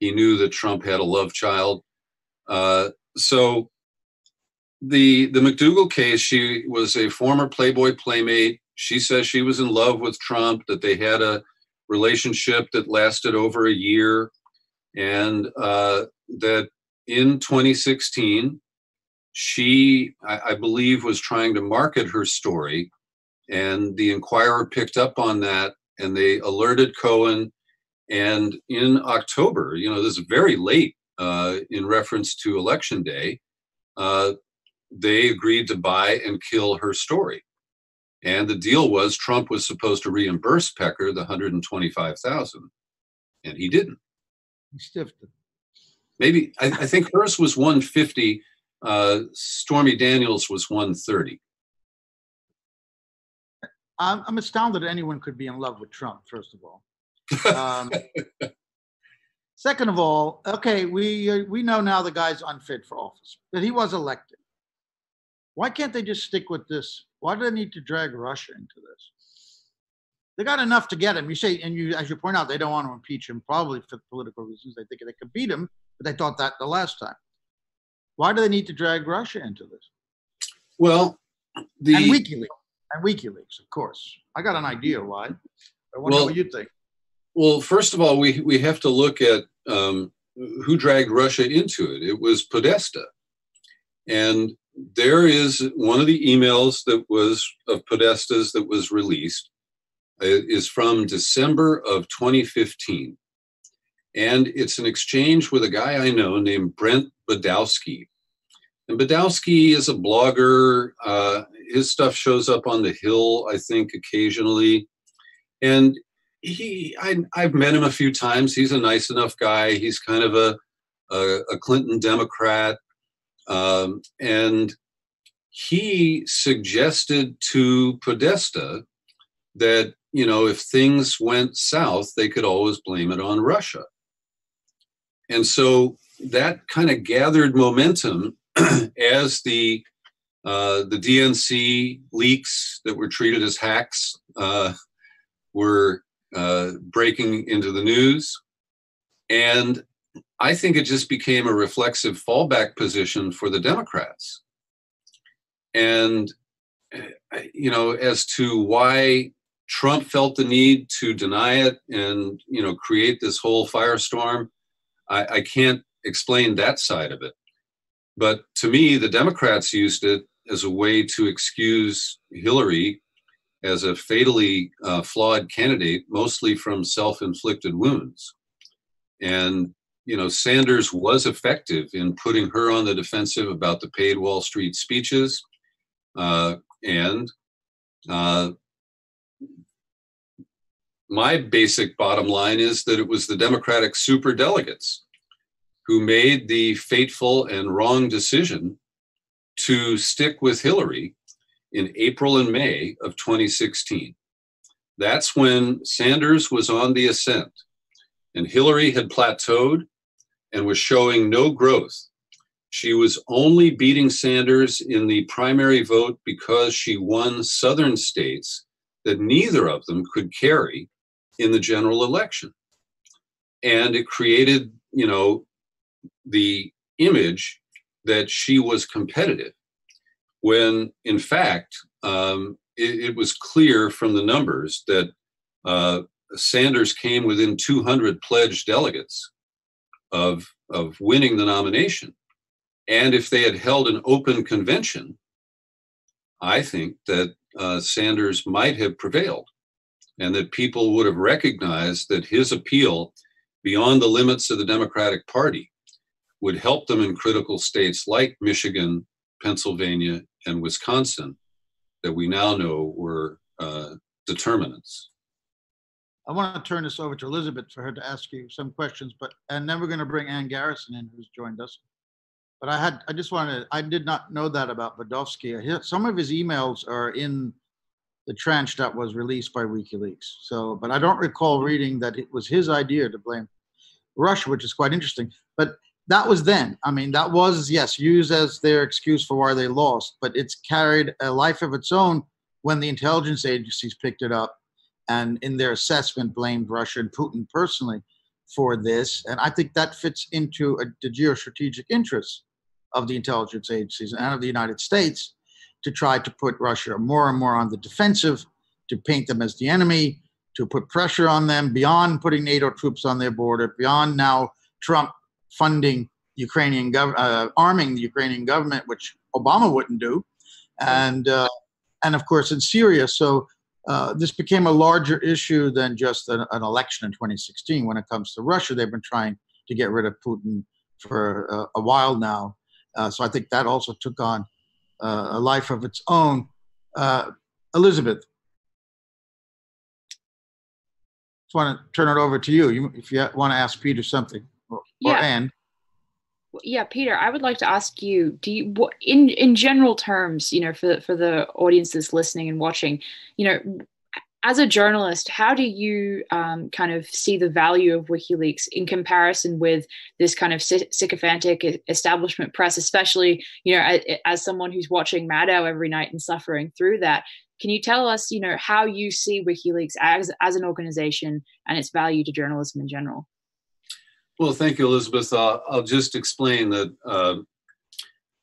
he knew that Trump had a love child. So the McDougal case, she was a former Playboy playmate. She says she was in love with Trump, that they had a relationship that lasted over a year, and that in 2016, she, I believe, was trying to market her story, and the Inquirer picked up on that, and they alerted Cohen. And in October, this is very late in reference to Election Day, they agreed to buy and kill her story. And the deal was Trump was supposed to reimburse Pecker the $125,000, and he didn't. He stiffed it. Maybe I think hers was $150. Stormy Daniels was $130. I'm astounded anyone could be in love with Trump. First of all. Second of all, okay, we know now the guy's unfit for office, but he was elected. Why can't they just stick with this? Why do they need to drag Russia into this? They got enough to get him. You say, and as you point out, they don't want to impeach him, probably for political reasons. They think they could beat him, but they thought that the last time. Why do they need to drag Russia into this? Well, and WikiLeaks, of course. I got an idea why. I wonder what you think. Well, first of all, we have to look at who dragged Russia into it. It was Podesta. And there is one of the emails that was of Podesta's that was released is from December of 2015. And it's an exchange with a guy I know named Brent Badowski. And Badowski is a blogger. His stuff shows up on The Hill, I think, occasionally. And I've met him a few times. He's a nice enough guy. He's kind of a Clinton Democrat. And he suggested to Podesta that, if things went south, they could always blame it on Russia. And so that kind of gathered momentum as the DNC leaks that were treated as hacks were breaking into the news. And I think it just became a reflexive fallback position for the Democrats. And, as to why Trump felt the need to deny it and, create this whole firestorm, I can't explain that side of it. But to me, the Democrats used it as a way to excuse Hillary as a fatally flawed candidate, mostly from self-inflicted wounds. And, Sanders was effective in putting her on the defensive about the paid Wall Street speeches. My basic bottom line is that it was the Democratic superdelegates who made the fateful and wrong decision to stick with Hillary in April and May of 2016. That's when Sanders was on the ascent, and Hillary had plateaued and was showing no growth. She was only beating Sanders in the primary vote because she won southern states that neither of them could carry in the general election. And it created, the image that she was competitive, when in fact, it was clear from the numbers that Sanders came within 200 pledged delegates of winning the nomination. And if they had held an open convention, I think that Sanders might have prevailed. and that people would have recognized that his appeal beyond the limits of the Democratic Party would help them in critical states like Michigan, Pennsylvania, and Wisconsin that we now know were determinants. I want to turn this over to Elizabeth for her to ask you some questions, and then we're going to bring Ann Garrison in, who's joined us. But I did not know that about Vodovsky. Some of his emails are in the tranche that was released by WikiLeaks. So, but I don't recall reading that it was his idea to blame Russia, which is quite interesting. But that was then. I mean, that was, yes, used as their excuse for why they lost, but it's carried a life of its own when the intelligence agencies picked it up and in their assessment blamed Russia and Putin personally for this. And I think that fits into the geostrategic interests of the intelligence agencies and of the United States to try to put Russia more and more on the defensive, to paint them as the enemy, to put pressure on them beyond putting NATO troops on their border, beyond now Trump funding arming the Ukrainian government, which Obama wouldn't do, and of course in Syria. So this became a larger issue than just an election in 2016. When it comes to Russia, they've been trying to get rid of Putin for a while now. So I think that also took on a life of its own. Elizabeth, just want to turn it over to you. If you want to ask Peter something, or Ann. Yeah, Peter, I would like to ask you, in general terms, for the audience that's listening and watching, as a journalist, how do you kind of see the value of WikiLeaks in comparison with this kind of sycophantic establishment press, especially, as someone who's watching Maddow every night and suffering through that? Can you tell us, how you see WikiLeaks as an organization and its value to journalism in general? Well, thank you, Elizabeth. I'll just explain that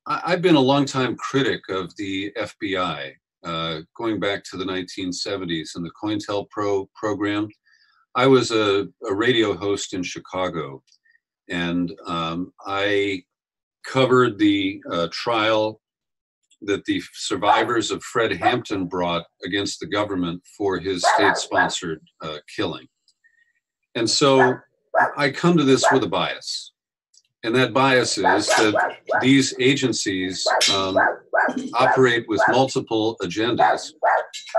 I've been a longtime critic of the FBI, going back to the 1970s and the COINTELPRO program. I was a radio host in Chicago, and I covered the trial that the survivors of Fred Hampton brought against the government for his state-sponsored killing. And so I come to this with a bias. And that bias is that these agencies operate with multiple agendas.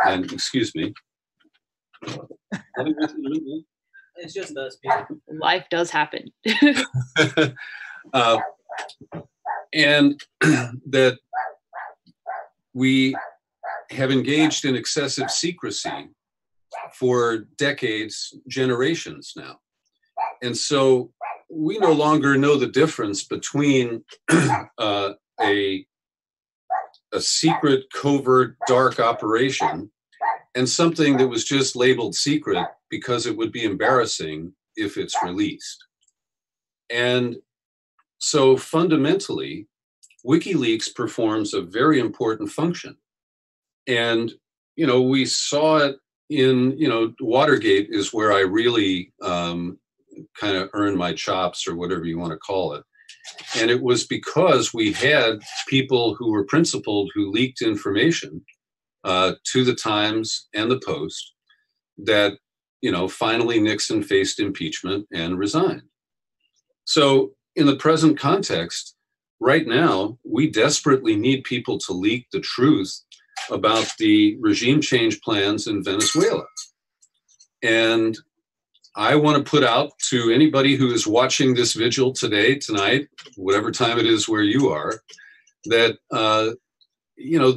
And excuse me. It's just us, people. Life does happen. And that we have engaged in excessive secrecy for decades, generations now. And so we no longer know the difference between a secret, covert, dark operation and something that was just labeled secret because it would be embarrassing if it's released. And so fundamentally, WikiLeaks performs a very important function. And, we saw it in, Watergate is where I really kind of earned my chops, or whatever you want to call it. And it was because we had people who were principled who leaked information to the Times and the Post that, finally Nixon faced impeachment and resigned. So in the present context, right now, we desperately need people to leak the truth about the regime change plans in Venezuela. And I want to put out to anybody who is watching this vigil tonight, whatever time it is where you are, that,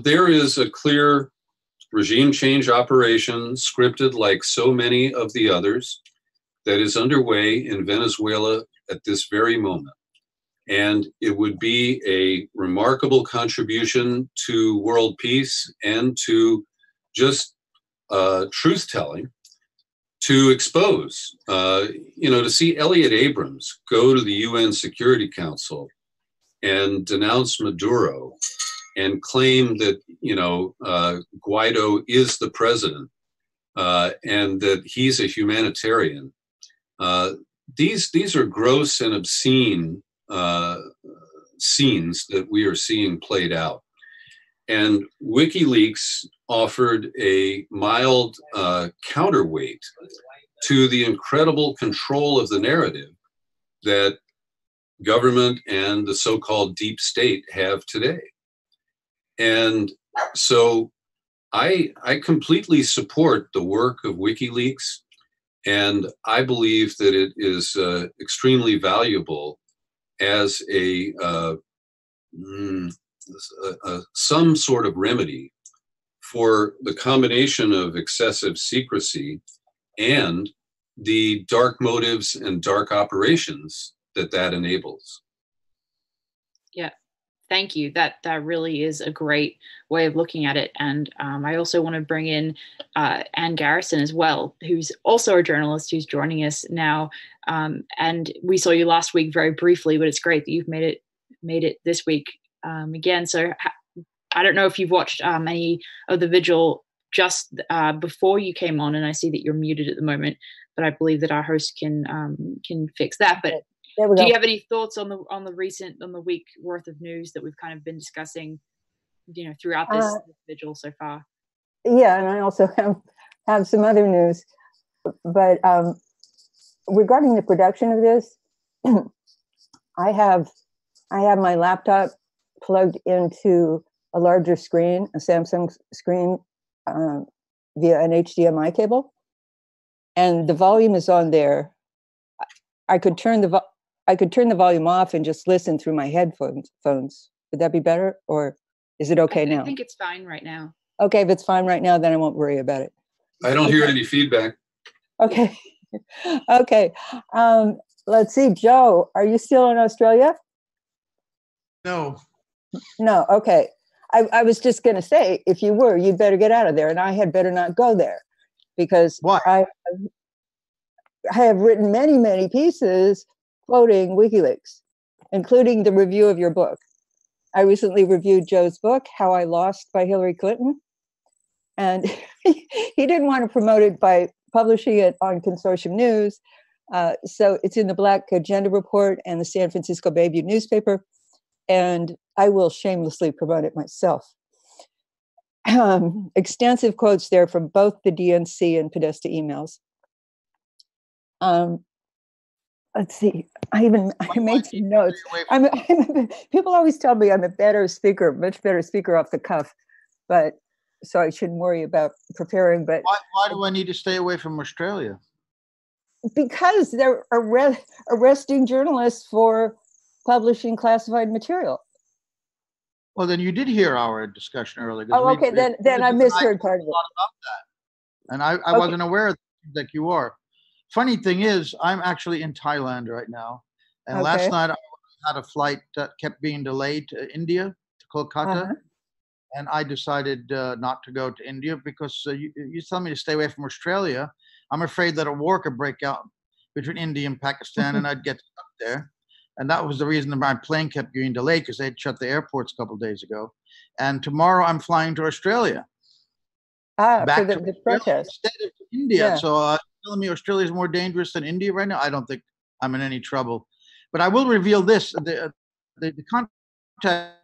there is a clear regime change operation scripted like so many of the others that is underway in Venezuela at this very moment. And it would be a remarkable contribution to world peace and to just truth-telling to expose, to see Elliot Abrams go to the UN Security Council and denounce Maduro and claim that, Guaido is the president and that he's a humanitarian. These are gross and obscene scenes that we are seeing played out. And WikiLeaks offered a mild counterweight to the incredible control of the narrative that government and the so-called deep state have today. And so I completely support the work of WikiLeaks, and I believe that it is extremely valuable as some sort of remedy for the combination of excessive secrecy and the dark motives and dark operations that enables. Yeah, thank you. That really is a great way of looking at it. And I also want to bring in Ann Garrison as well, who's also a journalist who's joining us now. And we saw you last week very briefly, but it's great that you've made it this week again. So I don't know if you've watched any of the Vigil just before you came on, and I see that you're muted at the moment, but I believe that our host can fix that. But do you have any thoughts on the week worth of news that we've kind of been discussing, throughout this Vigil so far? Yeah, and I also have some other news, but regarding the production of this, I have my laptop plugged into a larger screen, a Samsung screen, via an HDMI cable, and the volume is on there. I could turn the volume off and just listen through my headphones. Would that be better, or is it okay now? I think it's fine right now. Okay, if it's fine right now, then I won't worry about it. I don't hear any feedback. Okay. Okay. Let's see, Joe, are you still in Australia? No. No. Okay. I was just going to say, if you were, you'd better get out of there, and I had better not go there, because why? I have written many, many pieces quoting WikiLeaks, including the review of your book. I recently reviewed Joe's book, How I Lost by Hillary Clinton, and he didn't want to promote it by publishing it on Consortium News. So it's in the Black Agenda Report and the San Francisco Bayview newspaper, and I will shamelessly promote it myself. Extensive quotes there from both the DNC and Podesta emails. Let's see. I made some notes. People always tell me I'm a better speaker, much better speaker off the cuff, but so I shouldn't worry about preparing. But why do I need to stay away from Australia? Because they're arresting journalists for publishing classified material. Well, then you did hear our discussion earlier. Oh, okay. Then I misheard part of it. A lot about that, and I wasn't aware of that you are. Funny thing is, I'm actually in Thailand right now, and last night I had a flight that kept being delayed to India, to Kolkata, and I decided not to go to India because you tell me to stay away from Australia. I'm afraid that a war could break out between India and Pakistan, and I'd get stuck there. And that was the reason that my plane kept getting delayed, because they had shut the airports a couple of days ago. And tomorrow I'm flying to Australia. Back for the protest. Instead of India. Yeah. So telling me Australia is more dangerous than India right now? I don't think I'm in any trouble. But I will reveal this. The contact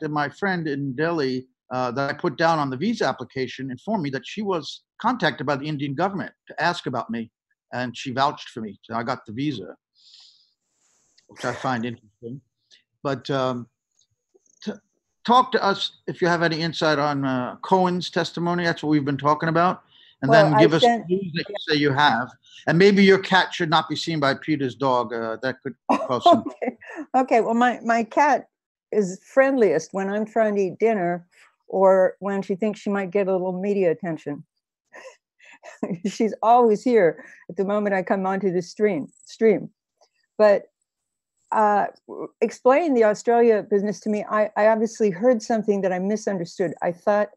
that my friend in Delhi that I put down on the visa application informed me that she was contacted by the Indian government to ask about me. And she vouched for me. So I got the visa, which I find interesting. But talk to us if you have any insight on Cohen's testimony. That's what we've been talking about. And then give us the news that you say you have. And maybe your cat should not be seen by Peter's dog. That could cause some... Okay. Well, my cat is friendliest when I'm trying to eat dinner or when she thinks she might get a little media attention. She's always here at the moment I come onto the stream. But explain the Australia business to me. I obviously heard something that I misunderstood. I thought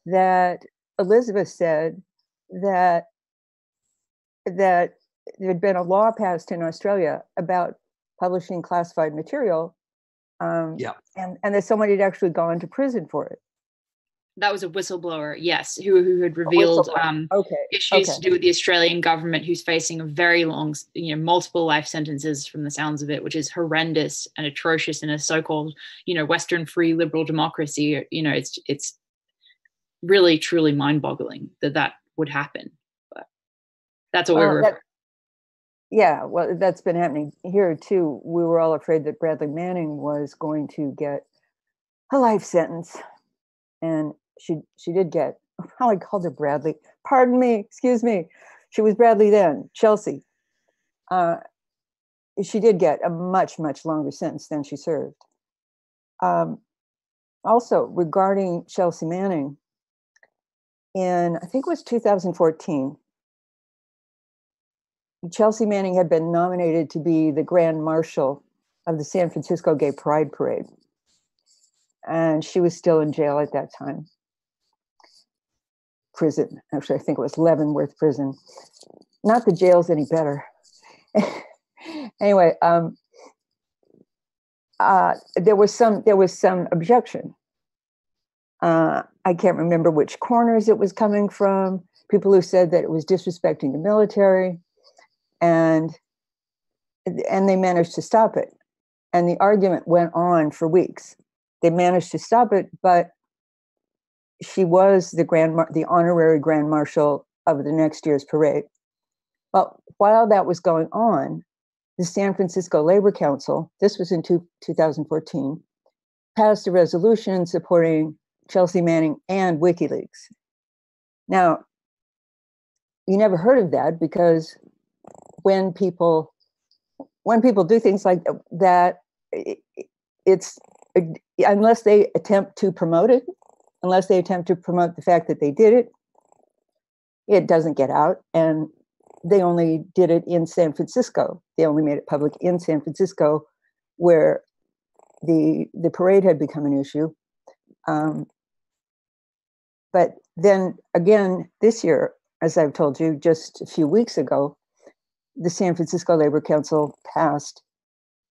that Elizabeth said that there had been a law passed in Australia about publishing classified material, and that someone had actually gone to prison for it. That was a whistleblower, yes, who had revealed issues to do with the Australian government, who's facing a very long, multiple life sentences from the sounds of it, which is horrendous and atrocious in a so-called, Western free liberal democracy. It's really, truly mind-boggling that would happen. But that's what we're. Yeah, well, that's been happening here too. We were all afraid that Bradley Manning was going to get a life sentence, and she did get. How I called her Bradley. Pardon me, excuse me. She was Bradley then, Chelsea. She did get a much, much longer sentence than she served. Also, regarding Chelsea Manning, in I think it was 2014. Chelsea Manning had been nominated to be the Grand Marshal of the San Francisco Gay Pride Parade. And she was still in jail at that time. Prison. Actually, I think it was Leavenworth Prison. Not the jail's any better. Anyway, there was some objection. I can't remember which corners it was coming from. People who said that it was disrespecting the military. And they managed to stop it. And the argument went on for weeks. They managed to stop it, but she was the honorary Grand Marshal of the next year's parade. Well, while that was going on, the San Francisco Labor Council, this was in 2014, passed a resolution supporting Chelsea Manning and WikiLeaks. Now, you never heard of that because when people do things like that, it's unless they attempt to promote it, unless they attempt to promote the fact that they did it, it doesn't get out. And they only did it in San Francisco. They only made it public in San Francisco, where the parade had become an issue. But then again, this year, as I've told you just a few weeks ago, the San Francisco Labor Council passed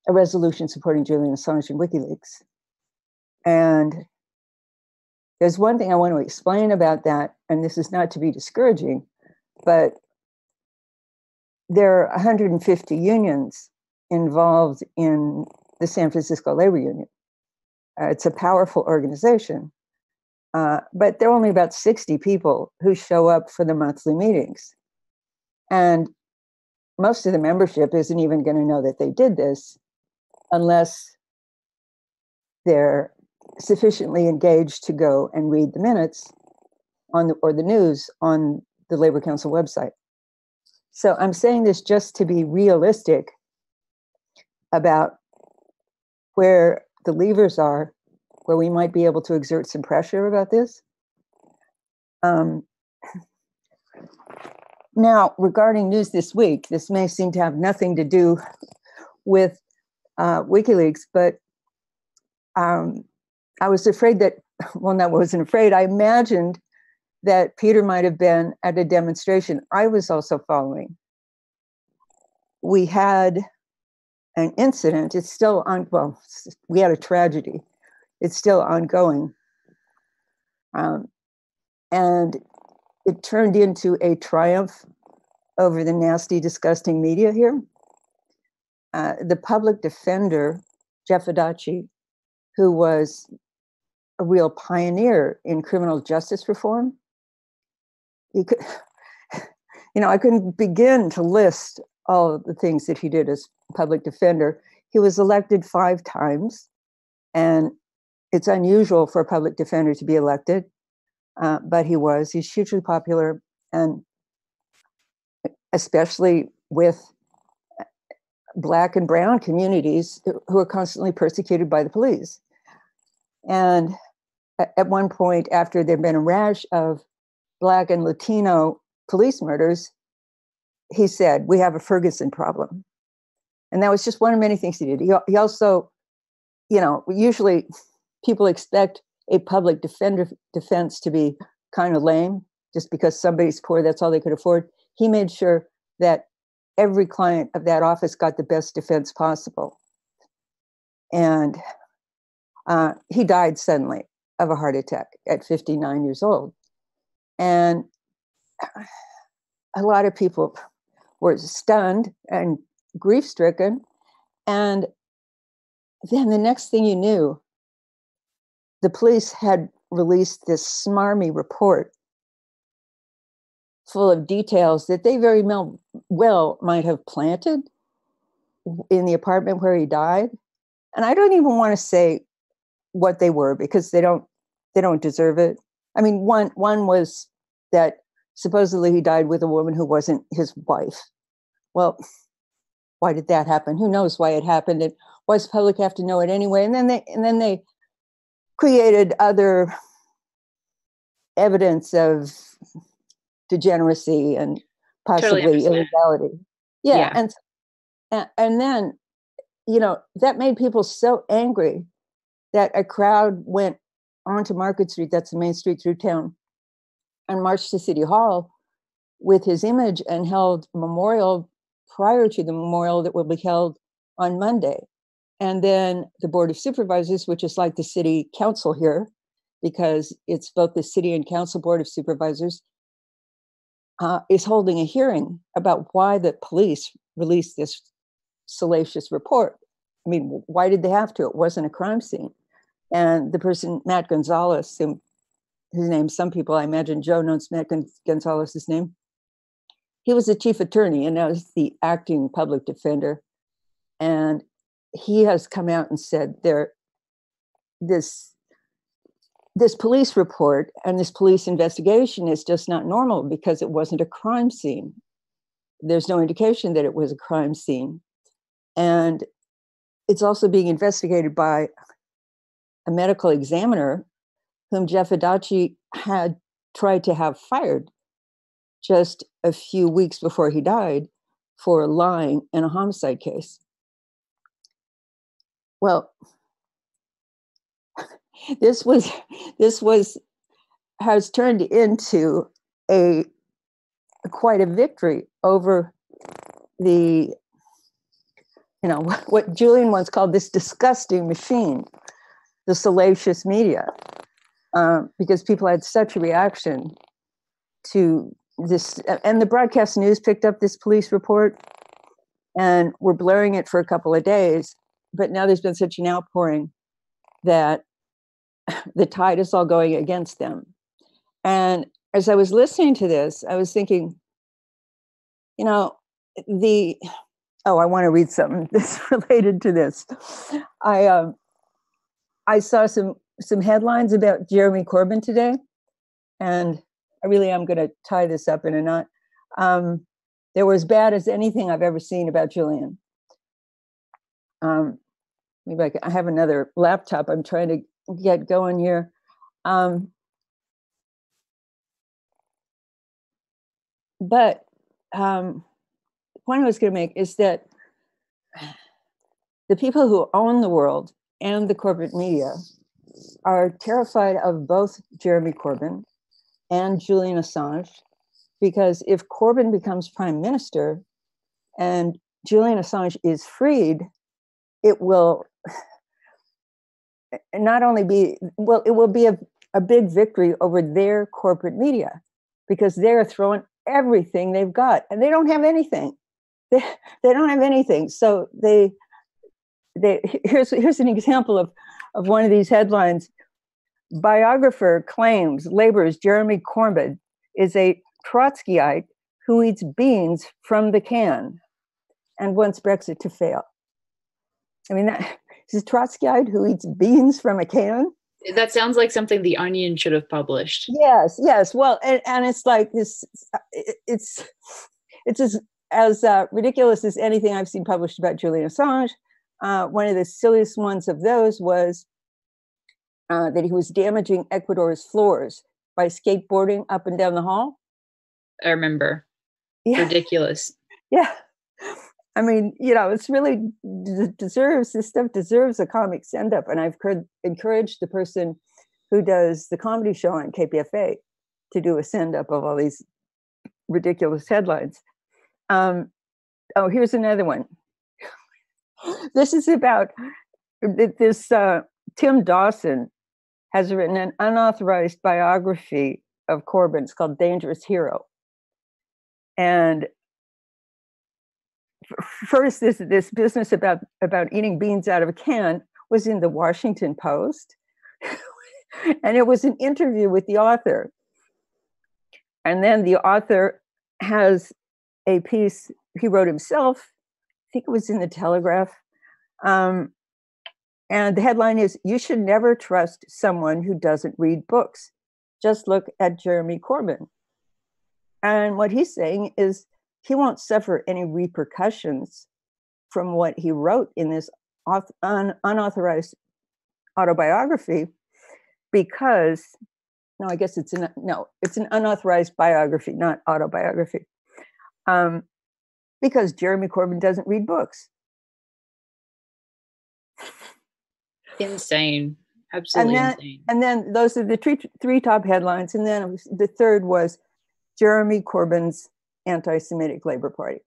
a resolution supporting Julian Assange and WikiLeaks. And there's one thing I want to explain about that, and this is not to be discouraging, but there are 150 unions involved in the San Francisco Labor Union. It's a powerful organization, but there are only about 60 people who show up for the monthly meetings. And most of the membership isn't even going to know that they did this unless they're sufficiently engaged to go and read the minutes or the news on the Labor Council website. So I'm saying this just to be realistic about where the levers are, where we might be able to exert some pressure about this. Now, regarding news this week, this may seem to have nothing to do with WikiLeaks, but I was afraid that, well, I wasn't afraid. I imagined that Peter might have been at a demonstration I was also following. We had an incident. It's still on, well, we had a tragedy. It's still ongoing. And it turned into a triumph over the nasty, disgusting media here. The public defender, Jeff Adachi, who was a real pioneer in criminal justice reform. He could, I couldn't begin to list all of the things that he did as public defender. He was elected 5 times, and it's unusual for a public defender to be elected, but he was. He's hugely popular, and especially with Black and brown communities who are constantly persecuted by the police. And at one point, after there'd been a rash of Black and Latino police murders, he said, "We have a Ferguson problem." And that was just one of many things he did. He also, usually people expect a public defense to be kind of lame, just because somebody's poor, that's all they could afford. He made sure that every client of that office got the best defense possible. And he died suddenly. of a heart attack at 59 years old. And a lot of people were stunned and grief-stricken. And then the next thing you knew, the police had released this smarmy report full of details that they very well might have planted in the apartment where he died. And I don't even want to say what they were, because they don't deserve it. I mean, one was that supposedly he died with a woman who wasn't his wife. Well, why did that happen? Who knows why it happened? And why does the public have to know it anyway? And then they created other evidence of degeneracy and possibly illegality. Yeah. And then, that made people so angry that a crowd went onto Market Street, that's the main street through town, and marched to City Hall with his image and held a memorial prior to the memorial that will be held on Monday. And then the Board of Supervisors, which is like the city council here, because it's both the city and council Board of Supervisors, is holding a hearing about why the police released this salacious report. I mean, why did they have to? It wasn't a crime scene. And the person, Matt Gonzalez, his name, some people, I imagine Joe knows Matt Gonzalez's name. He was the chief attorney and now he's the acting public defender. And he has come out and said this police report and this police investigation is just not normal because it wasn't a crime scene. There's no indication that it was a crime scene. And it's also being investigated by a medical examiner whom Jeff Adachi had tried to have fired just a few weeks before he died for lying in a homicide case. Well, this has turned into quite a victory over the, what Julian once called this disgusting machine, the salacious media, because people had such a reaction to this. And the broadcast news picked up this police report and were blaring it for a couple of days. But now there's been such an outpouring that the tide is all going against them. And as I was listening to this, I was thinking, I want to read something that's related to this. I saw some headlines about Jeremy Corbyn today, and I really am going to tie this up in a knot. They were as bad as anything I've ever seen about Julian. Maybe I have another laptop I'm trying to get going here. But the point I was going to make is that the people who own the world and the corporate media are terrified of both Jeremy Corbyn and Julian Assange, because if Corbyn becomes prime minister and Julian Assange is freed, it will not only be, well, it will be a big victory over their corporate media, because they're throwing everything they've got and they don't have anything. They don't have anything. So here's an example of one of these headlines. Biographer claims Labor's Jeremy Corbyn is a Trotskyite who eats beans from the can and wants Brexit to fail. I mean, that is a Trotskyite who eats beans from a can. That sounds like something The Onion should have published. Yes. Well, and it's like this. It's as ridiculous as anything I've seen published about Julian Assange. One of the silliest ones of those was that he was damaging Ecuador's floors by skateboarding up and down the hall. I remember. Yeah. Ridiculous. Yeah. I mean, it's really this stuff deserves a comic send-up. And I've encouraged the person who does the comedy show on KPFA to do a send-up of all these ridiculous headlines. Here's another one. This is about this Tim Dawson, has written an unauthorized biography of Corbyn. It's called Dangerous Hero. And first, this business about eating beans out of a can was in the Washington Post. And it was an interview with the author. And then the author has a piece he wrote himself. I think it was in the Telegraph. And the headline is, "You should never trust someone who doesn't read books. Just look at Jeremy Corbyn." And what he's saying is he won't suffer any repercussions from what he wrote in this unauthorized autobiography because, no, I guess it's an unauthorized biography, not autobiography, because Jeremy Corbyn doesn't read books. Insane. Absolutely insane. And then those are the three top headlines. And then the third was Jeremy Corbyn's anti-Semitic Labor Party.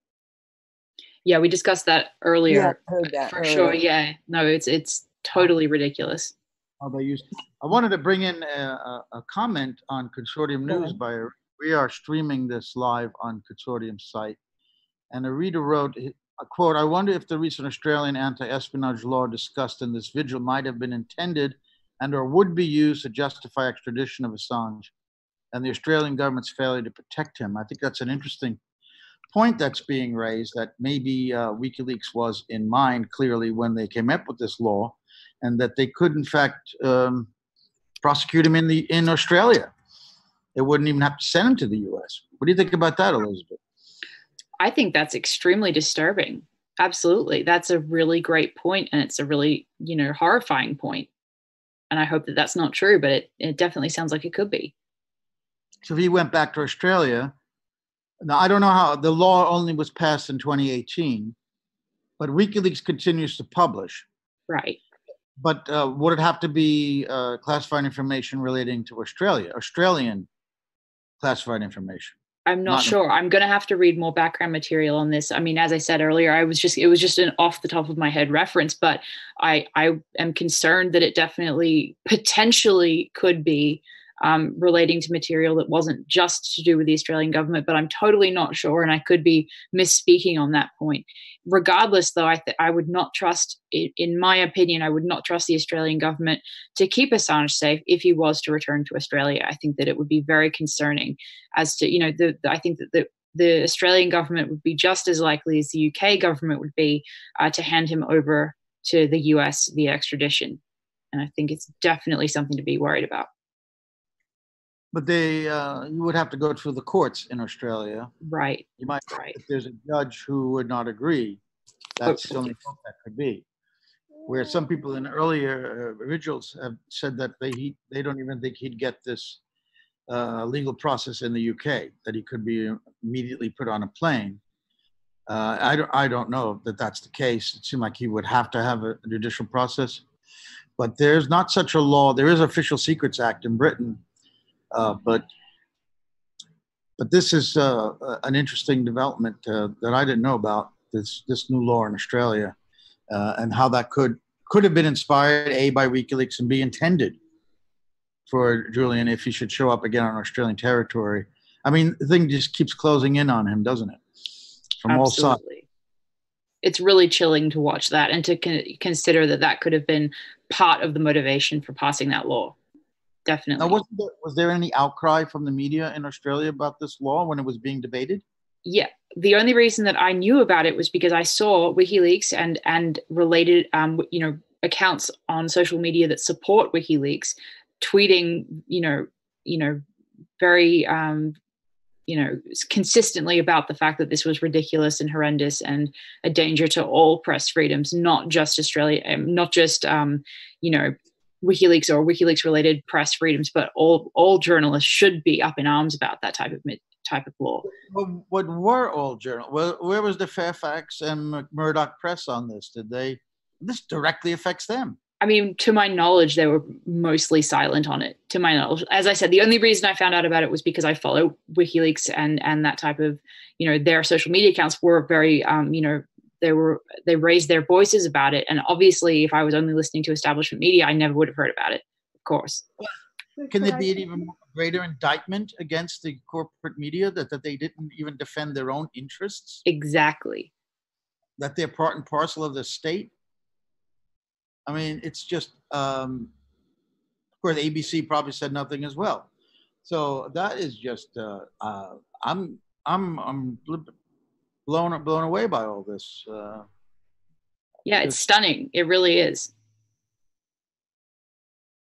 Yeah, we discussed that earlier. Yeah, I heard that for earlier. sure. Yeah, no, it's totally ridiculous. I wanted to bring in a comment on Consortium News. We are streaming this live on Consortium's site. And a reader wrote, a quote, "I wonder if the recent Australian anti-espionage law discussed in this vigil might have been intended and or would be used to justify extradition of Assange and the Australian government's failure to protect him." I think that's an interesting point that's being raised, that maybe WikiLeaks was in mind clearly when they came up with this law, and that they could in fact prosecute him in Australia. They wouldn't even have to send him to the US. What do you think about that, Elizabeth? I think that's extremely disturbing. Absolutely. That's a really great point, and it's a really, horrifying point. And I hope that that's not true, but it definitely sounds like it could be. So if he went back to Australia, now I don't know how, the law only was passed in 2018, but WikiLeaks continues to publish. Right. But would it have to be classified information relating to Australian classified information? I'm not sure. I'm going to have to read more background material on this. I mean, as I said earlier, it was just an off the top of my head reference, but I am concerned that it definitely potentially could be relating to material that wasn't just to do with the Australian government, but I'm totally not sure, and I could be misspeaking on that point. Regardless, though, I would not trust, in my opinion, I would not trust the Australian government to keep Assange safe if he was to return to Australia. I think that it would be very concerning as to, I think that the Australian government would be just as likely as the UK government would be to hand him over to the US via extradition. And I think it's definitely something to be worried about. But you would have to go through the courts in Australia. Right. You might, if there's a judge who would not agree, that's the only hope that could be. Where some people in earlier vigils have said that they don't even think he'd get this legal process in the UK, that he could be immediately put on a plane. I don't know that that's the case. It seemed like he would have to have a judicial process. But there's not such a law. There is Official Secrets Act in Britain. But this is an interesting development that I didn't know about, this new law in Australia, and how that could have been inspired, A, by WikiLeaks, and B, intended for Julian if he should show up again on Australian territory. I mean, the thing just keeps closing in on him, doesn't it? From all sides. It's really chilling to watch that and to consider that could have been part of the motivation for passing that law. Definitely. Now, was there any outcry from the media in Australia about this law when it was being debated? Yeah. The only reason that I knew about it was because I saw WikiLeaks and related, accounts on social media that support WikiLeaks tweeting, very, consistently about the fact that this was ridiculous and horrendous and a danger to all press freedoms, not just Australia, not just, WikiLeaks or WikiLeaks related press freedoms, but all journalists should be up in arms about that type of law. Well, what were all journalists? Well, where was the Fairfax and Murdoch press on this? This directly affects them? I mean, to my knowledge, they were mostly silent on it. To my knowledge, as I said, the only reason I found out about it was because I follow WikiLeaks and that type of, their social media accounts were very, they raised their voices about it. And obviously, if I was only listening to establishment media, I never would have heard about it. course. Can there be an even greater indictment against the corporate media that they didn't even defend their own interests? Exactly. That they're part and parcel of the state? I mean, it's just, of course, ABC probably said nothing as well. So that is just, I'm blown away by all this. Yeah, it's stunning. It really is.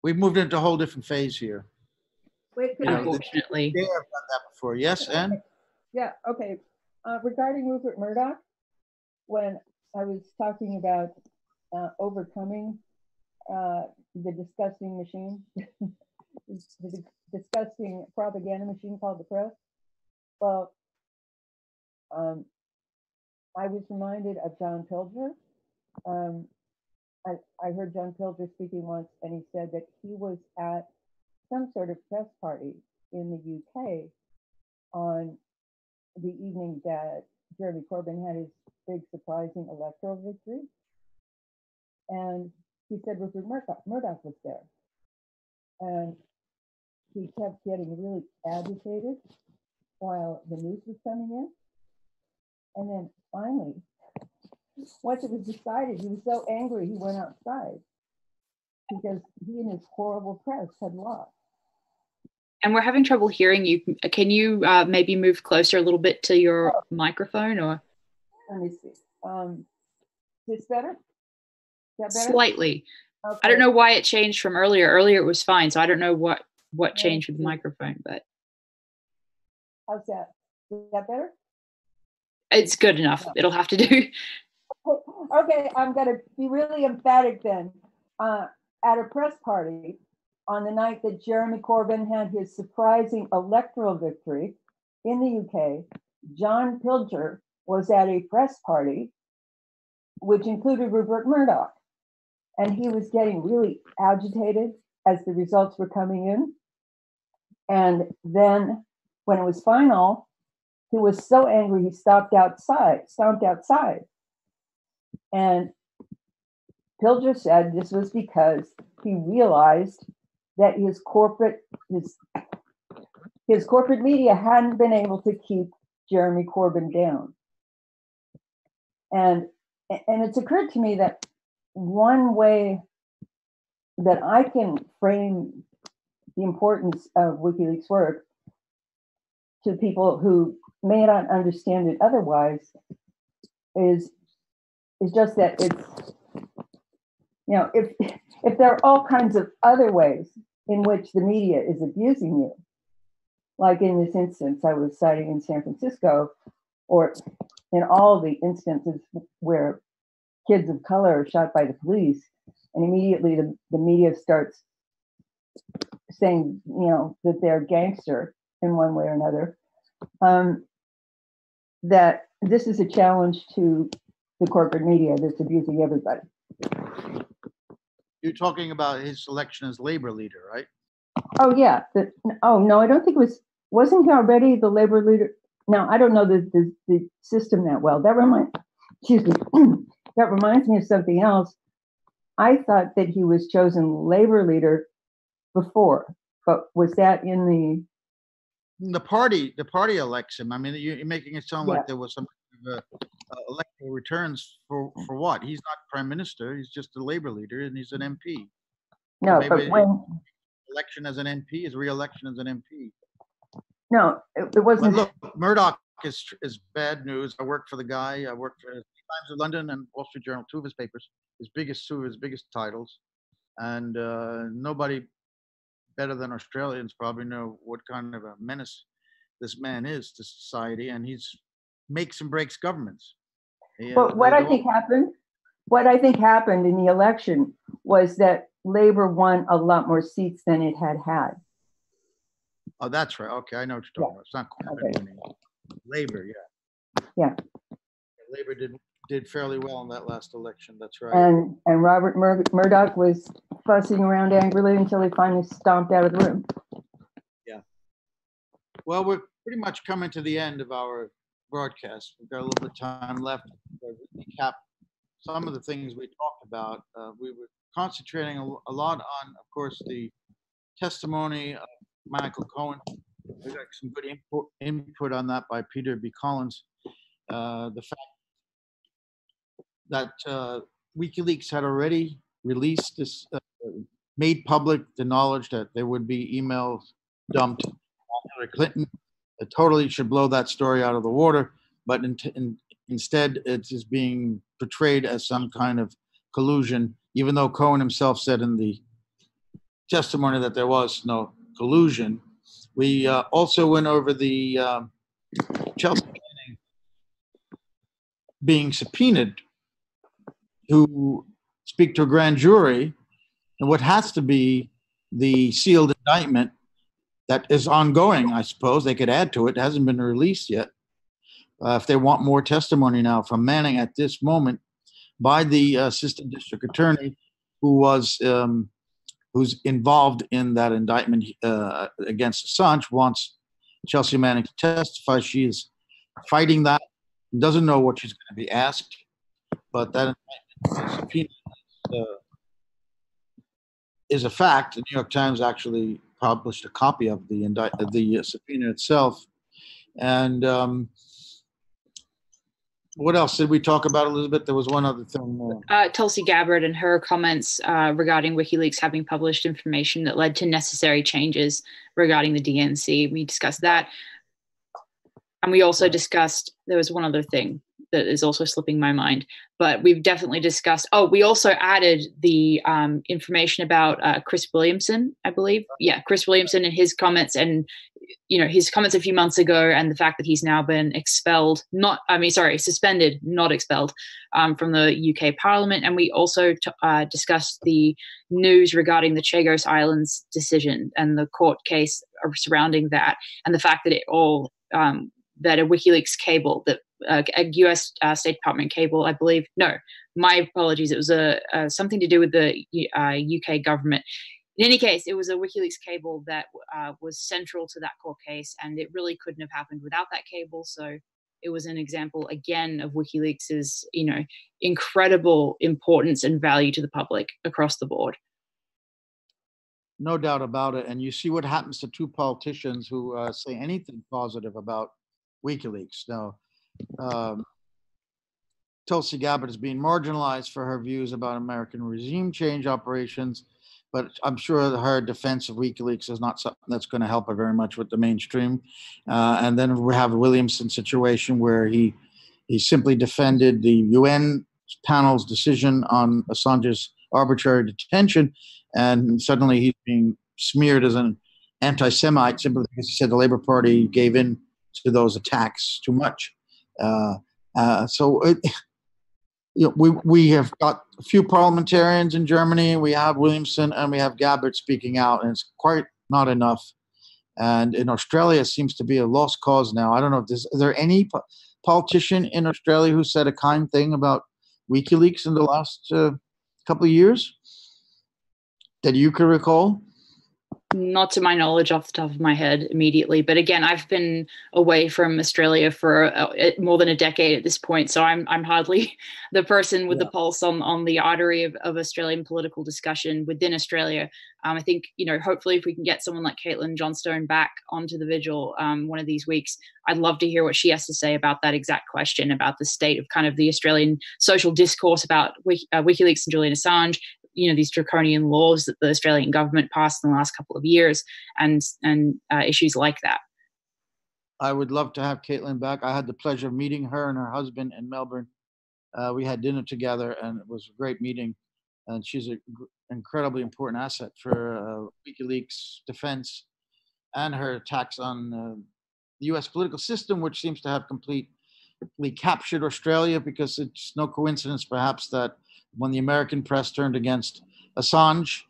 We've moved into a whole different phase here. Wait, unfortunately. Yeah, I've done that before. Yes, Anne? Yeah, okay. Regarding Rupert Murdoch, when I was talking about overcoming the disgusting machine, the disgusting propaganda machine called the press, well, I was reminded of John Pilger. I heard John Pilger speaking once, and he said that he was at some sort of press party in the UK on the evening that Jeremy Corbyn had his big surprising electoral victory. And he said Rupert Murdoch was there. And he kept getting really agitated while the news was coming in. And then finally, once it was decided, he was so angry he went outside because he and his horrible press had lost. And we're having trouble hearing you. Can you maybe move closer a little bit to your microphone, or? Let me see. This better? Is that better? Slightly. Okay. I don't know why it changed from earlier. Earlier it was fine, so I don't know what changed with the microphone, but. How's that? Is that better? It's good enough. No. It'll have to do. Okay, I'm going to be really emphatic then. At a press party on the night that Jeremy Corbyn had his surprising electoral victory in the UK, John Pilger was at a press party which included Rupert Murdoch. And he was getting really agitated as the results were coming in. And then when it was final, he was so angry he stomped outside. And Pilger said this was because he realized that his corporate media hadn't been able to keep Jeremy Corbyn down. And it's occurred to me that one way that I can frame the importance of WikiLeaks work to people who may not understand it otherwise is just that it's, if there are all kinds of other ways in which the media is abusing you, like in this instance I was citing in San Francisco, or in all the instances where kids of color are shot by the police, and immediately the media starts saying, that they're gangster in one way or another, that this is a challenge to the corporate media that's abusing everybody. You're talking about his election as labor leader, right? Oh, yeah. No, I don't think wasn't he already the labor leader? No, I don't know the system that well. That reminds me of something else. I thought that he was chosen labor leader before, but was that in the party elects him? I mean, you're making it sound like there was some kind of electoral returns for what? He's not prime minister. He's just a labor leader, and he's an MP. No, so but when election as an MP, his re-election as an MP. No, it wasn't. But look, Murdoch is bad news. I worked for the guy. I worked for the Times of London and Wall Street Journal, two of his papers, two of his biggest titles, and nobody better than Australians probably know what kind of a menace this man is to society, and he's makes and breaks governments. But what I think happened in the election was that Labor won a lot more seats than it had. Oh, that's right. Okay, I know what you're talking about. It's not Corbyn winning. Labor, yeah. Labor did fairly well in that last election. That's right. And Robert Murdoch was fussing around angrily until he finally stomped out of the room. Yeah. Well, we're pretty much coming to the end of our broadcast. We've got a little bit of time left to recap some of the things we talked about. We were concentrating a lot on, of course, the testimony of Michael Cohen. We got some good input on that by Peter B. Collins. The fact that WikiLeaks had already released this, made public the knowledge that there would be emails dumped on Hillary Clinton. It totally should blow that story out of the water, but instead it is being portrayed as some kind of collusion, even though Cohen himself said in the testimony that there was no collusion. We also went over the Chelsea Manning being subpoenaed to speak to a grand jury and what has to be the sealed indictment that is ongoing, I suppose. They could add to it. It hasn't been released yet. If they want more testimony now from Manning at this moment by the assistant district attorney who was who's involved in that indictment against Assange, wants Chelsea Manning to testify. She is fighting that, doesn't know what she's going to be asked, but that subpoena is a fact. The New York Times actually published a copy of the subpoena itself. And what else did we talk about, Elizabeth? There was one other thing. Tulsi Gabbard and her comments regarding WikiLeaks having published information that led to necessary changes regarding the DNC. We discussed that. And we also discussed, there was one other thing that is also slipping my mind, but we've definitely discussed, we also added the information about Chris Williamson, I believe. Yeah, Chris Williamson and his comments, and his comments a few months ago, and the fact that he's now been suspended, not expelled, from the UK Parliament. And we also discussed the news regarding the Chagos Islands decision and the court case surrounding that, and the fact that it all that a WikiLeaks cable, that a US State Department cable, I believe. No, my apologies. It was something to do with the UK government. In any case, it was a WikiLeaks cable that was central to that court case, and it really couldn't have happened without that cable. So it was an example, again, of WikiLeaks' incredible importance and value to the public across the board. No doubt about it. And you see what happens to two politicians who say anything positive about WikiLeaks. Now, Tulsi Gabbard is being marginalized for her views about American regime change operations, but I'm sure her defense of WikiLeaks is not something that's going to help her very much with the mainstream. And then we have a Williamson situation where he simply defended the UN panel's decision on Assange's arbitrary detention, and suddenly he's being smeared as an anti-Semite simply because he said the Labour Party gave in to those attacks too much. We have got a few parliamentarians in Germany. We have Williamson and we have Gabbard speaking out, and it's quite not enough. And in Australia, it seems to be a lost cause now. I don't know if is there any politician in Australia who said a kind thing about WikiLeaks in the last couple of years that you could recall? Not to my knowledge off the top of my head immediately. But again, I've been away from Australia for more than a decade at this point. So I'm hardly the person with the pulse on the artery of Australian political discussion within Australia. I think, hopefully if we can get someone like Caitlin Johnstone back onto the Vigil one of these weeks, I'd love to hear what she has to say about that exact question, about the state of kind of the Australian social discourse about WikiLeaks and Julian Assange, these draconian laws that the Australian government passed in the last couple of years, and issues like that. I would love to have Caitlin back. I had the pleasure of meeting her and her husband in Melbourne. We had dinner together, and it was a great meeting. And she's an incredibly important asset for WikiLeaks defense and her attacks on the U.S. political system, which seems to have completely captured Australia, because it's no coincidence, perhaps, that when the American press turned against Assange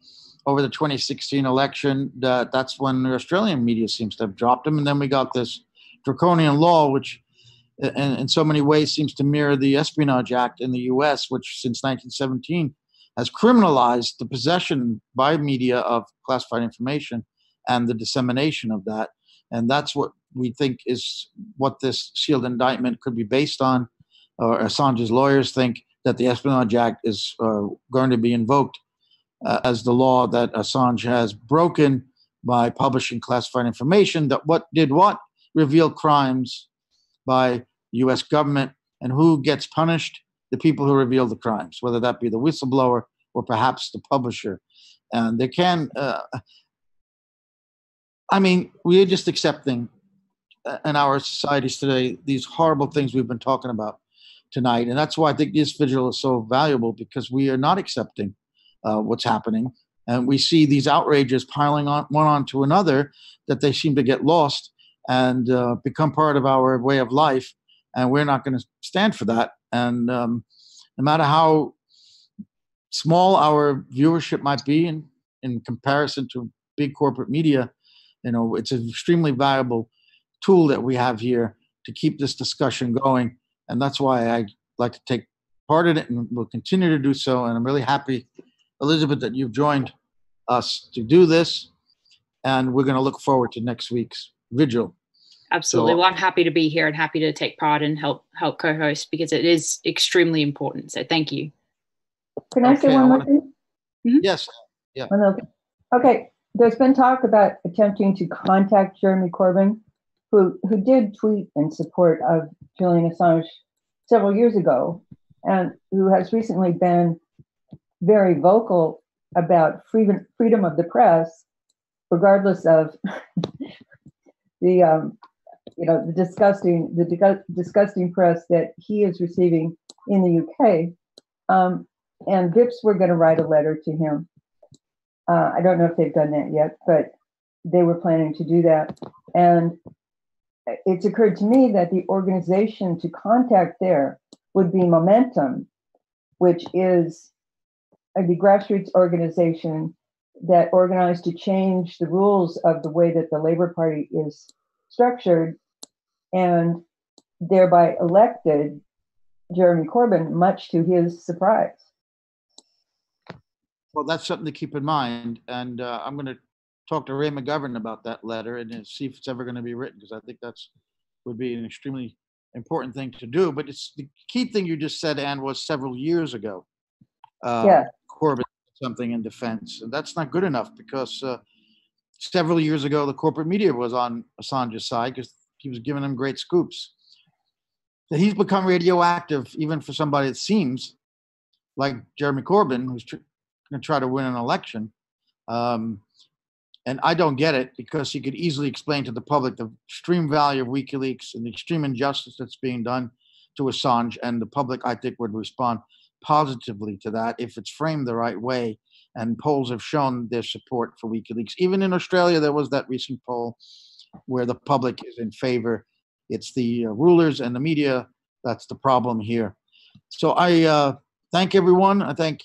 over the 2016 election, that's when the Australian media seems to have dropped him. And then we got this draconian law, which in so many ways seems to mirror the Espionage Act in the US, which since 1917 has criminalized the possession by media of classified information and the dissemination of that. And that's what we think is what this sealed indictment could be based on, or Assange's lawyers think that the Espionage Act is going to be invoked as the law that Assange has broken by publishing classified information that did what? Reveal crimes by U.S. government. And who gets punished? The people who reveal the crimes, whether that be the whistleblower or perhaps the publisher. And they can, we are just accepting in our societies today these horrible things we've been talking about tonight. And that's why I think this vigil is so valuable, because we are not accepting what's happening. And we see these outrages piling on one onto another, that they seem to get lost and become part of our way of life. And we're not going to stand for that. And no matter how small our viewership might be in comparison to big corporate media, it's an extremely valuable tool that we have here to keep this discussion going. And that's why I like to take part in it, and will continue to do so. And I'm really happy, Elizabeth, that you've joined us to do this. And we're going to look forward to next week's vigil. Absolutely. Well, I'm happy to be here and happy to take part and help co-host, because it is extremely important. So thank you. Can I say one more thing? Mm-hmm. Yes. Yeah. Okay. There's been talk about attempting to contact Jeremy Corbyn, who did tweet in support of Julian Assange several years ago, and who has recently been very vocal about freedom of the press, regardless of the disgusting press that he is receiving in the UK. And VIPs were going to write a letter to him. I don't know if they've done that yet, but they were planning to do that. And it's occurred to me that the organization to contact there would be Momentum, which is the grassroots organization that organized to change the rules of the way that the Labour Party is structured, and thereby elected Jeremy Corbyn, much to his surprise. Well, that's something to keep in mind. And I'm going to talk to Ray McGovern about that letter and see if it's ever going to be written, because I think would be an extremely important thing to do. But it's the key thing you just said, Anne, was several years ago. Corbyn did something in defense. And that's not good enough, because several years ago, the corporate media was on Assange's side because he was giving them great scoops. So he's become radioactive, even for somebody that seems like Jeremy Corbyn, who's going to try to win an election. And I don't get it, because he could easily explain to the public the extreme value of WikiLeaks and the extreme injustice that's being done to Assange. And the public, I think, would respond positively to that if it's framed the right way. And polls have shown their support for WikiLeaks. Even in Australia, there was that recent poll where the public is in favor. It's the rulers and the media that's the problem here. So I thank everyone. I thank.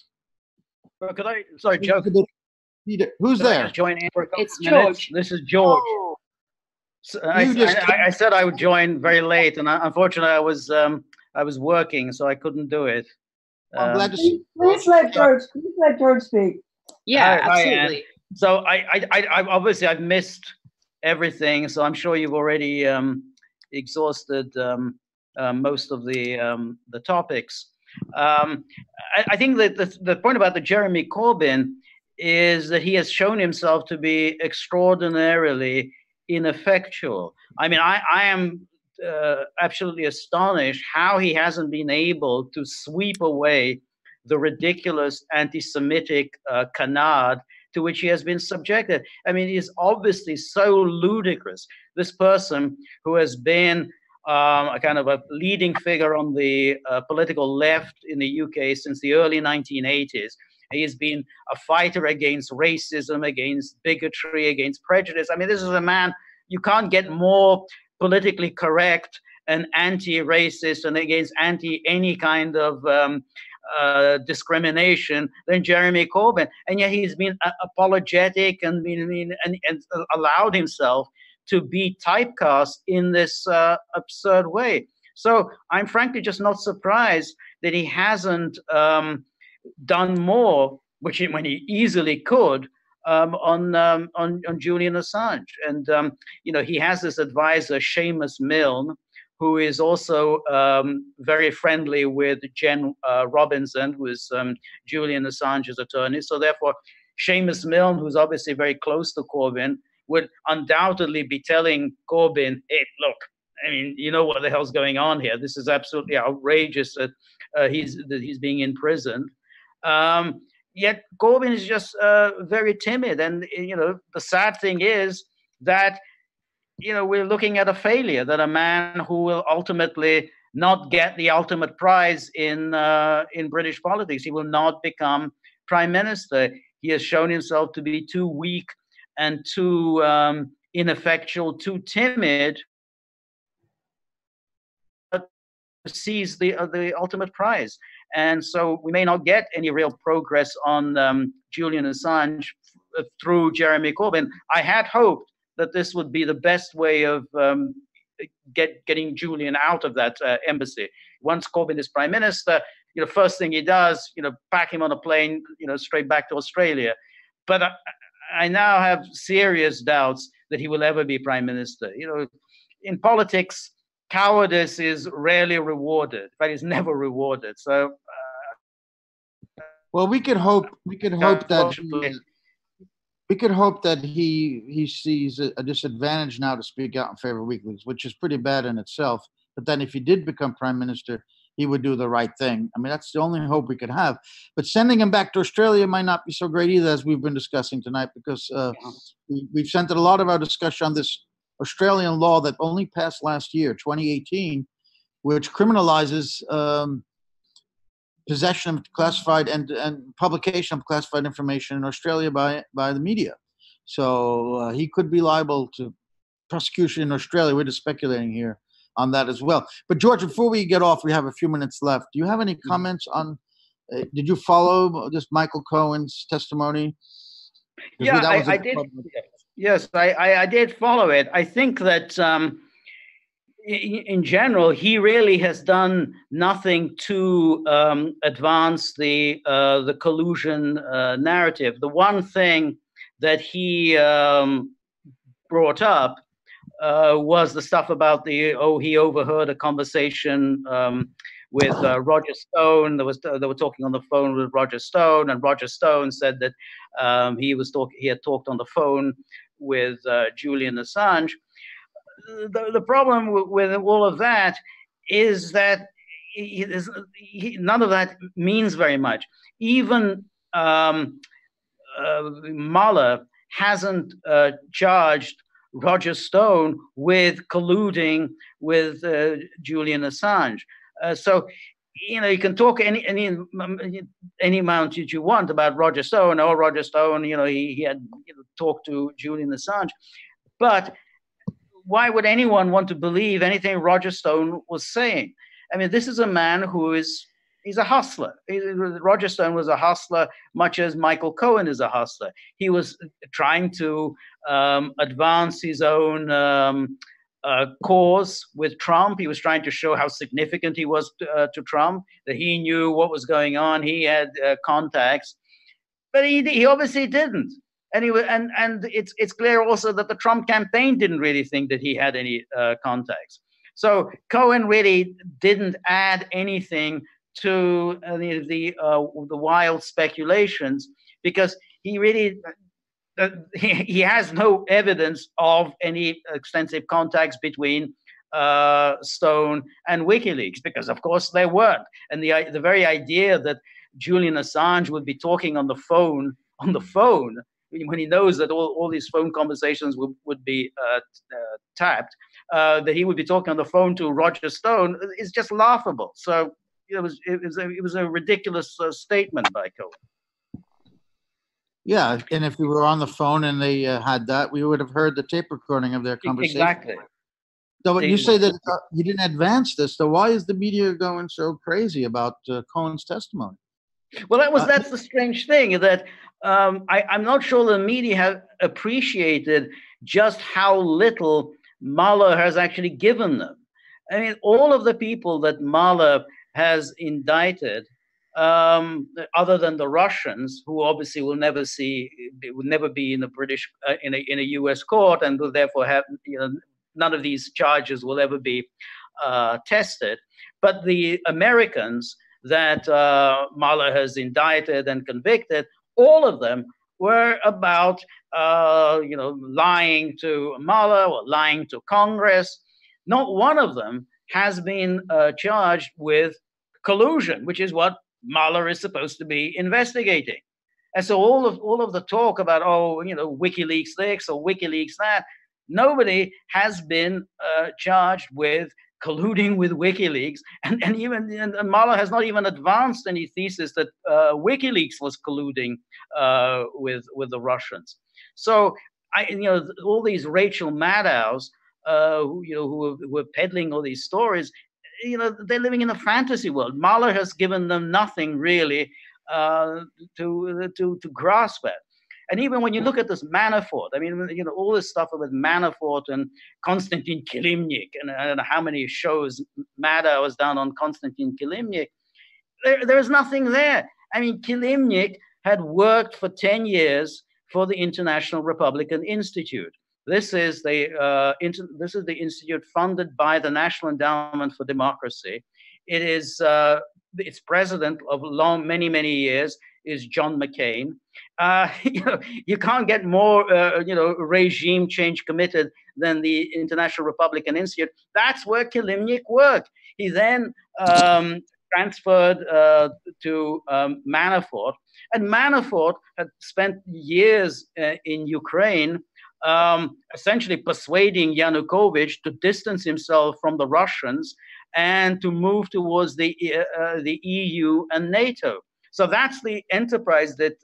Well, sorry, Joe. Who's there? Join in for a couple it's of minutes. George. This is George. Oh. So I said I would join very late, and unfortunately, I was working, so I couldn't do it. I'm glad to see. Please let George speak. Yeah, Hi, absolutely. Anne. So I obviously I've missed everything, so I'm sure you've already exhausted most of the topics. I think that the point about the Jeremy Corbyn is that he has shown himself to be extraordinarily ineffectual. I mean, I am absolutely astonished how he hasn't been able to sweep away the ridiculous anti-Semitic canard to which he has been subjected. I mean, he's obviously so ludicrous. This person who has been a kind of a leading figure on the political left in the UK since the early 1980s. He has been a fighter against racism, against bigotry, against prejudice. I mean, this is a man, you can't get more politically correct and anti-racist and against any kind of discrimination than Jeremy Corbyn. And yet he's been apologetic and allowed himself to be typecast in this absurd way. So I'm frankly just not surprised that he hasn't done more, when he easily could, on Julian Assange. And he has this advisor, Seamus Milne, who is also very friendly with Jen Robinson, who is Julian Assange's attorney. So therefore, Seamus Milne, who's obviously very close to Corbyn, would undoubtedly be telling Corbyn, hey, look, I mean, you know what the hell's going on here. This is absolutely outrageous that he's being imprisoned. Yet Corbyn is just very timid. And, you know, the sad thing is that, you know, we're looking at a failure, that a man who will ultimately not get the ultimate prize in British politics, he will not become prime minister. He has shown himself to be too weak and too ineffectual, too timid to seize the ultimate prize. And so we may not get any real progress on Julian Assange through Jeremy Corbyn. I had hoped that this would be the best way of getting Julian out of that embassy. Once Corbyn is prime minister, you know, first thing he does, you know, pack him on a plane, you know, straight back to Australia. But I now have serious doubts that he will ever be prime minister. You know, in politics, cowardice is rarely rewarded. In fact, it's never rewarded. So, well, we could hope that. We could hope that he sees a disadvantage now to speak out in favor of WikiLeaks, which is pretty bad in itself. But then if he did become prime minister, he would do the right thing. I mean, that's the only hope we could have. But sending him back to Australia might not be so great either, as we've been discussing tonight, because we've centered a lot of our discussion on this Australian law that only passed last year, 2018, which criminalizes possession of classified and publication of classified information in Australia by the media. So he could be liable to prosecution in Australia. We're just speculating here on that as well. But George, before we get off, we have a few minutes left. Do you have any comments on, did you follow this Michael Cohen's testimony? Yeah, I did. Yes, I did follow it. I think that in general, he really has done nothing to advance the collusion narrative. The one thing that he brought up was the stuff about he overheard a conversation with Roger Stone. They were talking on the phone with Roger Stone, and Roger Stone said that he had talked on the phone with Julian Assange. The problem with all of that is that none of that means very much. Even Mueller hasn't charged Roger Stone with colluding with Julian Assange. So, you know, you can talk any amount that you want about Roger Stone. Oh, Roger Stone, you know, he had talked to Julian Assange, but why would anyone want to believe anything Roger Stone was saying? I mean, this is a man he's a hustler. Roger Stone was a hustler, much as Michael Cohen is a hustler. He was trying to advance his own cause with Trump. He was trying to show how significant he was to Trump, that he knew what was going on. He had contacts, but he obviously didn't. Anyway, and it's clear also that the Trump campaign didn't really think that he had any contacts. So Cohen really didn't add anything to the wild speculations, because he really he has no evidence of any extensive contacts between Stone and WikiLeaks, because of course there weren't. And the very idea that Julian Assange would be talking on the phone when he knows that all these phone conversations would be tapped, that he would be talking on the phone to Roger Stone is just laughable. So it was a ridiculous statement by Cohen. Yeah, and if we were on the phone and they had that, we would have heard the tape recording of their conversation. Exactly. So you say that you didn't advance this. So why is the media going so crazy about Cohen's testimony? Well, that's the strange thing, that I'm not sure the media have appreciated just how little Mueller has actually given them. I mean, all of the people that Mueller has indicted, other than the Russians, who obviously will never be in a British in a U.S. court, and will therefore have, none of these charges will ever be tested. But the Americans that Mueller has indicted and convicted, all of them were about lying to Mueller or lying to Congress. Not one of them has been charged with collusion, which is what Mueller is supposed to be investigating. And so all of the talk about, WikiLeaks this or WikiLeaks that, nobody has been charged with colluding with WikiLeaks, and Mueller has not even advanced any thesis that WikiLeaks was colluding with the Russians. So all these Rachel Maddows, who are peddling all these stories, they're living in a fantasy world. Mueller has given them nothing really to grasp at. And even when you look at this Manafort, all this stuff about Manafort and Konstantin Kilimnik, and how many shows Maddow has done on Konstantin Kilimnik, there's nothing there. Kilimnik had worked for 10 years for the International Republican Institute. This is the institute funded by the National Endowment for Democracy. It is its president of many years is John McCain. You can't get more regime change committed than the International Republican Institute. That's where Kilimnik worked. He then transferred to Manafort, and Manafort had spent years in Ukraine, essentially persuading Yanukovych to distance himself from the Russians and to move towards the EU and NATO. So that's the enterprise that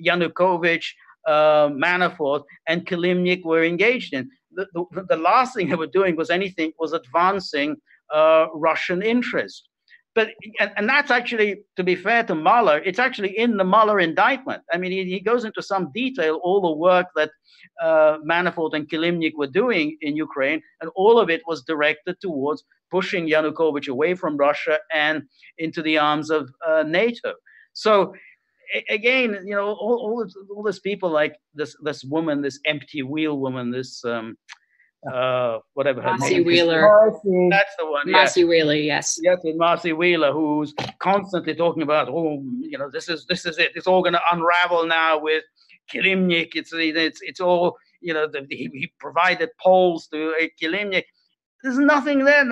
Yanukovych, Manafort, and Kilimnik were engaged in. The last thing they were doing was advancing Russian interest. And that's actually, to be fair to Mueller, it's actually in the Mueller indictment. He goes into some detail, all the work that Manafort and Kilimnik were doing in Ukraine, and all of it was directed towards pushing Yanukovych away from Russia and into the arms of NATO. So again, all these people like this woman, this empty wheel woman, this whatever her Marcy name Wheeler. is. That's the one. Marcy yeah. Wheeler, yes. Yes, with Marcy Wheeler, who's constantly talking about, this is it. It's all going to unravel now with Kilimnik. It's all, he provided polls to Kilimnik. There's nothing there.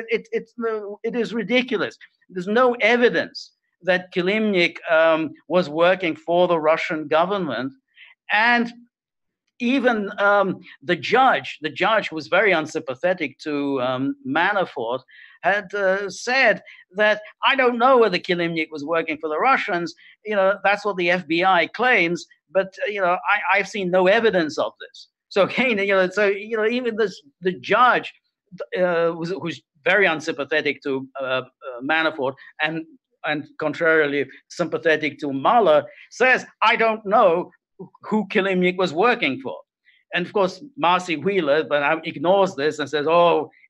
It is ridiculous. There's no evidence that Kilimnik was working for the Russian government. And even the judge was very unsympathetic to Manafort, had said that, I don't know whether Kilimnik was working for the Russians. That's what the FBI claims, but I've seen no evidence of this. So again, even the judge who's very unsympathetic to Manafort and contrarily sympathetic to Mueller, says, I don't know who Kilimnik was working for. And of course, Marcy Wheeler ignores this and says,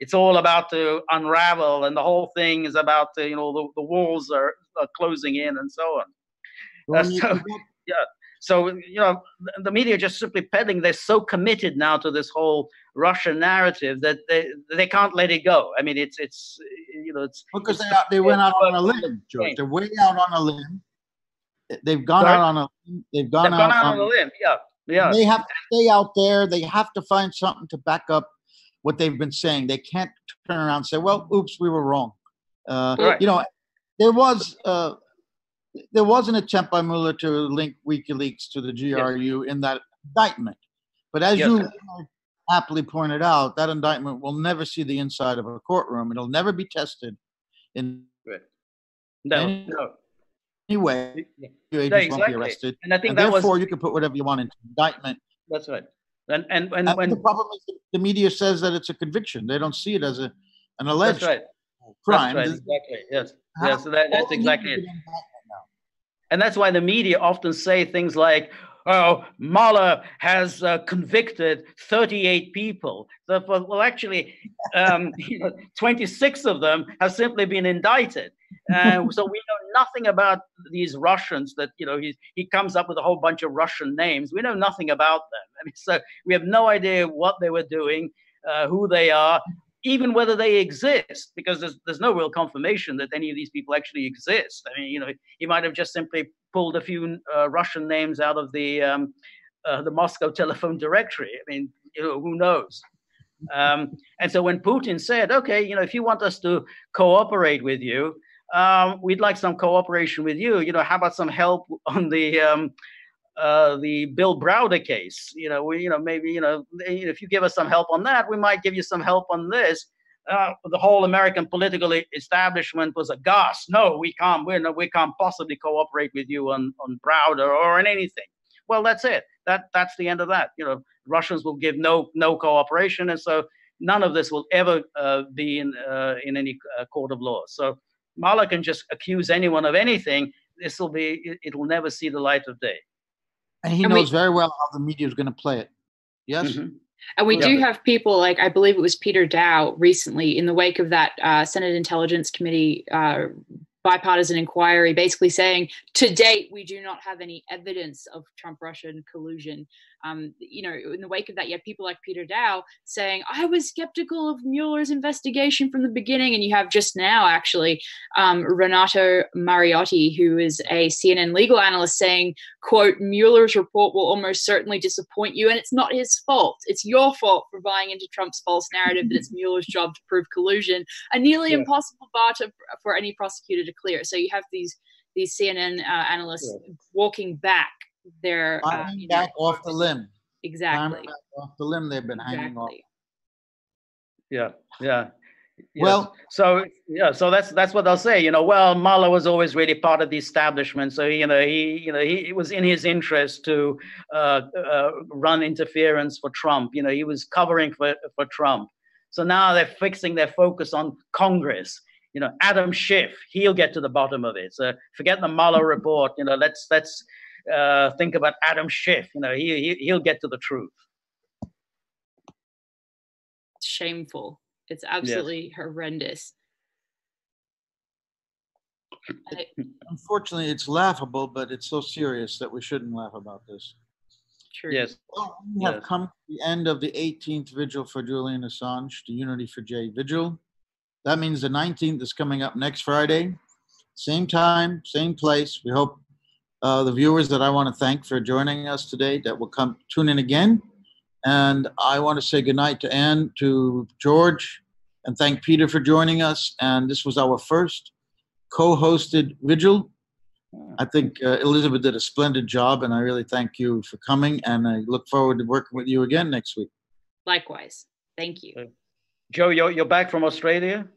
it's all about to unravel, and the whole thing is about the walls are closing in and so on. So the media are just simply peddling. They're so committed now to this whole Russian narrative that they can't let it go. It's because they went out on a limb, George. They're way out on a limb. They've gone out on a limb. They've gone out on a limb. Yeah. They have to stay out there. They have to find something to back up what they've been saying. They can't turn around and say, "Well, oops, we were wrong." Right. There was an attempt by Mueller to link WikiLeaks to the GRU in that indictment. But as you aptly pointed out, that indictment will never see the inside of a courtroom. It'll never be tested in any way. Your agents won't be arrested. And I think therefore you can put whatever you want into the indictment. That's right. And when the problem is the media says that it's a conviction. They don't see it as an alleged crime. That's right. Exactly. Yes. So that's exactly it. And that's why the media often say things like, Mueller has convicted 38 people. Well, actually, 26 of them have simply been indicted. So we know nothing about these Russians that, he comes up with a whole bunch of Russian names. We know nothing about them. So we have no idea what they were doing, who they are, even whether they exist, because there's no real confirmation that any of these people actually exist. He might have just simply pulled a few Russian names out of the the Moscow telephone directory. I mean, who knows? And so when Putin said, okay, if you want us to cooperate with you, we'd like some cooperation with you. How about some help on the Bill Browder case? Maybe if you give us some help on that, we might give you some help on this. The whole American political establishment was aghast. No, we can't. We can't possibly cooperate with you on Browder or on anything. Well, that's it. That's the end of that. Russians will give no cooperation, and so none of this will ever be in any court of law. So Mueller can just accuse anyone of anything. It will never see the light of day. And he knows very well how the media is going to play it. Yes. Mm-hmm. And we do have people like, I believe it was Peter Dow recently, in the wake of that Senate Intelligence Committee bipartisan inquiry, basically saying, to date, we do not have any evidence of Trump-Russian collusion. In the wake of that, you have people like Peter Dow saying, I was skeptical of Mueller's investigation from the beginning. And you have just now, actually, Renato Mariotti, who is a CNN legal analyst, saying, quote, Mueller's report will almost certainly disappoint you. And it's not his fault. It's your fault for buying into Trump's false narrative that it's Mueller's job to prove collusion. A nearly impossible bar for any prosecutor to clear. So you have these CNN analysts walking back their back off the limb. Exactly. Back off the limb they've been hanging off. Yeah. Well, so that's what they'll say. Well, Mueller was always really part of the establishment, so he was in his interest to run interference for Trump. He was covering for Trump. So now they're fixing their focus on Congress. Adam Schiff, he'll get to the bottom of it. So forget the Mueller report. Let's think about Adam Schiff. He'll get to the truth. Shameful. It's absolutely horrendous. Unfortunately, it's laughable, but it's so serious that we shouldn't laugh about this. True. Yes. Well, we have come to the end of the 18th Vigil for Julian Assange, the Unity for J Vigil. That means the 19th is coming up next Friday. Same time, same place. We hope the viewers that I want to thank for joining us today that will tune in again. And I want to say goodnight to Anne, to George, and thank Peter for joining us. And this was our first co-hosted Vigil. I think Elizabeth did a splendid job, and I really thank you for coming. And I look forward to working with you again next week. Likewise. Thank you. Joe, you're back from Australia?